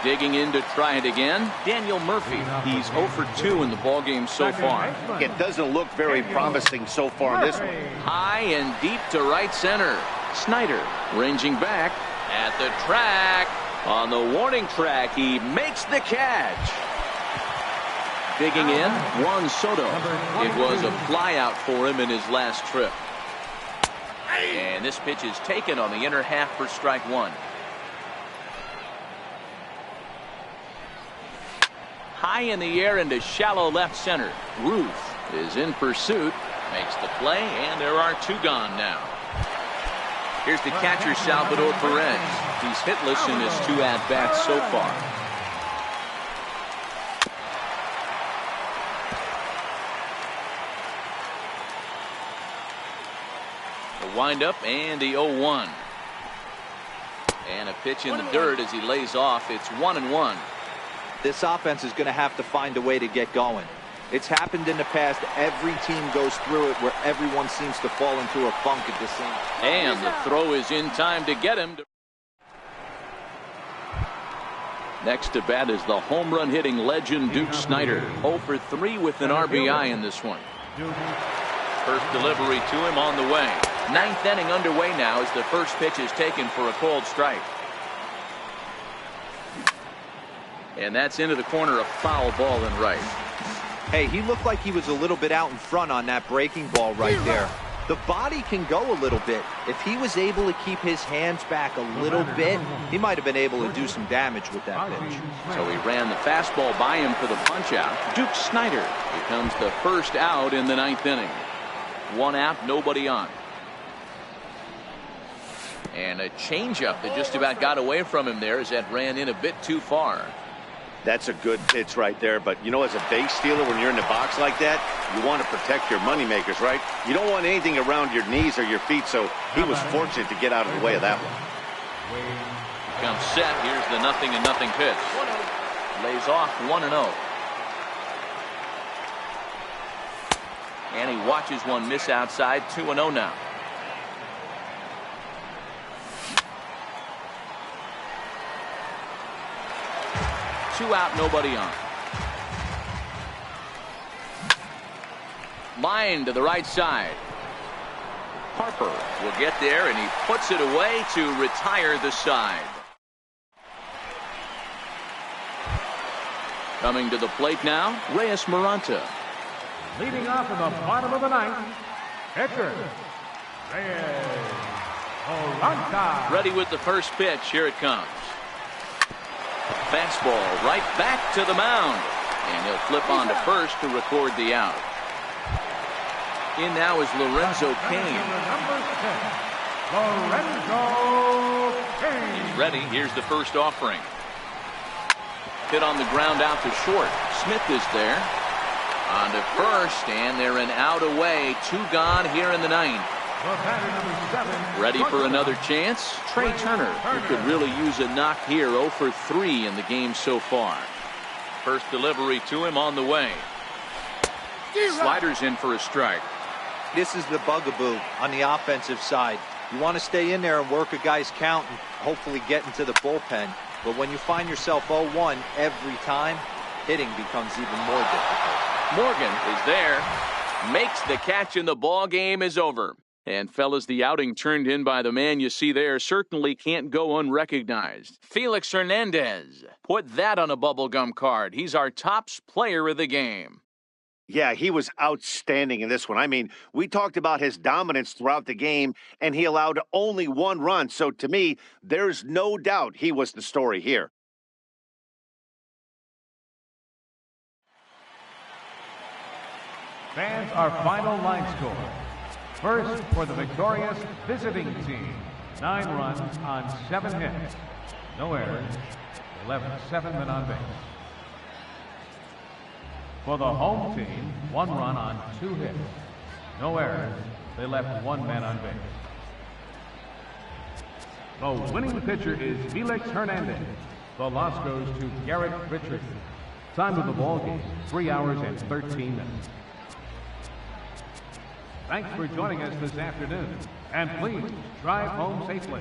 Digging in to try it again, Daniel Murphy. He's 0 for 2 in the ballgame so far. It doesn't look very promising so far in this one. High and deep to right center. Snyder ranging back at the track. On the warning track, he makes the catch. Digging in, Juan Soto. It was a flyout for him in his last trip. And this pitch is taken on the inner half for strike one. High in the air into shallow left center. Ruth is in pursuit, makes the play, and there are two gone now. Here's the catcher, Salvador Perez. He's hitless in his 2 at-bats so far. The windup and the 0-1. And a pitch in the dirt as he lays off. It's 1-1. This offense is going to have to find a way to get going. It's happened in the past. Every team goes through it where everyone seems to fall into a funk at the same time. And the throw is in time to get him. Next to bat is the home run hitting legend Duke Snyder. 0 for 3 with an RBI in this one. First delivery to him on the way. 9th inning underway now as the first pitch is taken for a called strike. And that's into the corner, a foul ball in right. Hey, he looked like he was a little bit out in front on that breaking ball right there. The body can go a little bit. If he was able to keep his hands back a little bit, he might have been able to do some damage with that pitch. So he ran the fastball by him for the punch out. Duke Snyder becomes the first out in the 9th inning. 1 out, nobody on. And a changeup that just about got away from him there as that ran in a bit too far. That's a good pitch right there, but you know, as a base stealer, when you're in the box like that, you want to protect your moneymakers, right? You don't want anything around your knees or your feet, so he was fortunate to get out of the way of that one. Comes set. Here's the 0-0 pitch. Lays off 1-0. And he watches one miss outside. 2-0 now. Two out, nobody on. Line to the right side. Harper will get there, and he puts it away to retire the side. Coming to the plate now, Reyes Maranta. Leading off in the bottom of the 9th, pitcher, Reyes Maranta. Ready with the first pitch. Here it comes. Fastball right back to the mound. And he'll flip on to first to record the out. In now is Lorenzo Cain. Lorenzo Cain. He's ready. Here's the first offering. Hit on the ground out to short. Smith is there. On to first, and they're an out away. 2 gone here in the 9th. Ready for another chance? Trey Turner, who could really use a knock here. 0 for 3 in the game so far. First delivery to him on the way. Sliders in for a strike. This is the bugaboo on the offensive side. You want to stay in there and work a guy's count and hopefully get into the bullpen. But when you find yourself 0-1 every time, hitting becomes even more difficult. Morgan is there, makes the catch, and the ball game is over. And fellas, the outing turned in by the man you see there certainly can't go unrecognized. Felix Hernandez. Put that on a bubblegum card. He's our tops player of the game. Yeah, he was outstanding in this one. I mean, we talked about his dominance throughout the game, and he allowed only one run. So to me, there's no doubt he was the story here. Fans, our final line score. First, for the victorious visiting team, 9 runs on 7 hits. No errors. They left 7 men on base. For the home team, 1 run on 2 hits. No errors. They left 1 man on base. The winning pitcher is Felix Hernandez. The loss goes to Garrett Richardson. Time of the ball game, 3 hours and 13 minutes. Thanks for joining us this afternoon, and please drive home safely.